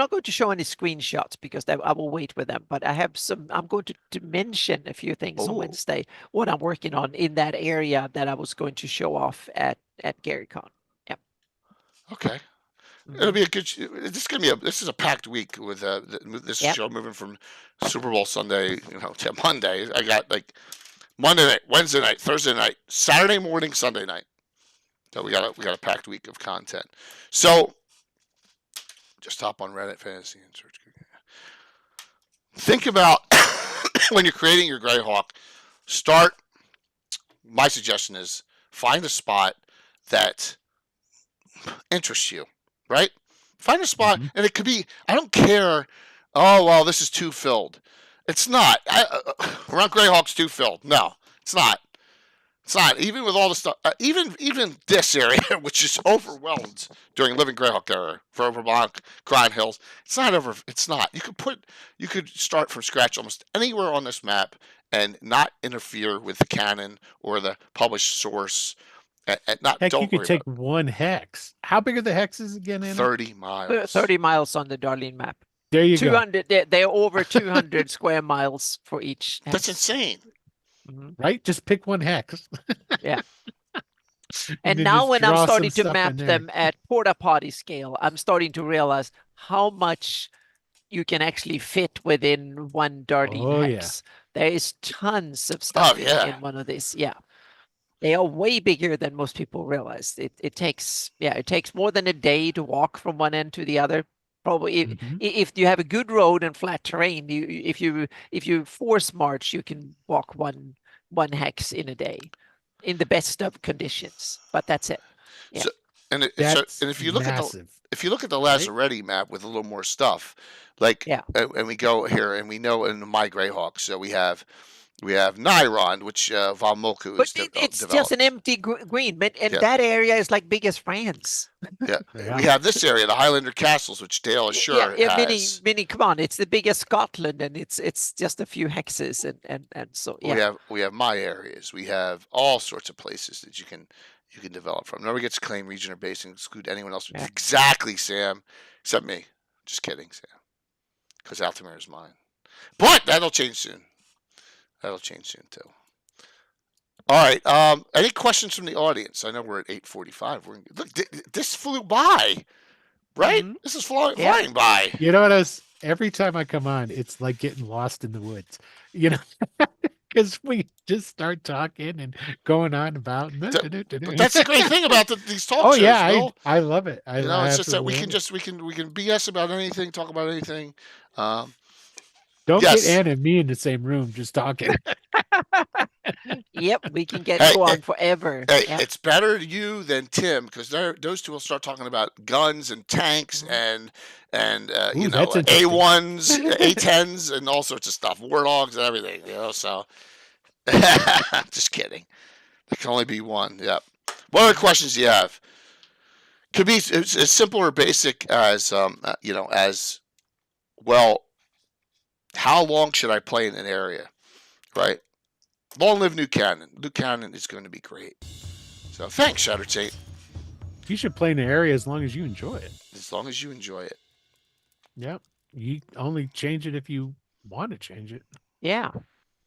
going to show any screenshots because I will wait with them. But I have I'm going to mention a few things on Wednesday, what I'm working on in that area that I was going to show off at GarrettCon. Yeah. Okay. It'll be a good. This is a packed week with this show moving from Super Bowl Sunday, to Monday. I got like Monday night, Wednesday night, Thursday night, Saturday morning, Sunday night. So we got a packed week of content. So just hop on Reddit Fantasy and search. Think about when you're creating your Greyhawk. My suggestion is find a spot that interests you. Right? Find a spot, and it could be, I don't care, oh, well, this is too filled. It's not. Around Greyhawk's too filled. No, it's not. It's not. Even with all the stuff, even this area, which is overwhelmed during Living Greyhawk era, for Vermont, Crime Hills, it's not. You could start from scratch almost anywhere on this map and not interfere with the canon or the published source. Heck, you could take one hex. How big are the hexes again, Anna? 30 miles. 30 miles on the Darlene map. There you 200, go. They're over 200 square miles for each hex. That's insane. Right? Just pick one hex. Yeah. And now when I'm starting to map them at porta potty scale, I'm starting to realize how much you can actually fit within one Darlene hex. Yeah. There is tons of stuff in one of these. Yeah. They are way bigger than most people realize. It takes more than a day to walk from one end to the other. Probably if you have a good road and flat terrain, if you force march, you can walk one hex in a day, in the best of conditions. But that's it. Yeah. So, and if you look at the Lazaretti map with a little more stuff, and we go here and we know in my Greyhawk, so we have Niron, which Von Molku is developed. It's just an empty green, and that area is like big as France. Yeah. We have this area, the Highlander Castles, which Dale is sure has. Mini, come on, it's the biggest Scotland, and it's just a few hexes, and so we have my areas. We have all sorts of places that you can develop from. Never gets to claim region or base and exclude anyone else. Yeah. Exactly, Sam, except me. Just kidding, Sam, because Altamir is mine. But that'll change soon. That'll change soon too. All right. Any questions from the audience? I know we're at 8:45. Look, this flew by, right? Mm-hmm. This is flying by. You know what? Every time I come on, it's like getting lost in the woods. Because we just start talking and going on about. That's the great thing about these talk shows. I love it. It's just that we can BS about anything, talk about anything. Don't get Anna and me in the same room just talking. Yep, we can go on forever. Hey, it's better you than Tim, because those two will start talking about guns and tanks and A1s, A10s, and all sorts of stuff, warlogs and everything. So just kidding. There can only be one. Yep. What other questions do you have? Could be as simple or basic as as well. How long should I play in an area, right? Long live New Cannon. New Cannon is going to be great. So thanks, Shattered Saint. You should play in an area as long as you enjoy it. As long as you enjoy it. Yep. You only change it if you want to change it. Yeah.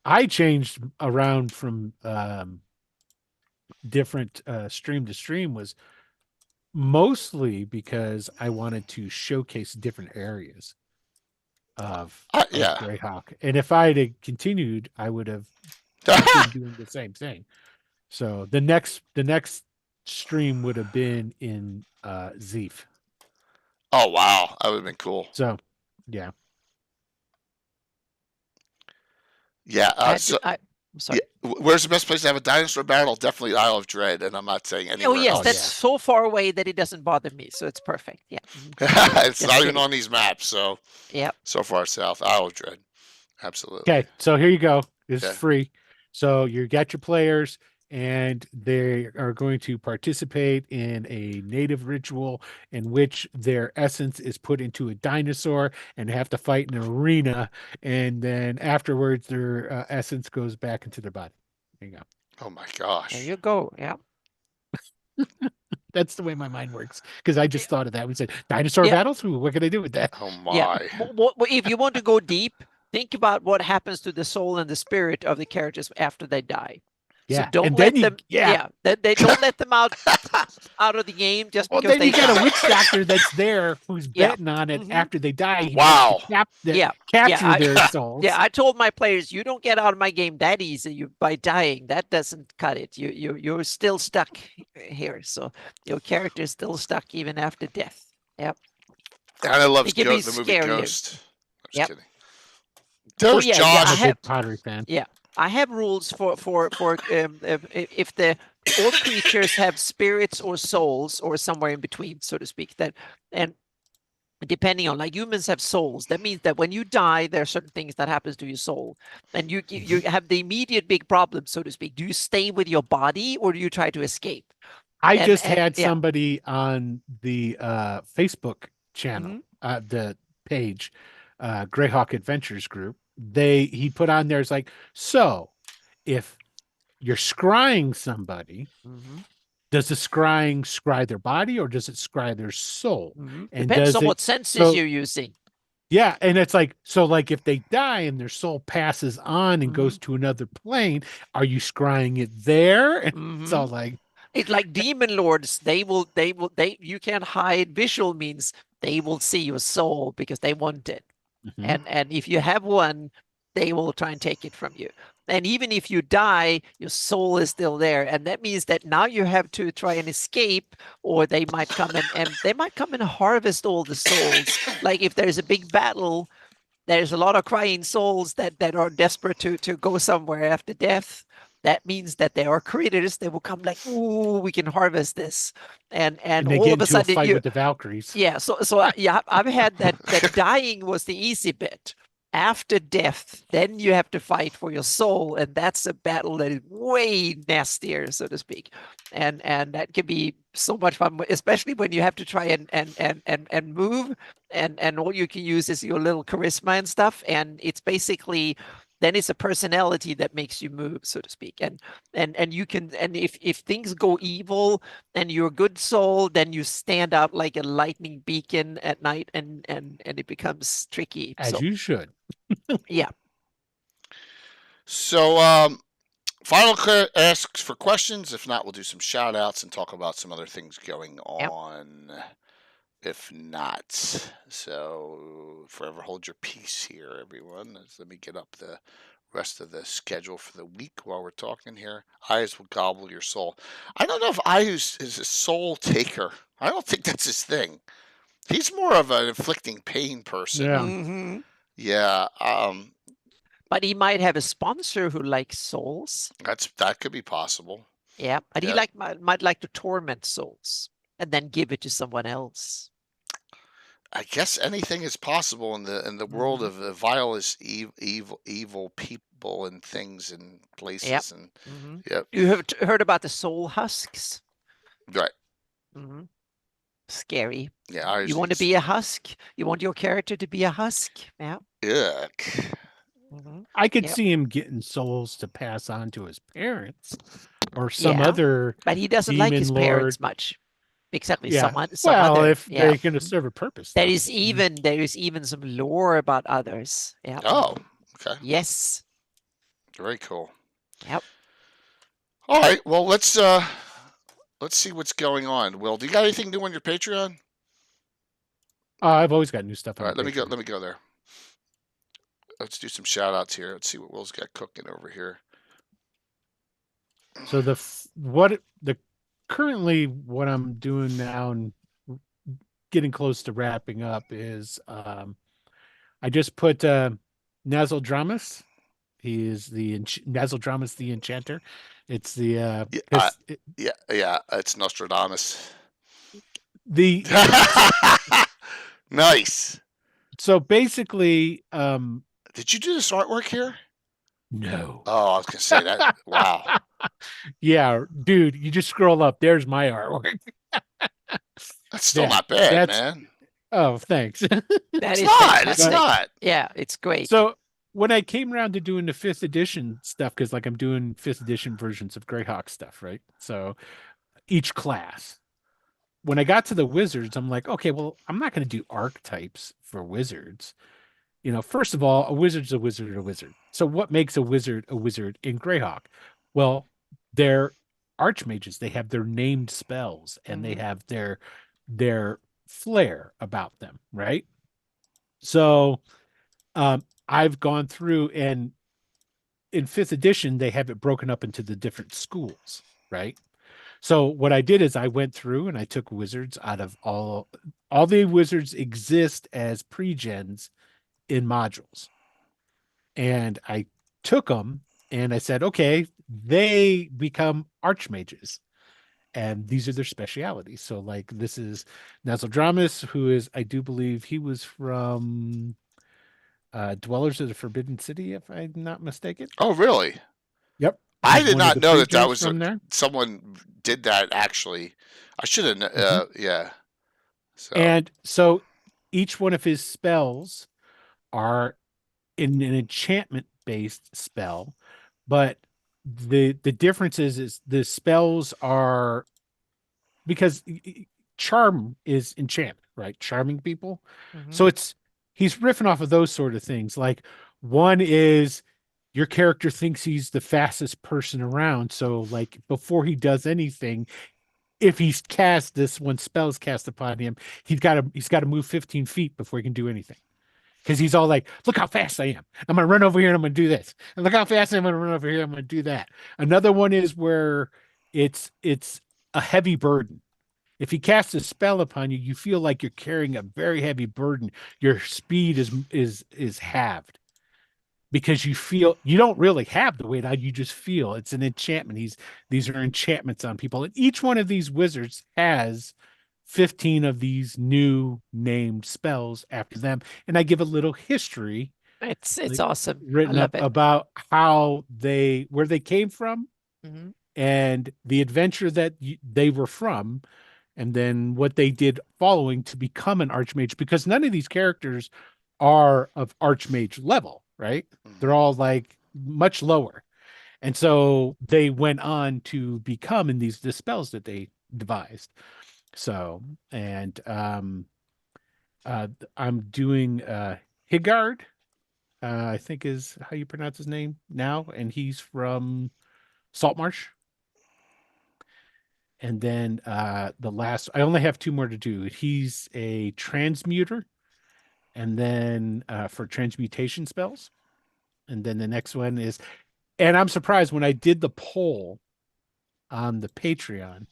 I changed around from different stream to stream was mostly because I wanted to showcase different areas. of Yeah. Greyhawk. And if I had continued, I would have been doing the same thing. So the next stream would have been in Zeef. Oh wow, that would have been cool. So yeah. Yeah. I'm sorry. Yeah, where's the best place to have a dinosaur battle? Definitely Isle of Dread, and I'm not saying anywhere Oh yes, else. that's so far away that it doesn't bother me. So it's perfect. Yeah. It's not even on these maps. So Yeah. so far south, Isle of Dread. Absolutely. Okay, so here you go. It's Yeah. free. So you got your players, and they are going to participate in a native ritual in which their essence is put into a dinosaur and have to fight in an arena. And then afterwards, their essence goes back into their body. There you go. Oh my gosh. There you go. Yeah. That's the way my mind works, because I just thought of that. We said dinosaur battles. Ooh, what can I do with that? Oh my. Yeah. If you want to go deep, think about what happens to the soul and the spirit of the characters after they die. Yeah. So don't And let then them. They don't let them out of the game just Well, because then they you got die. a witch doctor that's there who's Yeah. betting on it Mhm. after they die. He Wow. wants to capture their souls. Yeah, I told my players, you don't get out of my game that easy. You by dying, that doesn't cut it. You're still stuck here. So your character is still stuck even after death. Yep. And I love It can be the movie scarier. Ghost. I'm just Yep. kidding. There's yeah, Josh. I'm a big Pottery fan. Yeah, I have rules for if the all creatures have spirits or souls or somewhere in between, so to speak. That and depending on, like, humans have souls. That means that when you die, there are certain things that happens to your soul, and you have the immediate big problem, so to speak. Do you stay with your body or do you try to escape? I And- just and- had yeah. somebody on the Facebook channel, Mhm. the page, Greyhawk Adventures group. He put on there, it's like, so if you're scrying somebody, Mhm. does the scrying scry their body or does it scry their soul? Mhm. And Depends does on it- what senses so- you're using. Yeah, and it's like, so like if they die and their soul passes on and goes to another plane, are you scrying it there? And it's all like, It's like demon lords. You can't hide. Visual means they will see your soul because they want it. mhm. And if you have one, they will try and take it from you. And even if you die, your soul is still there. And that means that now you have to try and escape, or they might come and they might come and harvest all the souls. Like if there's a big battle, there's a lot of crying souls that are desperate to go somewhere after death. That means that there are critters that will come like, ooh, we can harvest this. And And they all get of a into a sudden fight you, with the Valkyries. yeah, yeah, I've had that dying was the easy bit. After death, then you have to fight for your soul, and that's a battle that is way nastier, so to speak. And that can be so much fun, especially when you have to try and move, and all you can use is your little charisma and stuff. And it's basically then it's a personality that makes you move, so to speak. And you can, and if things go evil and you're a good soul, then you stand out like a lightning beacon at night, and it becomes tricky. As So you should. yeah. So Final asks for questions. If not, we'll do some shout outs and talk about some other things going on. If not, so forever hold your peace here, everyone. Let me get up the rest of the schedule for the week while we're talking here. Eyes will gobble your soul. I don't know if Ayus is a soul taker. I don't think that's his thing. He's more of an inflicting pain person. Yeah. Mhm. Yeah. But he might have a sponsor who likes souls. That could be possible. Yeah, but Yeah. he might like to torment souls and then give it to someone else. I guess anything is possible in the world of the vilest evil people and things and places. And yep. You have heard about the soul husks? Right. Scary. Yeah. You want to be a husk? You want your character to be a husk? Yeah. Yuck. I could Yep. see him getting souls to pass on to his parents or some Yeah. other. But he doesn't like his demon parents lord. much. Exactly. Yeah. Some Well, other, if they're going to serve a purpose. There though. is even some lore about others. Yeah. Oh, okay. Yes. Very cool. Yep. All right. Well, let's see what's going on. Will, do you got anything new on your Patreon? I've always got new stuff. All on right. Let me Patreon. go there. let's do some shout outs here. Let's see what Will's got cooking over here. So currently what I'm doing now and getting close to wrapping up is I just put Nasaldramus. He is the Nasaldramus the Enchanter. It's the Yeah, it's Nostradamus. the Nice. so basically Did you do this artwork here? no. Oh, I was gonna say that. Wow. Yeah, dude, you just scroll up. There's my artwork. That's still Yeah, not bad, that's- man. Oh, thanks. That It's is not. fantastic. It's not. Yeah, it's great. So when I came around to doing the 5th edition stuff, because like I'm doing 5th edition versions of Greyhawk stuff, right? So each class. When I got to the wizards, I'm like, okay, well, I'm not going to do archetypes for wizards. You know, first of all, a wizard's a wizard, a wizard. So what makes a wizard in Greyhawk? Well, they're archmages. They have their named spells and they have their flair about them, right? So I've gone through, and in 5th edition, they have it broken up into the different schools, right? So what I did is I went through and I took wizards out of all the wizards exist as pre-gens in modules. And I took them and I said, okay, they become archmages. And these are their specialities. So like this is Nasaldramus, who is, I do believe he was from Dwellers of the Forbidden City, if I'm not mistaken. Oh, really? Yep. I He's did one of not the know that pre-gens was from there. someone did that. Actually, I should have. Yeah. So And so each one of his spells are in an enchantment based spell, but the difference is the spells are, because charm is enchantment, right? Charming people. So he's riffing off of those sort of things. Like one is your character thinks he's the fastest person around. So like before he does anything, if he's cast this one spell is cast upon him, he's got to move 15 feet before he can do anything. Because he's all like, look how fast I am. I'm going to run over here and I'm going to do this. And look how fast I'm going to run over here. I'm going to do that. Another one is where it's a heavy burden. If he casts a spell upon you, you feel like you're carrying a very heavy burden. Your speed is halved because you feel you don't really have the weight on. You just feel it's an enchantment. These are enchantments on people. And each one of these wizards has 15 of these new named spells after them. And I give a little history. It's like, awesome. Written I love up it. about where they came from and the adventure that they were from, and then what they did following to become an archmage, because none of these characters are of archmage level, right? They're all like much lower. And so they went on to become in the spells that they devised. So, and I'm doing Higard, I think is how you pronounce his name now, and he's from Saltmarsh. And then the last, I only have 2 more to do. He's a transmuter, and then for transmutation spells. And then the next one is, and I'm surprised when I did the poll on the Patreon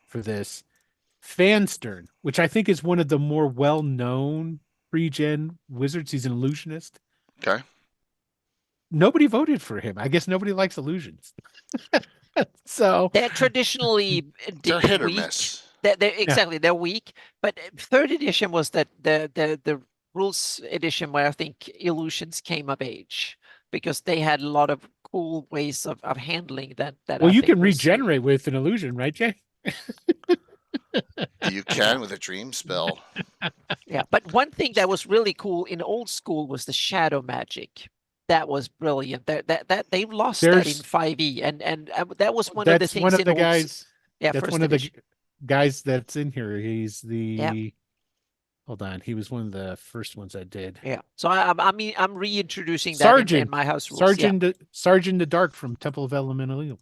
for this, Fanstern, which I think is one of the more well-known pre-gen wizards. He's an illusionist. okay. Nobody voted for him. I guess nobody likes illusions. So They're traditionally They're hit or weak. miss. They're weak. But 3rd edition was the rules edition where I think illusions came of age, because they had a lot of cool ways of handling that. well, I you think can was- regenerate with an illusion, right, Jay? You can with a dream spell. Yeah, but one thing that was really cool in old school was the shadow magic. That was brilliant. That they've lost that in There's- 5e, and that was one of the That's things one of in the old guys. yeah, That's first one of the edition. guys that's in here. He's the. Yeah. Hold on, he was one of the first ones I did. Yeah. So I'm reintroducing that in my house rules. Sergeant the Dark from Temple of Elemental Evil.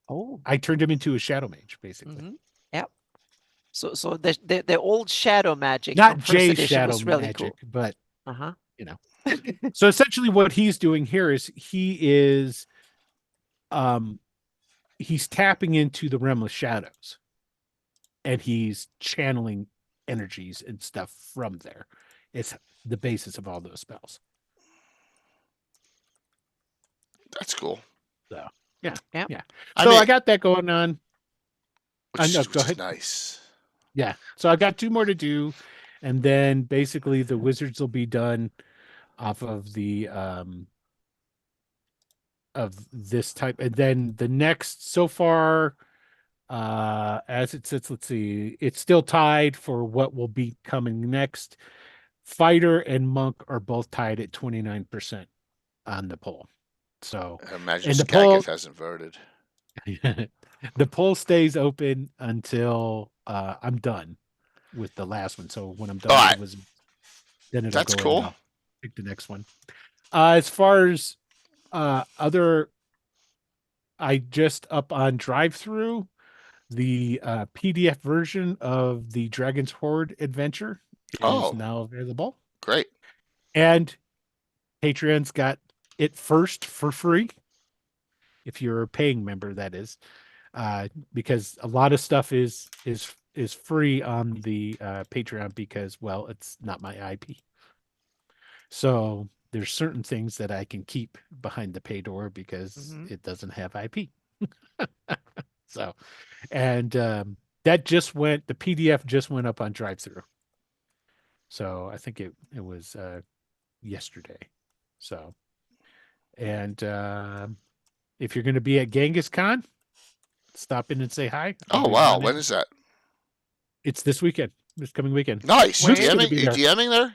Oh. I turned him into a shadow mage, basically. Mm-hmm. Yep. So the old shadow magic Not from first Jay's edition shadow was really magic, cool. but Uh-huh. you know. So essentially what he's doing here is he's tapping into the realm of shadows, and he's channeling energies and stuff from there. It's the basis of all those spells. That's cool. So yeah. I So mean, I got that going on. which, know, is, go which is ahead. nice. Yeah. So I got 2 more to do, and then basically the wizards will be done off of the of this type. And then the next, so far, as it sits, let's see, it's still tied for what will be coming next. Fighter and monk are both tied at 29% on the poll. So, I imagine and the poll Skagith hasn't voted. the poll stays open until I'm done with the last one. So when I'm done All with right. the wizard, then it'll That's go cool. and I'll pick the next one. As far as other, I just up on drive-through the PDF version of the Dragon's Horde adventure is now available. Great. And Patreon's got it first for free. If you're a paying member, that is, because a lot of stuff is free on the Patreon because, well, it's not my IP. So there's certain things that I can keep behind the pay door because it doesn't have IP. So, and that just went, the PDF just went up on drive-through. So I think it was yesterday. So, and if you're going to be at Genghis Khan, stop in and say hi. Oh, wow. When is that? It's this weekend, this coming weekend. Nice. You Where? DMing there?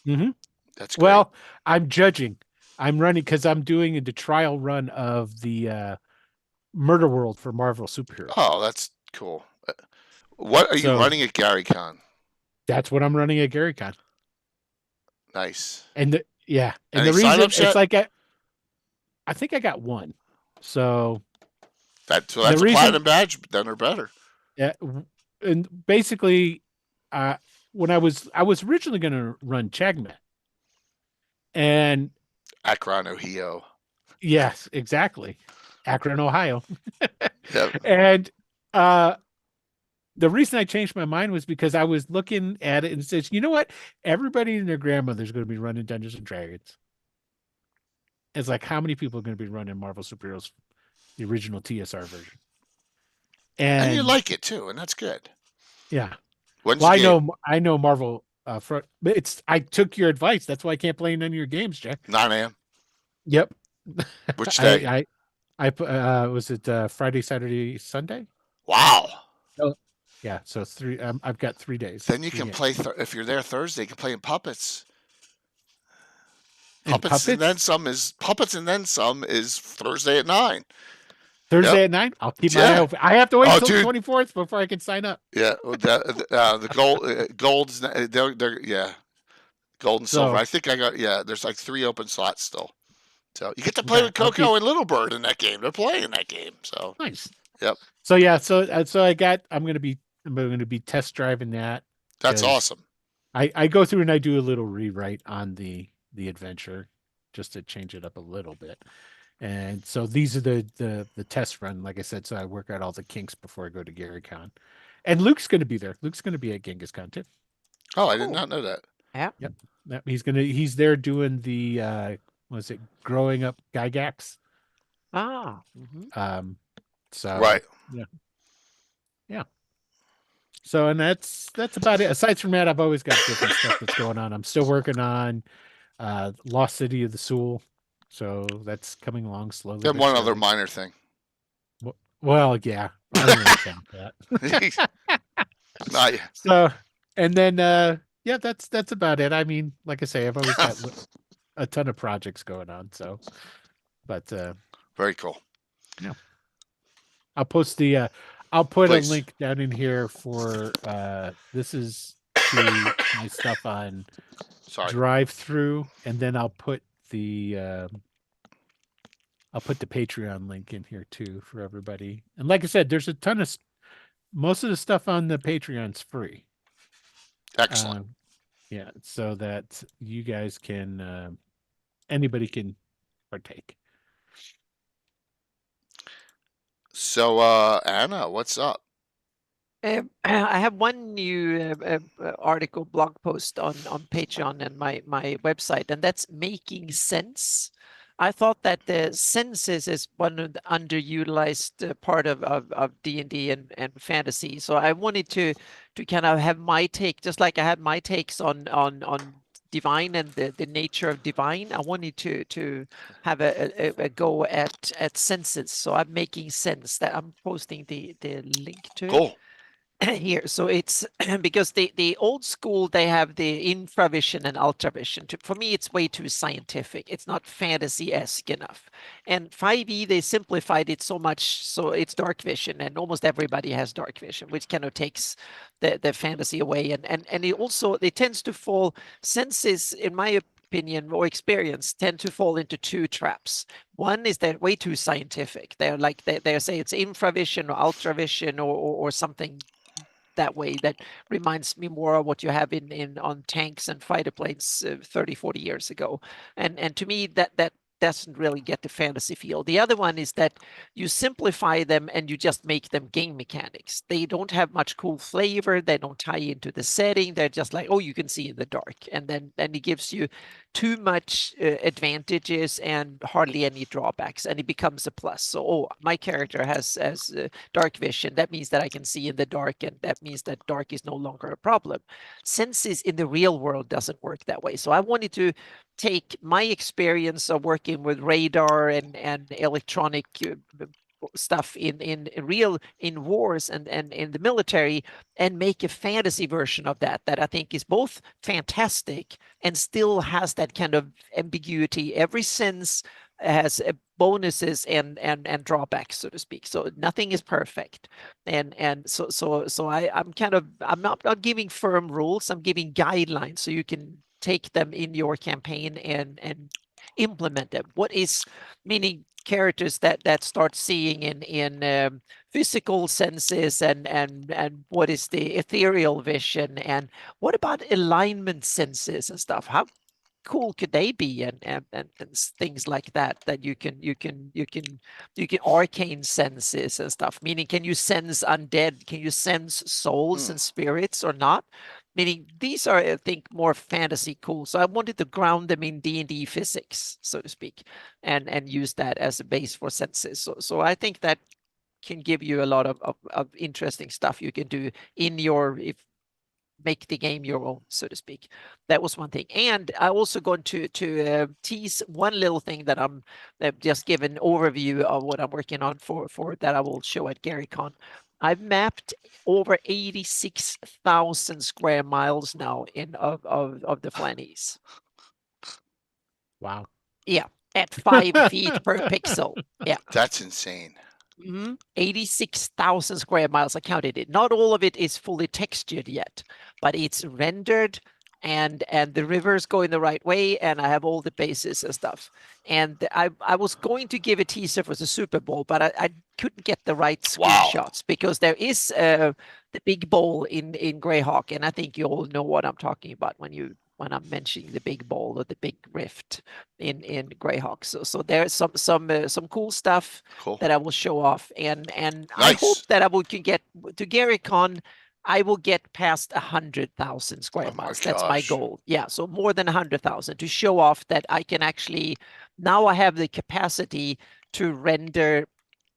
Mm-hmm. That's great. Well, I'm judging. I'm running because I'm doing the trial run of the Murder World for Marvel Superheroes. Oh, that's cool. What are you running at Gary Con? That's what I'm running at Gary Con. Nice. And the Any reason sign-ups it's yet? like I think I got one. So that's a platinum badge, then or better. Yeah, and basically, when I was originally going to run Chagmat, and Akron, Ohio. Yes, exactly, Akron, Ohio. Yep. And the reason I changed my mind was because I was looking at it and says, you know what? Everybody and their grandmother's going to be running Dungeons and Dragons. It's like, how many people are going to be running Marvel Superheroes, the original TSR version? And you like it too, and that's good. Yeah. When's well, the I know Marvel. But I took your advice. That's why I can't play none of your games, Jack. 9 a.m. Yep. Which day? I was it Friday, Saturday, Sunday? Wow. Oh, yeah. So 3. I've got 3 days. Then you can play if you're there Thursday. You can play in Puppets. Puppets and then some is Thursday at 9. Thursday at 9. I'll keep my eye open. I have to wait until the 24th before I can sign up. Yeah, the gold's they're gold and silver. I think I got there's like 3 open slots still. So you get to play with Coco and Little Bird in that game. They're playing in that game. So nice. Yep. So I'm going to be test driving that. That's awesome. I go through and I do a little rewrite on the adventure just to change it up a little bit. And so these are the test run, like I said. So I work out all the kinks before I go to Gary Con. And Luke's going to be there. Luke's going to be at Genghis Con too. Oh, I did not know that. Yeah. Yep. He's there doing the growing up Gygax. Ah. Mm-hmm. So right. Yeah. So and that's about it. Aside from that, I've always got different stuff that's going on. I'm still working on Lost City of the Soul. So that's coming along slowly. And one other minor thing. Well, yeah, I don't really count that. So, and then, that's about it. I mean, like I say, I've always got a ton of projects going on. So, but very cool. Yeah, I'll post I'll put a link down in here for this is to my stuff on drive through, and then I'll put the Patreon link in here too for everybody. And like I said, there's a ton of most of the stuff on the Patreon's free. Excellent. Yeah, so that you guys can, anybody can partake. So, Anna, what's up? I have one new article blog post on Patreon and my website, and that's making sense. I thought that the senses is one of the underutilized part of D&D and fantasy. So I wanted to kind of have my take, just like I had my takes on divine and the nature of divine. I wanted to have a go at senses. So I'm making sense. That I'm posting the link to it Cool. here. So it's because the old school, they have the infravision and ultravision. For me, it's way too scientific. It's not fantasy-esque enough. And 5e, they simplified it so much, so it's dark vision, and almost everybody has dark vision, which kind of takes the fantasy away. And it also, it tends to fall, senses, in my opinion or experience, tend to fall into two traps. One is they're way too scientific. They're like they say it's infravision or ultravision or something that way. That reminds me more of what you have in on tanks and fighter planes 30, 40 years ago. And to me, that doesn't really get the fantasy feel. The other one is that you simplify them and you just make them game mechanics. They don't have much cool flavor. They don't tie into the setting. They're just like, oh, you can see in the dark. And then it gives you too much advantages and hardly any drawbacks, and it becomes a plus. So, oh, my character has dark vision. That means that I can see in the dark, and that means that dark is no longer a problem. Senses in the real world doesn't work that way. So I wanted to take my experience of working with radar and electronic stuff in real, in wars and in the military, and make a fantasy version of that I think is both fantastic and still has that kind of ambiguity. Every sense has bonuses and drawbacks, so to speak. So nothing is perfect, and I'm not giving firm rules. I'm giving guidelines so you can take them in your campaign and implement them. What is, meaning characters that start seeing in physical senses, and what is the ethereal vision, and what about alignment senses and stuff? How cool could they be, and things like that you can arcane senses and stuff, meaning can you sense undead, can you sense souls and spirits or not, meaning these are, I think, more fantasy cool. So I wanted to ground them in D&D physics, so to speak, and use that as a base for senses. So I think that can give you a lot of interesting stuff you can do in your, if make the game your own, so to speak. That was one thing. And I also going to tease one little thing that I'm just give an overview of what I'm working on for that I will show at GaryCon. I've mapped over 86,000 square miles now of the Flannies. Wow. Yeah, at 5 feet per pixel. Yeah. That's insane. 86,000 square miles. I counted it. Not all of it is fully textured yet, but it's rendered, and the rivers going the right way, and I have all the bases and stuff. And I was going to give a teaser for the Super Bowl, but I couldn't get the right screenshots because there is the big bowl in Greyhawk, and I think you all know what I'm talking about when I'm mentioning the big bowl or the big rift in Greyhawk. So there's some cool stuff that I will show off, and I hope that I can get to GaryCon. I will get past 100,000 square miles. That's my goal. Yeah, so more than 100,000 to show off that I can actually, now I have the capacity to render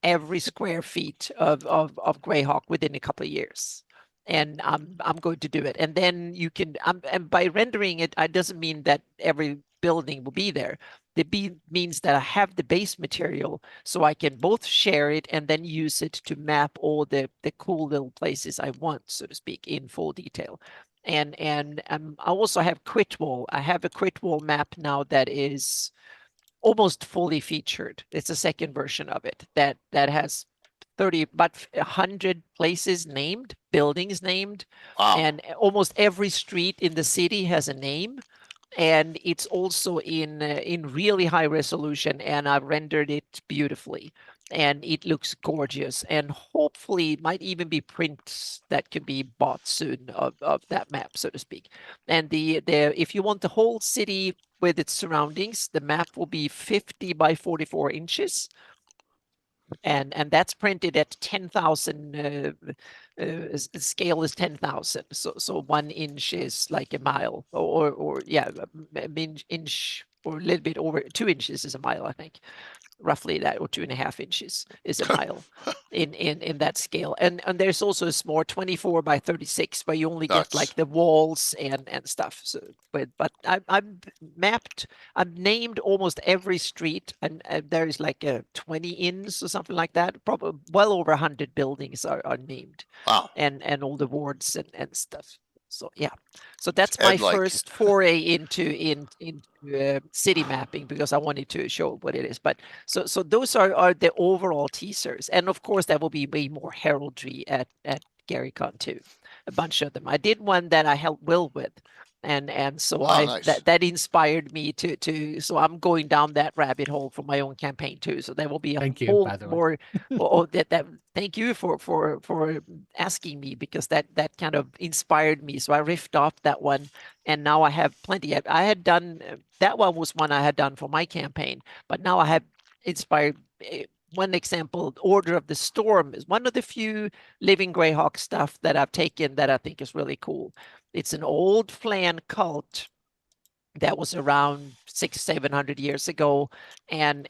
every square feet of Greyhawk within a couple of years. And I'm going to do it. And then you can, and by rendering it, it doesn't mean that every building will be there. The B means that I have the base material, so I can both share it and then use it to map all the cool little places I want, so to speak, in full detail. And I also have Crit Wall. I have a Crit Wall map now that is almost fully featured. It's a second version of it that has 30, but 100 places named, buildings named, and almost every street in the city has a name. And it's also in really high resolution, and I've rendered it beautifully. and it looks gorgeous. And hopefully, it might even be prints that can be bought soon of that map, so to speak. And the if you want the whole city with its surroundings, the map will be 50 by 44 inches. And that's printed at 10,000. Scale is 10,000. So 1 inch is like a mile, or yeah, inch or a little bit over 2 inches is a mile, I think. Roughly that, or 2.5 inches is a mile in that scale. And there's also a small 24 by 36, where you only get like the walls and stuff. So but I've named almost every street, and there is like 20 inns or something like that. Probably well over 100 buildings are named. Wow. And all the wards and stuff. So yeah, so that's my first foray into city mapping, because I wanted to show what it is. But so those are the overall teasers, and of course there will be way more heraldry at GaryCon too, a bunch of them. I did one that I helped Will with, and so nice. that inspired me to so I'm going down that rabbit hole for my own campaign too. So there will be a whole more. That thank you for asking me, because that kind of inspired me. So I riffed off that one, and now I have plenty. I had done that one was one I had done for my campaign, but now I have inspired. One example, Order of the Storm, is one of the few living Greyhawk stuff that I've taken that I think is really cool. It's an old Flan cult that was around 600-700 years ago, and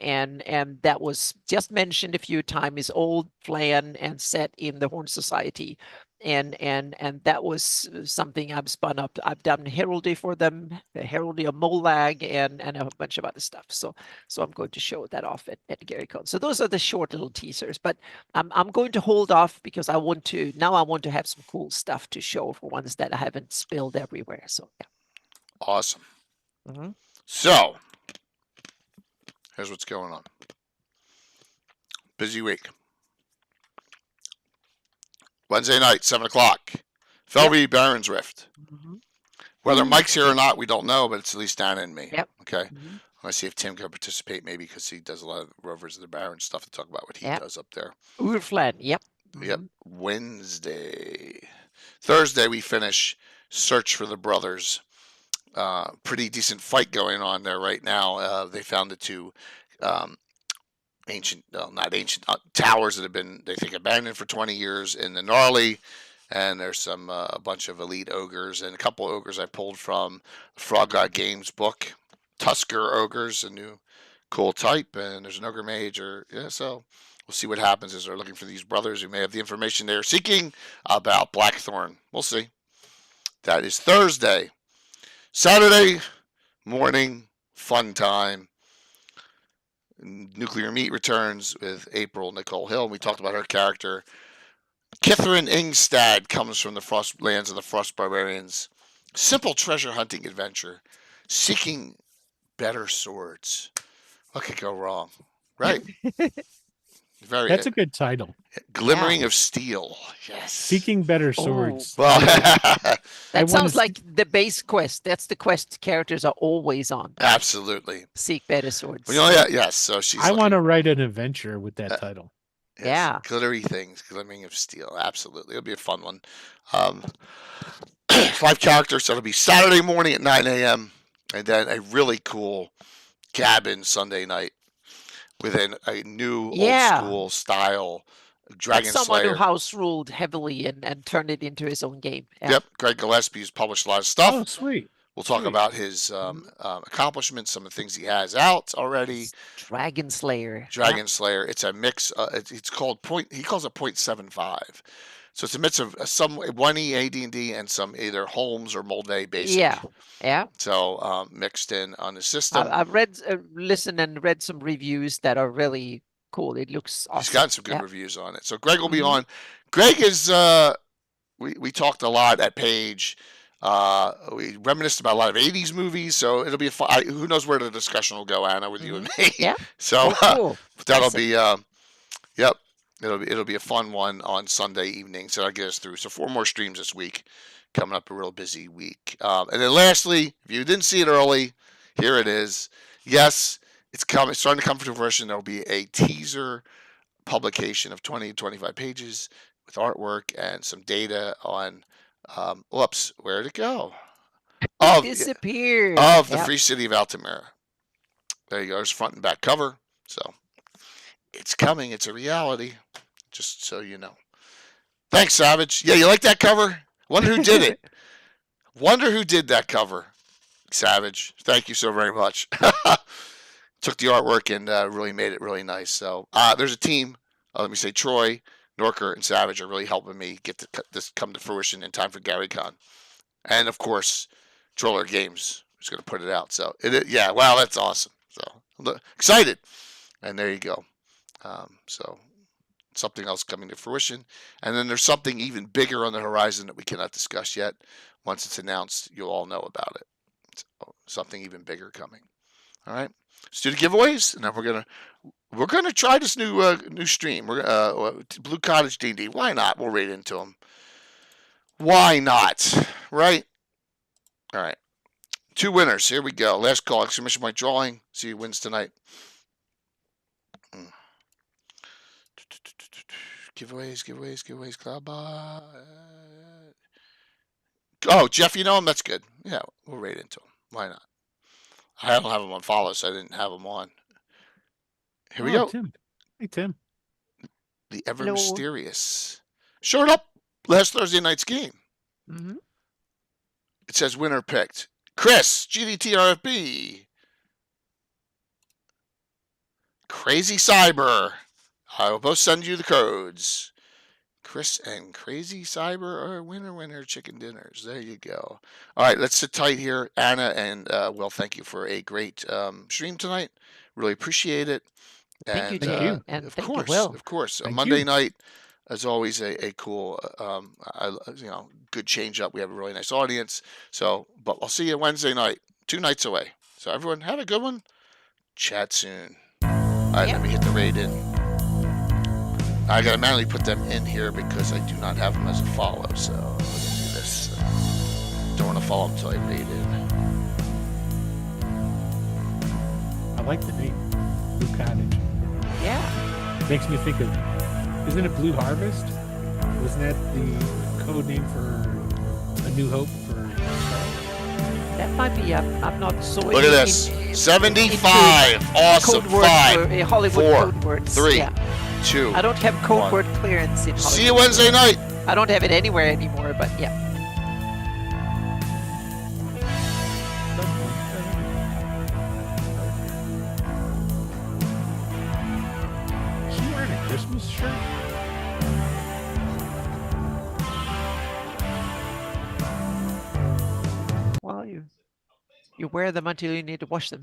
that was just mentioned a few times. Old Flan and set in the Horn Society, and that was something I've spun up. I've done heraldry for them, the heraldry of Molag, and a bunch of other stuff. So I'm going to show that off at GaryCon. So those are the short little teasers, but I'm going to hold off, because I want to have some cool stuff to show, for ones that I haven't spilled everywhere. So yeah. Awesome. So here's what's going on. Busy week. Wednesday night, 7 o'clock. Felby Baron's Rift. Whether Mike's here or not, we don't know, but it's at least Dan and me. Yep. Okay. I want to see if Tim can participate, maybe, because he does a lot of Rovers of the Baron stuff, to talk about what he does up there. Urflan, yep. Yep. Wednesday. Thursday, we finish Search for the Brothers. Pretty decent fight going on there right now. They found the two towers that have been, they think, abandoned for 20 years in the Gnarly, and there's a bunch of elite ogres, and a couple of ogres I pulled from the Frog God Games book. Tusker ogres, a new cool type, and there's an ogre mage, so we'll see what happens as they're looking for these brothers who may have the information they're seeking about Blackthorn. We'll see. That is Thursday. Saturday morning, fun time. Nuclear Meat returns with April Nicole Hill. We talked about her character. Kithrin Ingstad comes from the Frost lands of the Frost Barbarians. Simple treasure hunting adventure, seeking better swords. What could go wrong, right? That's a good title. Glimmering of Steel. Yes. Seeking better swords. Well, that sounds like the base quest. That's the quest characters are always on. Absolutely. Seek better swords. Well, yes. So I want to write an adventure with that title. Yes. Yeah. Glittery things. Glimmering of Steel. Absolutely. It'll be a fun one. 5 characters. So it'll be Saturday morning at 9 a.m. And then a really cool Gabbin Sunday night with a new old school style Dragon Someone Slayer. who house ruled heavily and turned it into his own game. Yeah. Yep. Greg Gillespie's published a lot of stuff. Oh, sweet. We'll talk about his accomplishments, some of the things he has out already. Dragon Slayer. Dragon Slayer. It's a mix. It's called point. He calls it 0.75. So it's a mix of some 1E AD&D and some either Holmes or Molde basic. Yeah. So mixed in on the system. I've listened and read some reviews that are really cool. It looks awesome. He's got some good reviews on it. So Greg will be on. Greg is. We talked a lot at Page. We reminisced about a lot of 80s movies, so it'll be a fun. Who knows where the discussion will go, Anna, with you and me. Yeah. So cool. That'll be yep. It'll be a fun one on Sunday evening. So that'll get us through. So 4 more streams this week. Coming up, a real busy week. And then lastly, if you didn't see it early, here it is. Yes, it's coming. It's starting to come to fruition. There'll be a teaser publication of 20 to 25 pages with artwork and some data on, whoops, where'd it go? Of Disappeared. the Yep. Free City of Altamira. There you go. There's front and back cover. So it's coming. It's a reality. Just so you know. Thanks, Savage. Yeah, you like that cover? Wonder who did it. Wonder who did that cover. Savage. Thank you so very much. Took the artwork and really made it really nice. So there's a team. Let me say Troy, Norker, and Savage are really helping me get this come to fruition in time for GaryCon. And of course, Troller Games is going to put it out. So yeah, wow, that's awesome. So I'm excited. And there you go. So something else coming to fruition. And then there's something even bigger on the horizon that we cannot discuss yet. Once it's announced, you'll all know about it. So something even bigger coming. All right. Let's do the giveaways, and then we're gonna try this new stream. We're Blue Cottage D&D. Why not? We'll raid into them. Why not? Right? All right. 2 winners. Here we go. Last call. Exclamation point drawing. See who wins tonight. Giveaways. Club. Oh, Jeff, you know him? That's good. Yeah, we'll raid into him. Why not? I don't have him on follow, so I didn't have him on. Here we go. Tim. Hey, Tim. The ever Hello. mysterious. Showed up last Thursday night's game. Mm-hmm. It says winner picked. Chris, GDTRFB. Crazy Cyber. I will both send you the codes. Chris and Crazy Cyber are winner chicken dinners. There you go. All right, let's sit tight here. Anna and Will, thank you for a great stream tonight. Really appreciate it. Thank you, And, Jay. And of thank course, you, Will. of course. A Thank Monday you. night, as always, a cool, good change up. We have a really nice audience. So, but I'll see you Wednesday night, 2 nights away. So everyone, have a good one. Chat soon. All right, Yep. let me hit the raid in. I gotta manually put them in here because I do not have them as a follow. So let me do this. Don't want to follow them until I raid in. I like the name. Blue Cottage. Yeah. Makes me think of, isn't it Blue Harvest? Wasn't that the code name for A New Hope for Star Wars? That might be. I'm not so. Look at this. 75. Awesome. Code words 5, for Hollywood 4, code words. 3, Yeah. 2. I don't have code 1. word clearance in Hollywood. See you Wednesday night. I don't have it anywhere anymore, but yeah. Is she wearing a Christmas shirt? Well, you wear them until you need to wash them.